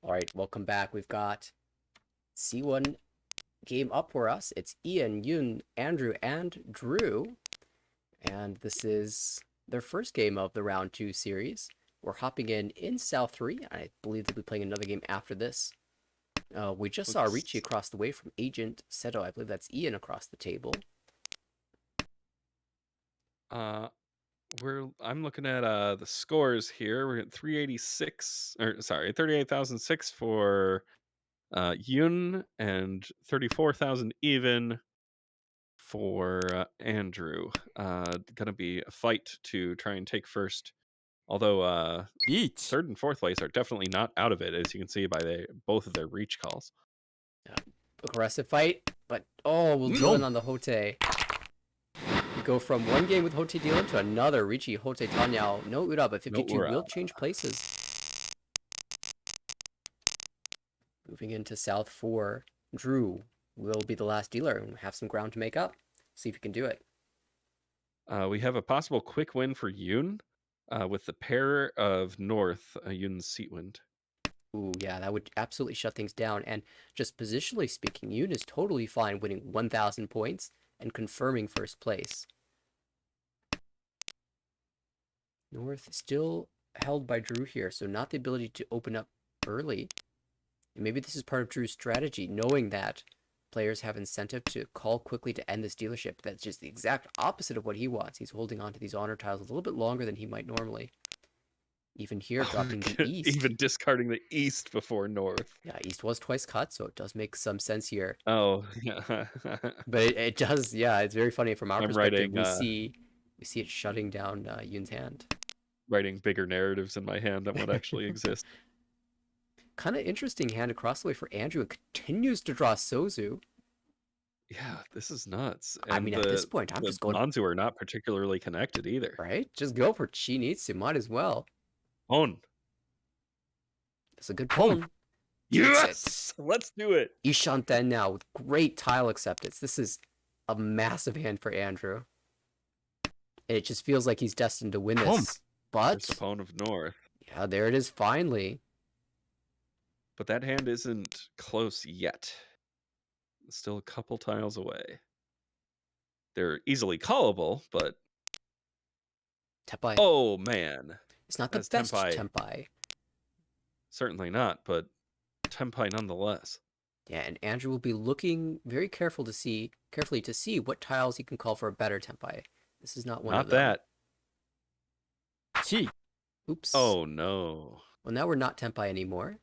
All right, welcome back. We've got C1 game up for us. It's Ian, Yun, Andrew, and Drew. And this is their first game of the round 2 series. We're hopping in South 3. I believe they'll be playing another game after this. We just saw Richie across the way from Agent Seto. I believe that's Ian across the table. I'm looking at the scores here. We're at 386, or sorry, 38,006 for Yun and 34,000 even for Andrew. Gonna be a fight to try and take first. Although Beach. third and fourth place are definitely not out of it, as you can see by both of their reach calls. Aggressive fight, but we'll deal in on the Hote. We go from one game with Hote dealing to another. Richie Hote Tanyao. No Ura, but 52 Ura. will change places. Moving into South 4. Drew will be the last dealer and have some ground to make up. See if he can do it. We have a possible quick win for Yoon with the pair of North, Yoon's Seatwind. Ooh, yeah, that would absolutely shut things down. And just positionally speaking, Yoon is totally fine winning 1,000 points and confirming first place. North still held by Drew here, so not the ability to open up early. And maybe this is part of Drew's strategy, knowing that players have incentive to call quickly to end this dealership. That's just the exact opposite of what he wants. He's holding on to these honor tiles a little bit longer than he might normally. Even here, dropping the East. Even discarding the East before North. Yeah, East was twice cut, so it does make some sense here. Oh, yeah. But it does, yeah, it's very funny from our I'm perspective. writing, we see it shutting down Yoon's hand. Writing bigger narratives in my hand than what actually exists. Kind of interesting hand across the way for Andrew, and continues to draw Sozu. Yeah, this is nuts. I mean, at this point, I'm just going... Manzu are not particularly connected either. Right? Just go for Chi needs to, might as well. Pwn. That's a good pwn. Yes! Let's do it! Ishanten now with great tile acceptance. This is a massive hand for Andrew. And it just feels like he's destined to win this. But... There's the Pwn of North. Yeah, there it is finally. But that hand isn't close yet. It's still a couple tiles away. They're easily callable, but... Tepai. Oh, man. It's not the That's best Tempai. Tempai. Certainly not, but Tempai nonetheless. Yeah, and Andrew will be looking very carefully to see what tiles he can call for a better Tempai. This is not one of them. Not that. Chi. Oops. Oh, no. Well, now we're not Tempai anymore.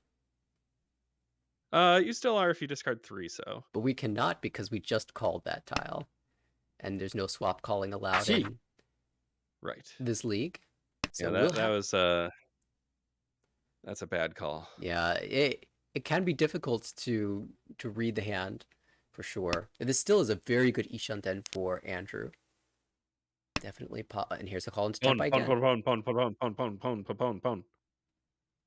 You still are if you discard 3, so. But we cannot because we just called that tile. And there's no swap calling allowed Gee. in Right. this league. So Yeah, that was that's a bad call. Yeah, it can be difficult to read the hand, for sure. This still is a very good Ishanten for Andrew. Definitely pop. And here's a call into Tempai again. Pwn.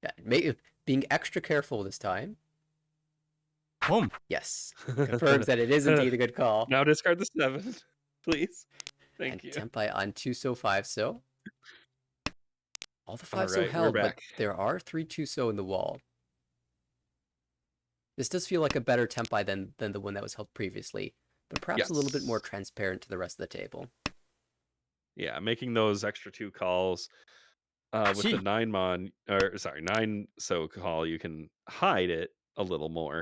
Yeah, being extra careful this time. Pwn. Yes, confirms that it is indeed a good call. Now discard the 7, please. Thank And you. Tempai on 2-so 5-so. All the 5-so Alright, we're held, but back. there are 3 2-so in the wall. This does feel like a better Tempai than the one that was held previously, but perhaps a little bit more Yes. transparent to the rest of the table. Yeah, making those extra 2 calls with the Gee. 9 so call, you can hide it a little more.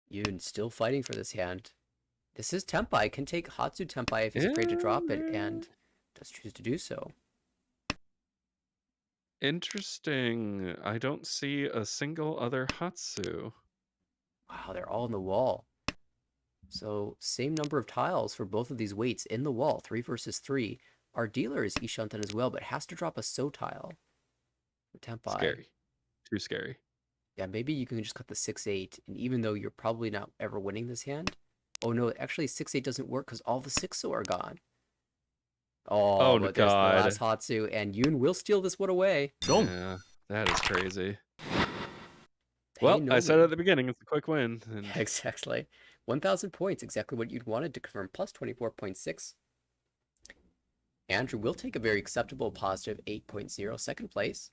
Yoon still fighting for this hand. This is Tempai. Can take Hatsu Tempai if he's afraid to drop it, and does choose to do so. Interesting. I don't see a single other Hatsu. Wow, they're all in the wall. So same number of tiles for both of these weights in the wall, 3 versus 3. Our dealer is Ishanten as well, but has to drop a So tile for Tempai. Scary. Too scary. Yeah, maybe you can just cut the 6-8, and even though you're probably not ever winning this hand... Oh no, actually 6-8 doesn't work because all the 6-so are gone. Oh, but there's the God. last Hatsu, and Yoon will steal this one away. Don't. Yeah, that is crazy. Hey, Well, no I said win. at the beginning, it's a quick win. And Exactly. 1,000 points, exactly what you'd wanted to confirm, plus 24.6. Andrew will take a very acceptable positive 8.0 second place.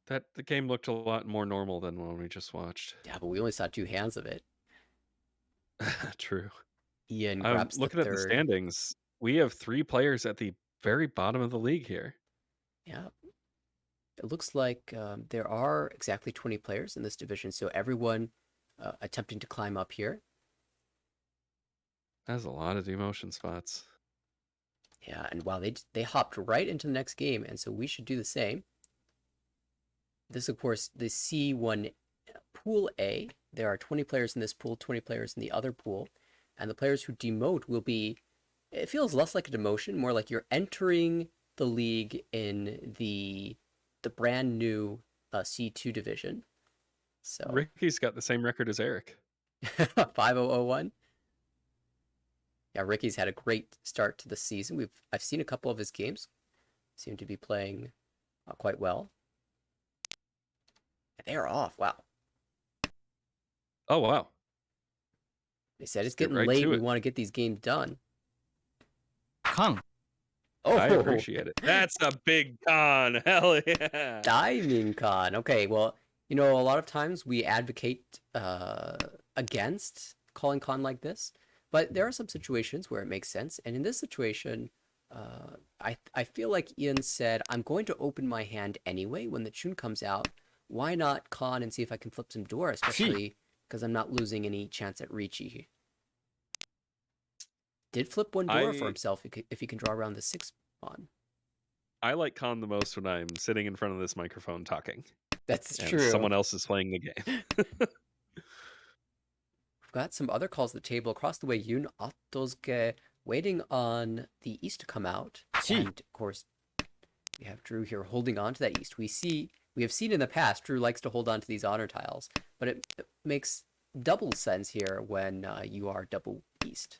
the game looked a lot more normal than when we just watched. Yeah, but we only saw 2 hands of it. True. Ian I'm grabs looking the at the third. standings. We have 3 players at the very bottom of the league here. Yeah. It looks like there are exactly 20 players in this division, so everyone attempting to climb up here. That's a lot of demotion spots. Yeah, and wow, they hopped right into the next game, and so we should do the same. This, of course, the C1 Pool A. There are 20 players in this pool, 20 players in the other pool, and the players who demote will be. It feels less like a demotion, more like you're entering the league in the brand new C2 division. So Ricky's got the same record as Eric. 5001. Yeah, Ricky's had a great start to the season. I've seen a couple of his games. Seem to be playing quite well. And they're off. Wow. Oh, wow. They said it's Get getting right late. to We it. want to get these games done. Kang. Oh, I appreciate it. That's a big con. Hell yeah. Diamond Con. Okay, well, you know, a lot of times we advocate against calling con like this, but there are some situations where it makes sense. And in this situation, I feel like Ian said, I'm going to open my hand anyway when the tune comes out. Why not con and see if I can flip some door, especially because I'm not losing any chance at Ricci. Did flip one door for himself if he can draw around the 6 pawn. I like con the most when I'm sitting in front of this microphone talking. That's and true. Someone else is playing the game. We've got some other calls at the table across the way. Yun Atozge waiting on the east to come out. And of course, we have Drew here holding on to that east. We have seen in the past Drew likes to hold on to these honor tiles, but it makes double sense here when you are double east.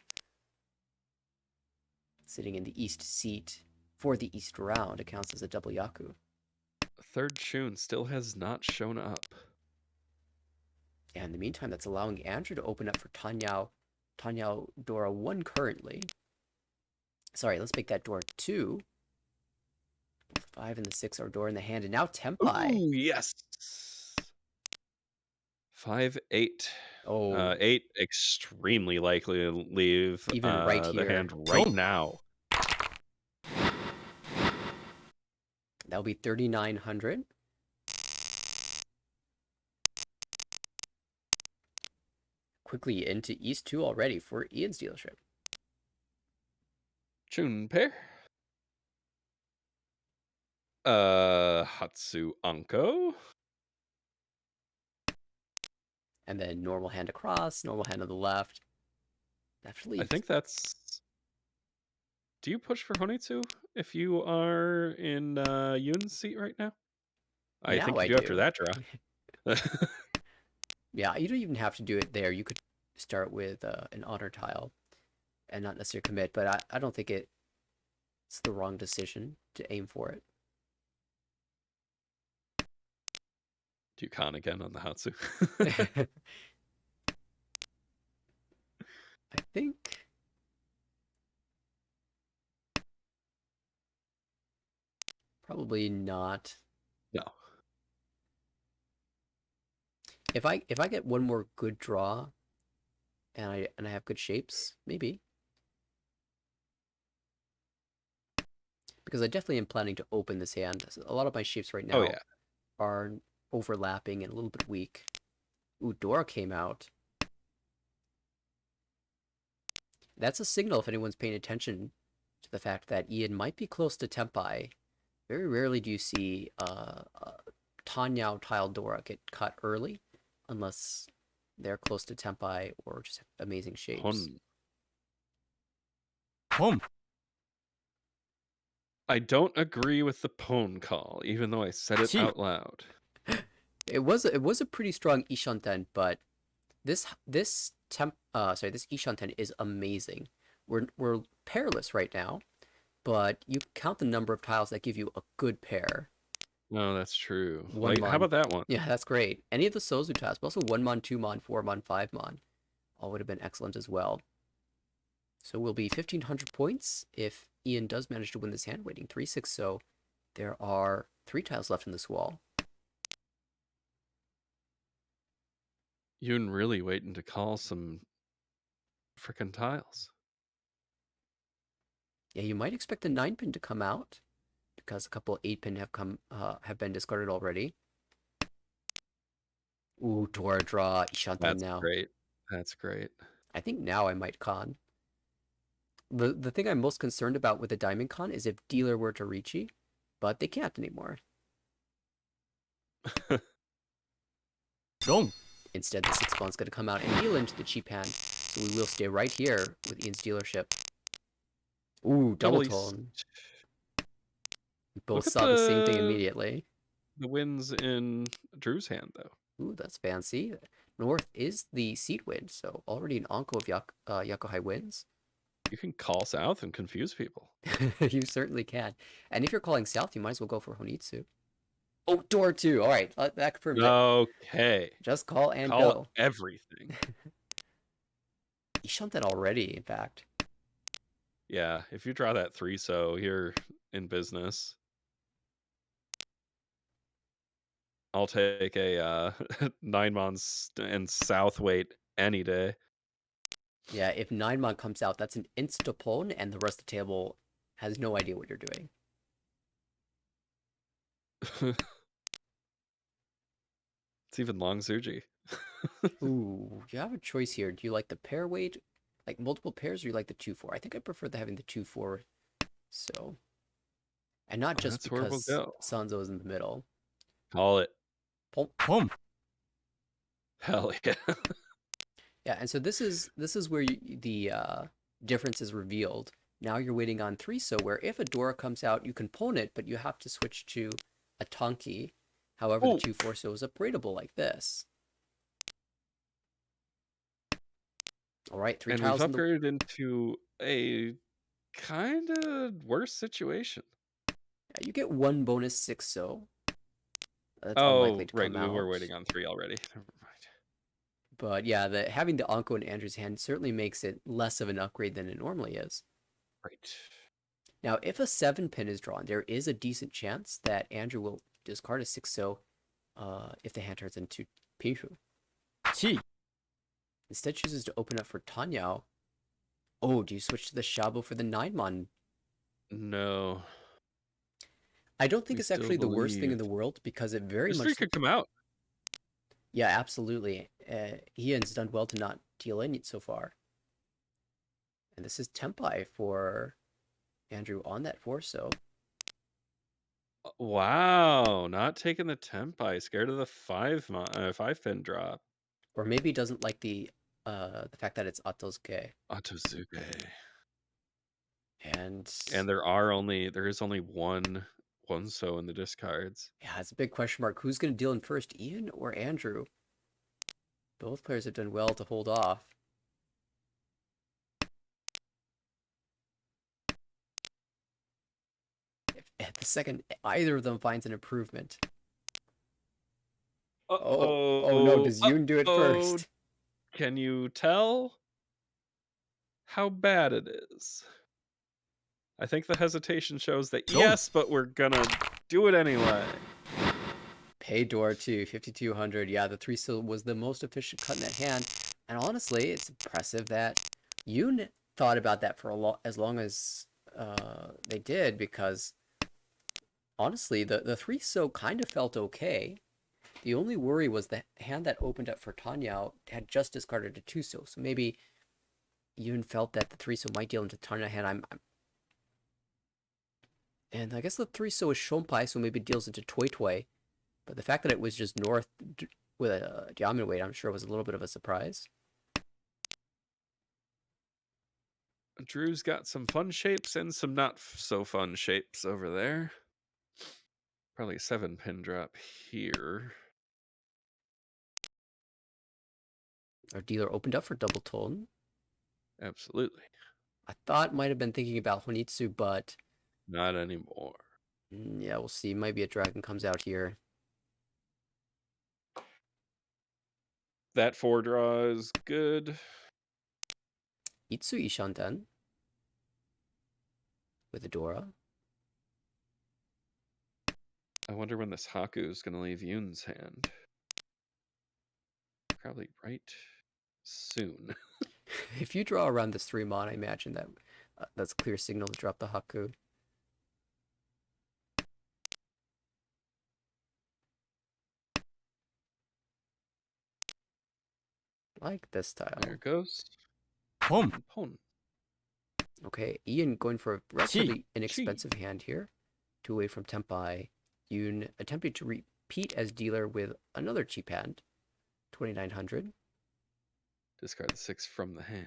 Sitting in the east seat for the east round, it counts as a double Yaku. Third tune still has not shown up. Yeah, in the meantime, that's allowing Andrew to open up for Tanyao Dora 1 currently. Sorry, let's make that door 2. 5 and the 6 are door in the hand, and now Tempai. Ooh, yes. 5, 8. Oh, 8 extremely likely to leave even right the here. hand right now. That'll be 3,900. Quickly into East 2 already for Ian's dealership. Tune pair. Hatsu Anko. And then normal hand across, normal hand on the left. Actually, I think that's... Do you push for Honitsu if you are in Yun's seat right now? I think you do after that draw. Yeah, you don't even have to do it there. You could start with an honor tile and not necessarily commit, but I don't think it's the wrong decision to aim for it. Do you con again on the Hatsu? I think... Probably not. No. If I get one more good draw and I have good shapes, maybe. Because I definitely am planning to open this hand. A lot of my shapes right now are overlapping and a little bit weak. Ooh, Dora came out. That's a signal if anyone's paying attention to the fact that Ian might be close to Tempai. Very rarely do you see Tanyao tile Dora get cut early, unless they're close to Tempai or just have amazing shapes. Home. I don't agree with the Pone call, even though I said it out loud. It was a pretty strong Ishanten, but this Ishanten is amazing. We're pairless right now, but you count the number of tiles that give you a good pair. No, that's true. One How about that one? Yeah, that's great. Any of the Sozu tiles, but also 1-mon, 2-mon, 4-mon, 5-mon, all would have been excellent as well. So we'll be 1,500 points if Ian does manage to win this hand, waiting 3-6. So there are 3 tiles left in this wall. Yun really waiting to call some frickin' tiles. Yeah, you might expect the 9-pin to come out because a couple 8-pin have been discarded already. Ooh, Dora draw Ishanten now. That's great. That's great. I think now I might con. The thing I'm most concerned about with the Diamond Con is if dealer were to Ricci, but they can't anymore. 롱, Instead, the 6 pawn's going to come out and deal into the cheap hand. So we will stay right here with Ian's dealership. Ooh, double Double tone. We Look both at saw the same thing immediately. the wins in Drew's hand, though. Ooh, that's fancy. North is the seed win, so already an Anko of Yakuhai wins. You can call south and confuse people. You certainly can. And if you're calling south, you might as well go for Honitsu. Oh, door 2. All right, that confirms it. Okay. Just call and Call go. everything. He shunt that already, in fact. Yeah, if you draw that 3-so, you're in business. I'll take a 9-mon and south weight any day. Yeah, if 9-mon comes out, that's an insta-pone, and the rest of the table has no idea what you're doing. It's even long Zuji. Ooh, you have a choice here. Do you like the pair weight, like multiple pairs, or you like the 2-4? I think I prefer having the 2-4. So, and not just That's where we'll because go. Sanzo is in the middle. Call it. 봄, Hell yeah. Yeah, and so this is where the difference is revealed. Now you're waiting on 3-so, where if a Dora comes out, you can pwn it, but you have to switch to a Tonki. However, Ooh. the 2-4-so is upgradable like this. All right, 3 And tiles we've in the... upgraded into a kind of worse situation. Yeah, you get 1 bonus 6-so. That's Oh, unlikely to right. come We out. were waiting on 3 already. Never mind. But yeah, having the Anko in Andrew's hand certainly makes it less of an upgrade than it normally is. Right. Now, if a 7 pin is drawn, there is a decent chance that Andrew will discard a 6-so if the hand turns into Pinshu. 치, Instead chooses to open up for Tanyao. Oh, do you switch to the Shabo for the 9-mon? No. I don't think We it's actually the worst thing in believe. the world because it very This much... 3 could come out. Yeah, absolutely. Ian's done well to not deal in it so far. And this is Tempai for Andrew on that 4-so. Wow. Not taking the Tempai. Scared of the 5-pin drop. Or maybe he doesn't like the fact that it's Atosuke. Otozuke. And there is only one so in the discards. yeah, it's a big question mark. Who's going to deal in first, Ian or Andrew? Both players have done well to hold off. If at the second either of them finds an improvement. Oh no, does Yoon do it first? Can you tell how bad it is? I think the hesitation shows that yes, but we're gonna do it anyway. Pay door to 5,200. Yeah, the 3-so was the most efficient cut in that hand. And honestly, it's impressive that Yoon thought about that for as long as they did, because honestly, the 3-so kind of felt okay. The only worry was the hand that opened up for Tanya had just discarded a 2-so. So maybe Yoon felt that the 3-so might deal into Tanya hand. And I guess the 3-so is Shonpai, so maybe it deals into Toy Toy. But the fact that it was just North with a diamond weight, I'm sure was a little bit of a surprise. Drew's got some fun shapes and some not so fun shapes over there. Probably a 7-pin drop here. Our dealer opened up for double tone. Absolutely. I thought might have been thinking about Honitsu, but not anymore. Yeah, we'll see. Might be a dragon comes out here. That 4 draw is good. Itsu Ishanten with Adora. I wonder when this Haku is going to leave Yoon's hand. Probably right soon. If you draw around this 3-mon, I imagine that that's a clear signal to drop the Haku. Like this tile. There it goes. 봄, Pwn. Okay, Ian going for a relatively inexpensive hand here. 2 away from Tempai. Yoon attempting to reap Pete as dealer with another cheap hand, 2,900. Discard the 6 from the hand.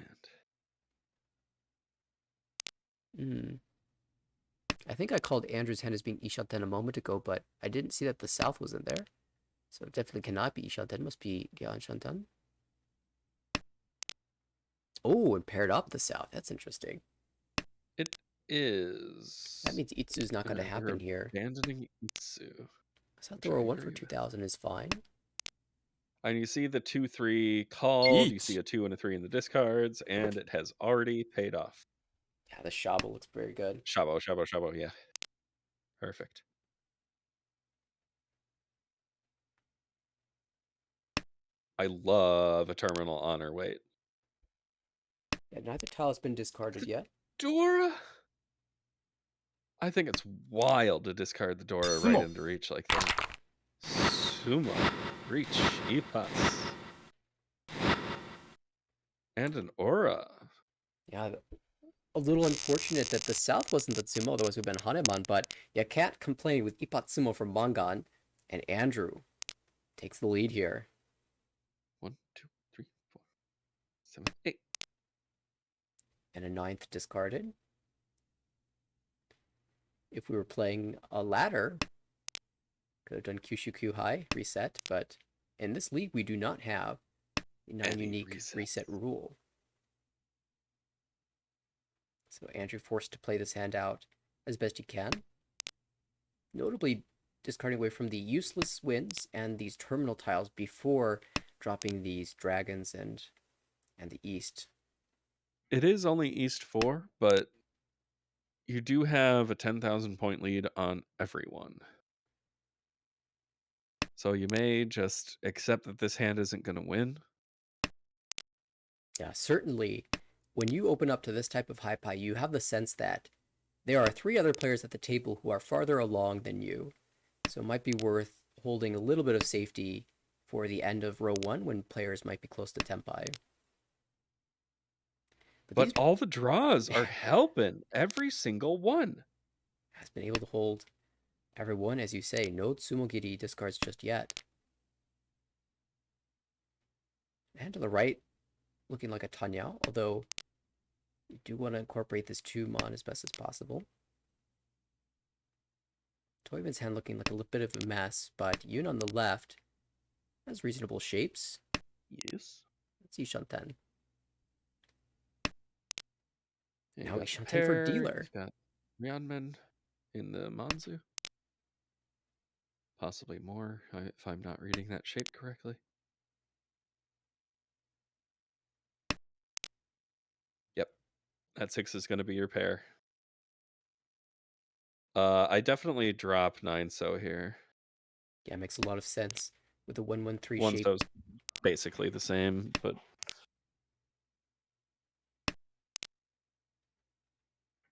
I think I called Andrew's hand as being Ishanten a moment ago, but I didn't see that the South was in there. So it definitely cannot be Ishanten. Must be Dian Shanten. Oh, and paired up the South. That's interesting. It is. That means Itsu's not going to happen We're here. abandoning Itsu. South which I Dora 1 agree for with. 2,000 is fine. And you see the 2-3 called. You Eat. see a 2 and a 3 in the discards, and it has already paid off. Yeah, the Shabo looks very good. Shabo, Shabo, Shabo. Yeah. Perfect. I love a terminal honor. Wait. Yeah, neither tile has been discarded yet. Dora? I think it's wild to discard the Dora right Sumo. into reach like that. Sumo. Reach. Ipats. And an aura. Yeah, a little unfortunate that the South wasn't the Tsumo, otherwise we've been Haneman, but you can't complain with Ipatsumo from Mangan, and Andrew takes the lead here. 1, 2, 3, 4, 7, 8. And a 9th discarded. If we were playing a ladder, could have done Kyushu Q high, reset, but in this league we do not have the non-unique reset rule. So Andrew forced to play this hand out as best he can. Notably discarding away from the useless wins and these terminal tiles before dropping these dragons and the east. It is only East 4, but you do have a 10,000 point lead on everyone. So you may just accept that this hand isn't going to win. Yeah, certainly when you open up to this type of high pie, you have the sense that there are 3 other players at the table who are farther along than you. So it might be worth holding a little bit of safety for the end of row 1 when players might be close to Tenpai. But all the draws are helping. Every single one. Has been able to hold everyone, as you say. No Tsumogiri discards just yet. And to the right, looking like a Tanyao, although you do want to incorporate this 2-mon as best as possible. Toyman's hand looking like a little bit of a mess, but Yun on the left has reasonable shapes. Yes. Let's see Shanten. You Now got Shanten pair, for dealer. You've got Ryeonmen in the Manzu. Possibly more, if I'm not reading that shape correctly. Yep. That 6 is going to be your pair. I definitely drop 9 so here. Yeah, makes a lot of sense with the 1-1-3 1 shape. so's basically the same, but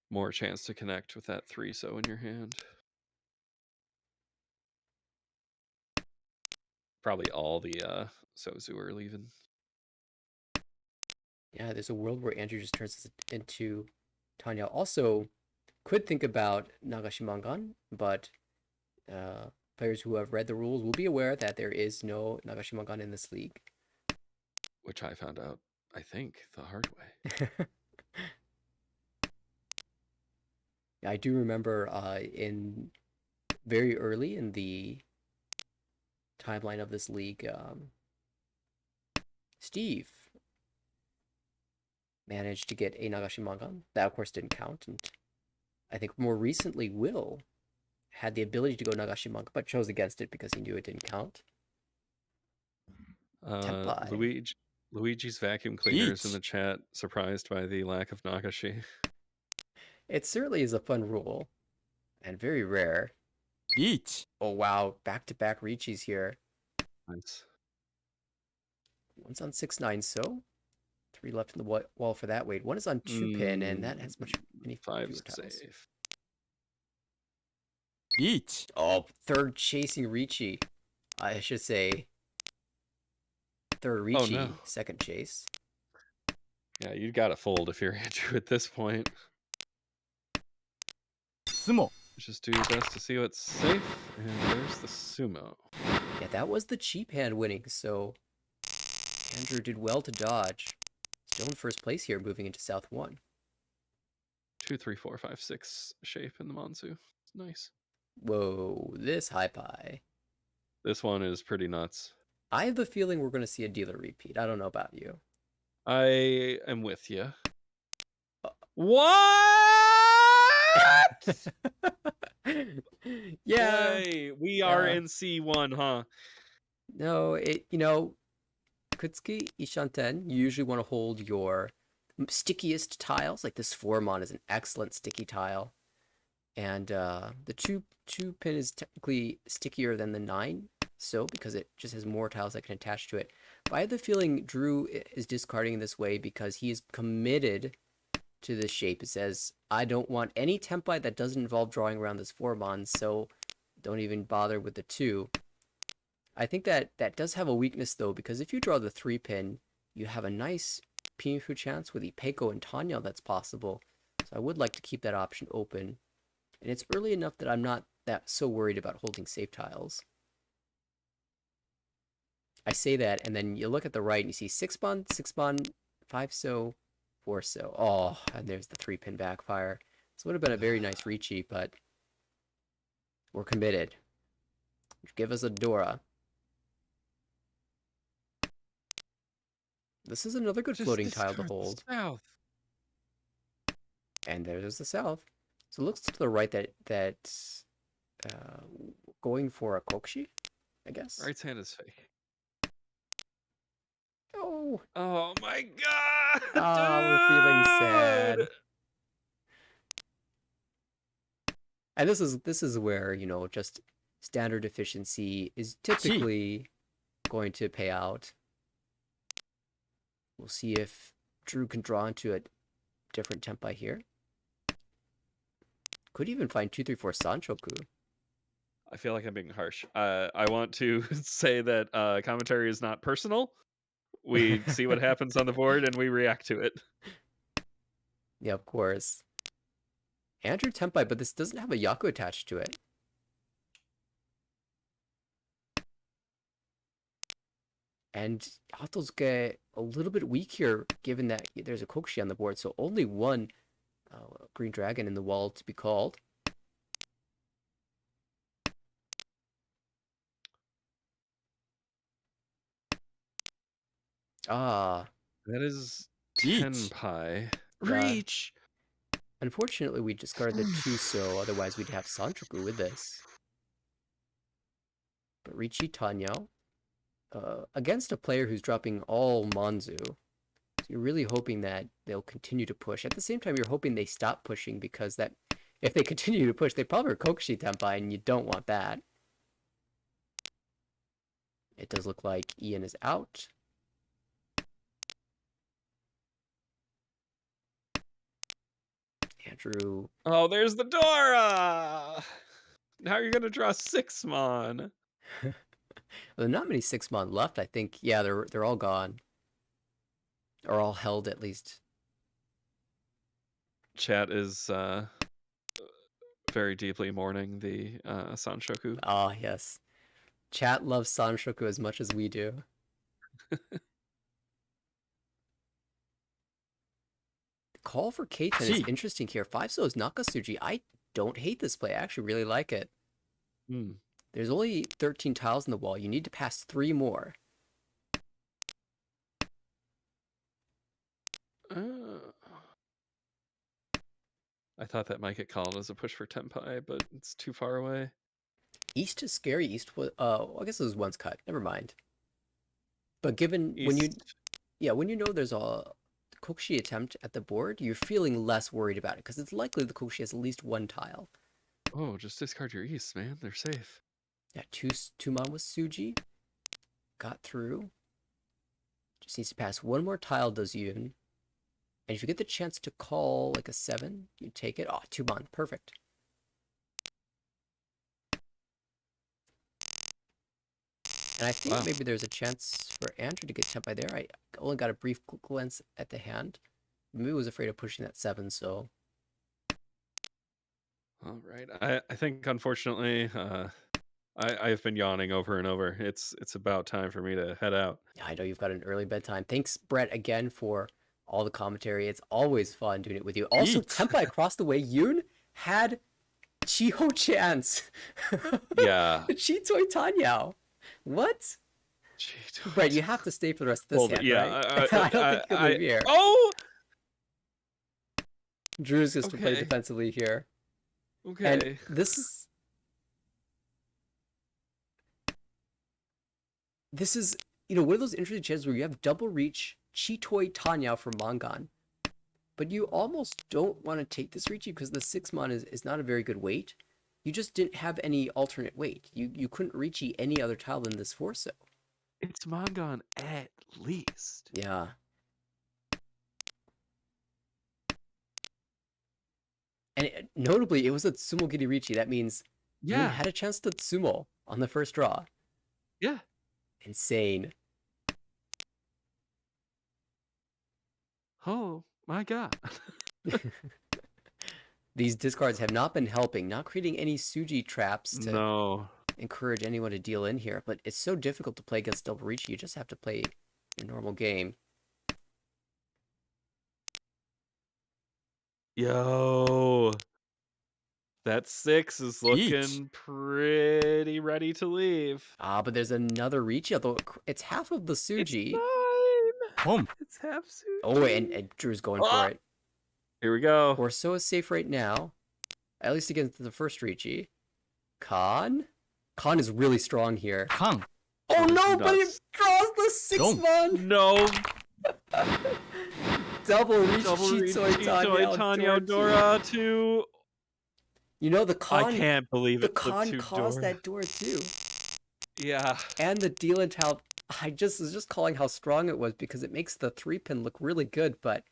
more chance to connect with that 3 so in your hand. Probably all the Sozu are leaving. Yeah, there's a world where Andrew just turns this into Tanya. Also, could think about Nagashimangan, but players who have read the rules will be aware that there is no Nagashimangan in this league. Which I found out, I think, the hard way. I do remember in very early in the timeline of this league, Steve managed to get a Nagashimangan. That, of course, didn't count. And I think more recently, Will had the ability to go Nagashimangan, but chose against it because he knew it didn't count. Luigi's vacuum cleaner is in the chat, surprised by the lack of Nagashi. It certainly is a fun rule, and very rare. Eat. Oh wow, back-to-back Richis here. Nice. One's on 6-9, so 3 left in the wall for that weight. One is on 2-pin, and that has many 5's fewer tiles. safe. Eat. Oh, third chasing Ricci. I should say third Ricci, no. second chase. Yeah, you gotta fold if you're Andrew at this point. Sumo. Just do your best to see what's safe, and there's the sumo. Yeah, that was the cheap hand winning, so Andrew did well to dodge. Still in first place here, moving into South 1. 2, 3, 4, 5, 6 shape in the Mansu. It's nice. Whoa, this high pie. This one is pretty nuts. I have the feeling we're going to see a dealer repeat. I don't know about you. I am with you. What? Yeah. Hey, we are in C1, huh? No, Kutsuki Ishanten, you usually want to hold your stickiest tiles. Like this 4-mon is an excellent sticky tile. And the two pin is technically stickier than the 9, so because it just has more tiles that can attach to it. But I have the feeling Drew is discarding this way because he is committed to this shape. It says, I don't want any template that doesn't involve drawing around this 4-mon, so don't even bother with the 2. I think that does have a weakness though, because if you draw the 3 pin, you have a nice Pinfu chance with Ipeko and Tanya that's possible. So I would like to keep that option open. And it's early enough that I'm not that so worried about holding safe tiles. I say that, and then you look at the right and you see 6-mon, 6-mon, 5-so, 4-so. Oh, and there's the 3-pin backfire. So it would have been a very nice reachy, but we're committed. Give us a Dora. This is another good floating tile to hold. South. And there's the south. So it looks to the right that going for a Kokshi, I guess. Right hand is fake. Oh. Oh my god! We're feeling sad. And this is where, just standard efficiency is typically going to pay out. We'll see if Drew can draw into a different tempai here. Could even find 2, 3, 4 Sanchoku. I feel like I'm being harsh. I want to say that commentary is not personal. We see what happens on the board and we react to it. Yeah, of course. Andrew tempai, but this doesn't have a Yaku attached to it. And Hatosuke a little bit weak here, given that there's a Kokushi on the board, so only one green dragon in the wall to be called. Ah. That is Reach. Tenpai. Reach. Unfortunately, we discarded the 2-so, otherwise we'd have Sanchoku with this. But Richi Tanyo, against a player who's dropping all Manzu, so you're really hoping that they'll continue to push. At the same time, you're hoping they stop pushing, because that if they continue to push, they probably are Kokushi Tenpai, and you don't want that. It does look like Ian is out. Andrew. Oh, there's the Dora! Now you're gonna draw 6-mon. Well, there are not many 6-mon left, I think. Yeah, they're all gone. Or all held, at least. Chat is very deeply mourning the Sanshoku. Ah, yes. Chat loves Sanshoku as much as we do. Call for Keiten is interesting here. 5-so is Nakasuji. I don't hate this play. I actually really like it. There's only 13 tiles in the wall. You need to pass 3 more. I thought that might get called as a push for Tenpai, but it's too far away. East is scary. East was, I guess it was once cut. Never mind. But given East. when you know there's a Kokushi attempt at the board, you're feeling less worried about it, because it's likely the Kokushi has at least 1 tile. Oh, just discard your East, man. They're safe. Yeah, 2-mon with Suji. Got through. Just needs to pass 1 more tile, does Yun. And if you get the chance to call like a 7, you take it. Oh, 2-mon. Perfect. And I think maybe there's a chance for Andrew to get Tenpai there. I only got a brief glance at the hand. Maybe was afraid of pushing that 7, so. All right. I think, unfortunately, I've been yawning over and over. It's about time for me to head out. Yeah, I know you've got an early bedtime. Thanks, Brett, again for all the commentary. It's always fun doing it with you. Also, Eat. Tempai across the way, Yoon had Chiho chance. Yeah. Chitoi Tanyao. What? Brett, you have to stay for the rest of this Hold it. hand, Yeah. right? I don't think you can leave here. Oh. Drew's just to play Okay. defensively here. Okay. And this is, one of those interesting chances where you have double reach Chitoi Tanyao for Mangan. But you almost don't want to take this Riichi because the 6-mon is not a very good weight. You just didn't have any alternate weight. You couldn't Riichi any other tile than this Forso. It's Mangan at least. Yeah. And notably, it was a Tsumo Giri Riichi. That means you had a chance to Tsumo on the first draw. Yeah. Insane. Oh my god. These discards have not been helping, not creating any Suji traps to encourage anyone to deal in here. But it's so difficult to play against double Riichi. You just have to play a normal game. Yo. That 6 is looking pretty ready to leave. But there's another Riichi, although it's half of the Suji. It's Home. It's half Suji. Oh, and Drew's going for it. Here we go. Corso is safe right now, at least against the first Riichi. Khan is really strong here. Kang. Oh no, but Nuts. it draws the 6-mon! No. Double reach Double Chitoi Tanyao Dora 2. You know, the Khan, I can't believe the it. Khan caused that door too. Yeah. And the deal and tile, I was just calling how strong it was because it makes the 3-pin look really good, but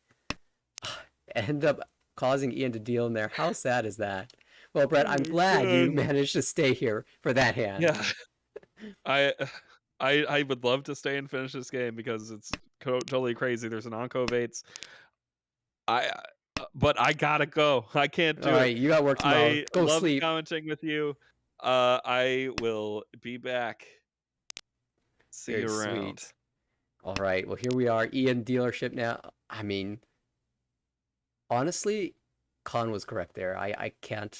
end up causing Ian to deal in there. How sad is that? Well, Brett, I'm glad you managed to stay here for that hand. Yeah. I would love to stay and finish this game because it's totally crazy. There's an Onko Vates. But I gotta go. I can't do All it. right, you got work tomorrow. I Go love sleep. commenting with you. I will be back. See you Very around. sweet. All right, well, here we are, Ian dealership now. I mean, honestly, Khan was correct there. I can't.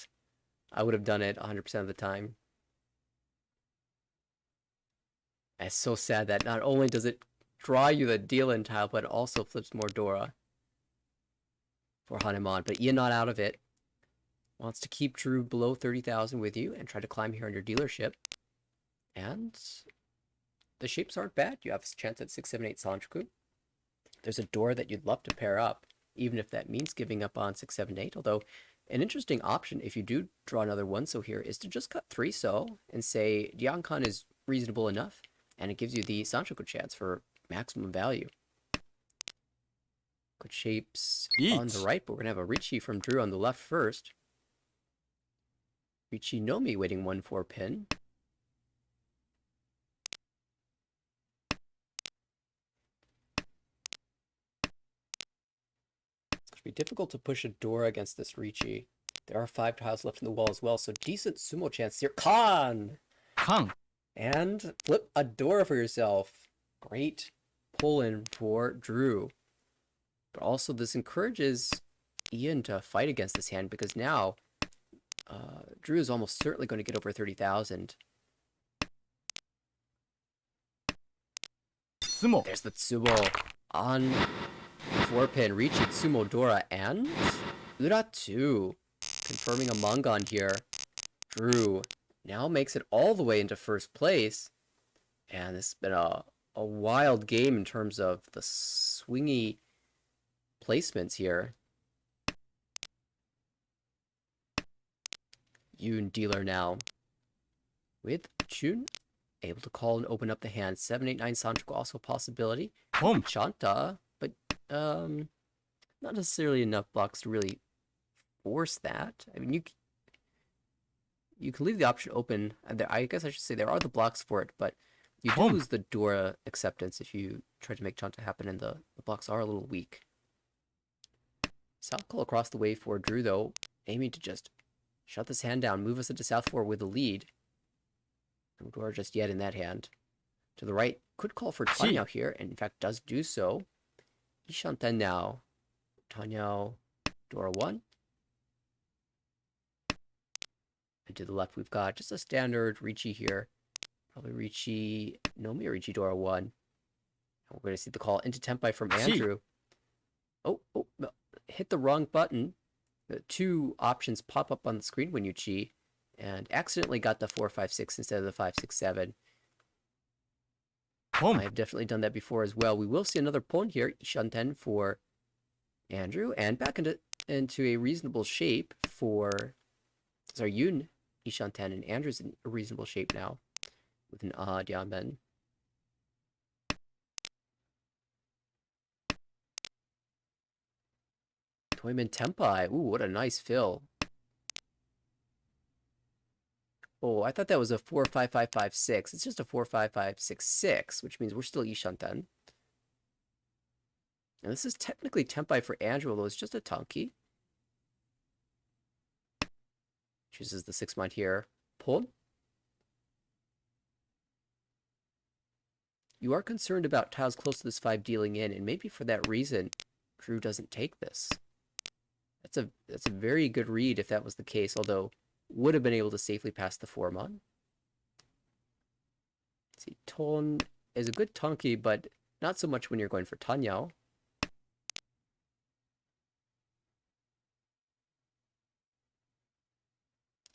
I would have done it 100% of the time. It's so sad that not only does it draw you the deal-in tile, but it also flips more Dora for Hanuman. But Ian not out of it. Wants to keep Drew below 30,000 with you and try to climb here on your dealership. And the shapes aren't bad. You have a chance at 6, 7, 8 Sanchoku. There's a Dora that you'd love to pair up, even if that means giving up on 6, 7, 8. Although, an interesting option, if you do draw another 1-so here, is to just cut 3-so and say Diankan is reasonable enough, and it gives you the Sanchoku chance for maximum value. Good shapes on the right, but we're going to have a Riichi from Drew on the left first. Riichi Nomi waiting 1-4 pin. It's going to be difficult to push a Dora against this Riichi. There are 5 tiles left in the wall as well, so decent sumo chance here. Khan! And flip a Dora for yourself. Great pull-in for Drew. But also this encourages Ian to fight against this hand because now Drew is almost certainly going to get over 30,000. Sumo. There's the Tsumo on 4-pin. Riichi, Tsumo, Dora, and Ura 2. Confirming a Mangan here. Drew now makes it all the way into first place. And this has been a wild game in terms of the swingy placements here. Yoon dealer now with Chun, able to call and open up the hand. 7, 8, 9 Sanchoku also a possibility. Home. Chanta, but not necessarily enough blocks to really force that. I mean, you can leave the option open. I guess I should say there are the blocks for it, but you do lose the Dora acceptance if you try to make Chanta happen, and the blocks are a little weak. South call across the way for Drew, though, aiming to just shut this hand down, move us into South 4 with the lead. Udor just yet in that hand. To the right, could call for Tanyao here, and in fact does do so. Ishanten now. Tanyao, Dora 1. And to the left, we've got just a standard Ricci here. Probably Ricci, Nomi or Ricci Dora 1. And we're going to see the call into Tempai from Andrew. Oh, no, hit the wrong button. The two options pop up on the screen when you Chi, and accidentally got the 4-5-6 instead of the 5-6-7. I've definitely done that before as well. We will see another pawn here, Ishanten for Andrew, and back into a reasonable shape for Yun, Ishanten, and Andrew's in a reasonable shape now with an Diamen. Toyman Tempai. Ooh, what a nice fill. Oh, I thought that was a 4-5-5-5-6. It's just a 4-5-5-6-6, which means we're still Ishanten. And this is technically Tempai for Andrew, although it's just a Tanki. Chooses the 6 mind here. Pawn. You are concerned about tiles close to this 5 dealing in, and maybe for that reason, Drew doesn't take this. That's a very good read if that was the case, although would have been able to safely pass the 4 mon. See, Ton is a good Tanki, but not so much when you're going for Tanyao.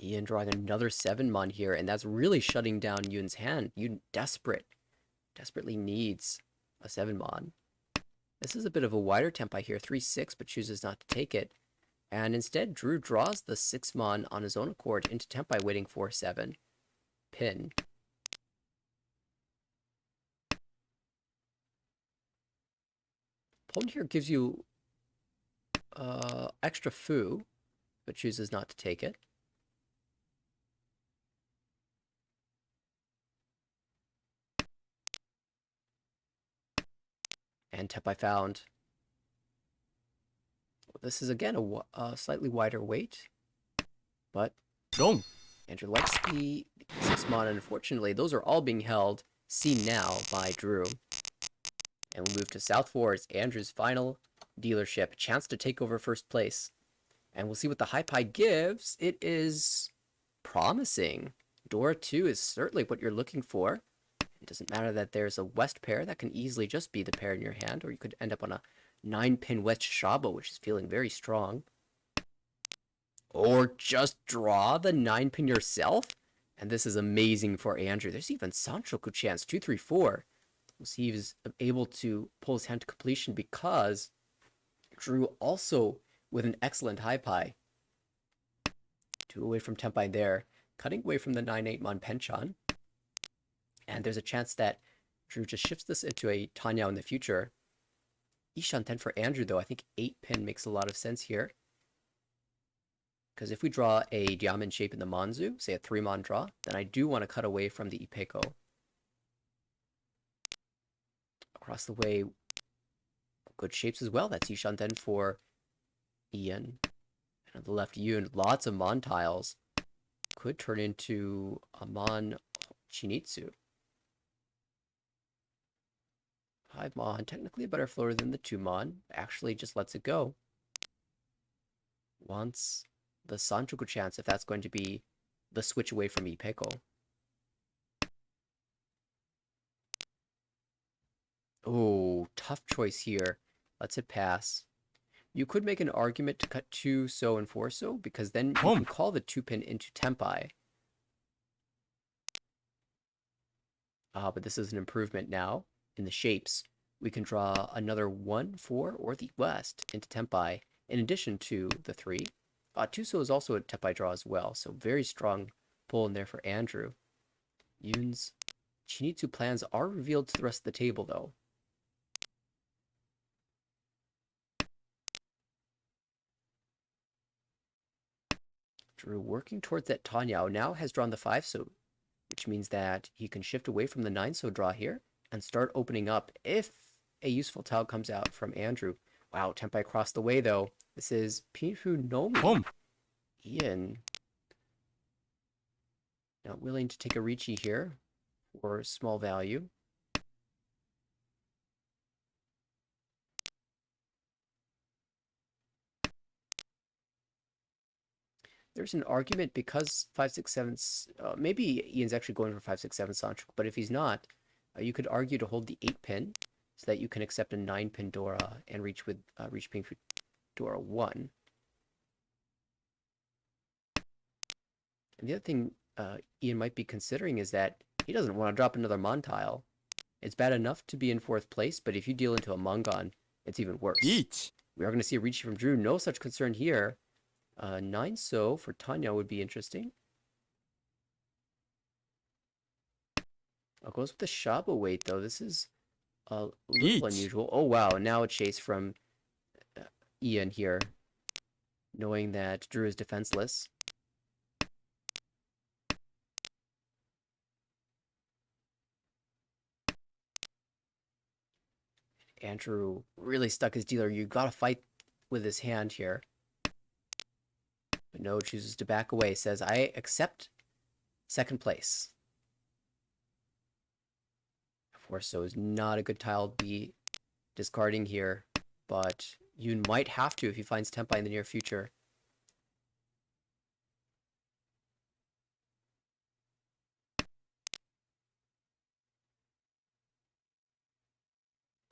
Ian drawing another 7 mon here, and that's really shutting down Yun's hand. Yun desperately needs a 7 mon. This is a bit of a wider tempai here, 3-6, but chooses not to take it. And instead, Drew draws the 6 mon on his own accord into tempai, waiting for 7. Pin. Pawn here gives you extra foo, but chooses not to take it. And tempai found. This is again a slightly wider weight, but Andrew likes the 6 mon, and unfortunately, those are all being held, seen now, by Drew. And we move to South 4. It's Andrew's final dealership, chance to take over first place. And we'll see what the high pie gives. It is promising. Dora 2 is certainly what you're looking for. It doesn't matter that there's a west pair. That can easily just be the pair in your hand, or you could end up on a 9-pin west Shabo, which is feeling very strong. Or just draw the 9-pin yourself. And this is amazing for Andrew. There's even Sanchoku chance, 2-3-4. We'll see if he's able to pull his hand to completion, because Drew also with an excellent high pie. 2 away from tempai there, cutting away from the 9-8 mon penchant. And there's a chance that Drew just shifts this into a Tanyao in the future. Ishanten for Andrew, though, I think 8-pin makes a lot of sense here. Because if we draw a diamond shape in the Manzu, say a 3-mon draw, then I do want to cut away from the Ipeko. Across the way, good shapes as well. That's Ishanten for Ian. And on the left, Yun, lots of Mon tiles. Could turn into a Mon Chinitsu. 5 mon, technically a better floater than the 2 mon. Actually just lets it go. Wants the Sanchoku chance if that's going to be the switch away from Ipeko. Oh, tough choice here. Lets it pass. You could make an argument to cut 2 so and 4 so, because then you can call the 2-pin into tempai. But this is an improvement now. In the shapes, we can draw another 1, 4, or the west into tempai, in addition to the 3. 2 so is also a tempai draw as well, so very strong pull in there for Andrew. Yun's Chinitsu plans are revealed to the rest of the table, though. Drew working towards that Tanyao now has drawn the 5 so, which means that he can shift away from the 9 so draw here and start opening up if a useful tile comes out from Andrew. Wow, tempai across the way, though. This is Pinfu Nomi. Ian. Not willing to take a Ricci here for small value. There's an argument because 567, maybe Ian's actually going for 567 Sancho, but if he's not, you could argue to hold the 8 pin so that you can accept a 9 pin Dora and reach with reach ping for Dora 1. And the other thing Ian might be considering is that he doesn't want to drop another Mon tile. It's bad enough to be in 4th place, but if you deal into a Mongon, it's even worse. Ich. We are going to see a Ricci from Drew. No such concern here. 9 so for Tanya would be interesting. I'll goes with the Shaba weight, though. This is a little Each. unusual. Oh, wow. Now a chase from Ian here, knowing that Drew is defenseless. Andrew really stuck his dealer. You got to fight with his hand here. But no, chooses to back away. Says, I accept 2nd place. 4 so is not a good tile to be discarding here, but you might have to if he finds Tempai in the near future.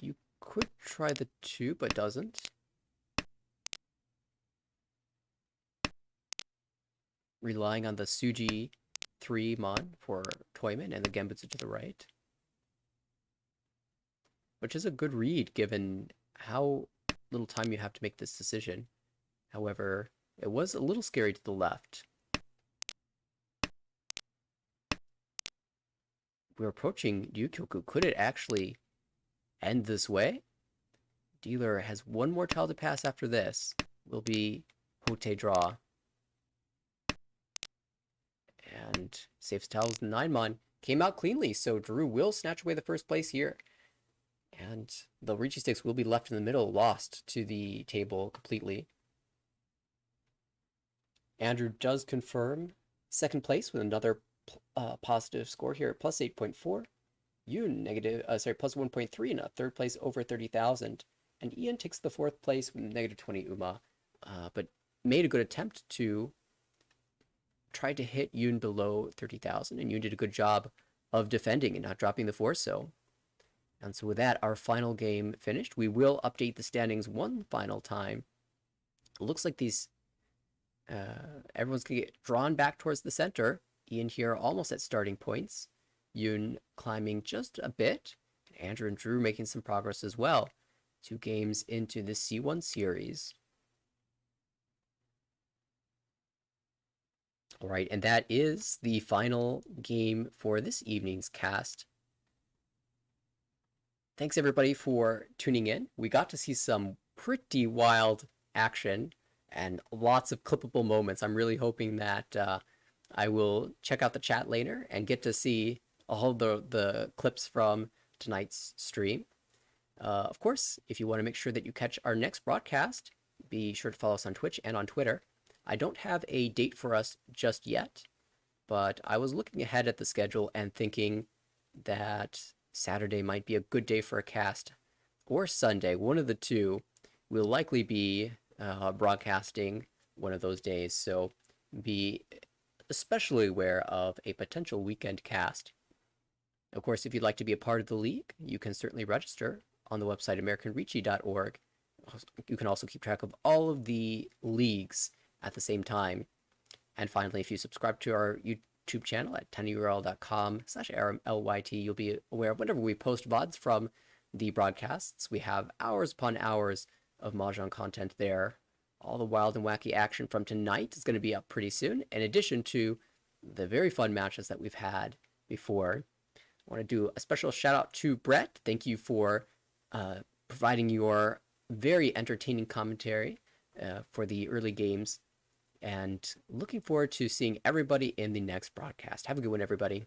You could try the 2, but doesn't. Relying on the Suji 3 Mon for Toyman and the Genbutsu to the right. Which is a good read given how little time you have to make this decision. However, it was a little scary to the left. We're approaching Ryukyoku. Could it actually end this way? Dealer has one more tile to pass after this. Will be Hote draw. And saves tiles 9 Mon. Came out cleanly, so Drew will snatch away the 1st place here. And the Ricci sticks will be left in the middle, lost to the table completely. Andrew does confirm 2nd place with another positive score here at plus 8.4. Yoon plus 1.3 and a 3rd place over 30,000. And Ian takes the 4th place with negative 20 UMA, but made a good attempt to try to hit Yoon below 30,000, and Yoon did a good job of defending and not dropping the 4 so. And so with that, our final game finished. We will update the standings one final time. It looks like these, everyone's going to get drawn back towards the center. Ian here almost at starting points. Yoon climbing just a bit. Andrew and Drew making some progress as well. 2 games into the C1 series. All right, and that is the final game for this evening's cast. Thanks everybody for tuning in. We got to see some pretty wild action and lots of clippable moments. I'm really hoping that I will check out the chat later and get to see all the clips from tonight's stream. Of course, if you want to make sure that you catch our next broadcast, be sure to follow us on Twitch and on Twitter. I don't have a date for us just yet, but I was looking ahead at the schedule and thinking that Saturday might be a good day for a cast, or Sunday, one of the two. We'll likely be broadcasting one of those days, so be especially aware of a potential weekend cast. Of course, if you'd like to be a part of the league, you can certainly register on the website AmericanRicci.org. You can also keep track of all of the leagues at the same time. And finally, if you subscribe to our YouTube channel at tinyurl.com/RMLYT, you'll be aware of whenever we post VODs from the broadcasts. We have hours upon hours of Mahjong content there. All the wild and wacky action from tonight is going to be up pretty soon, in addition to the very fun matches that we've had before. I want to do a special shout out to Brett. Thank you for providing your very entertaining commentary for the early games. And looking forward to seeing everybody in the next broadcast. Have a good one, everybody.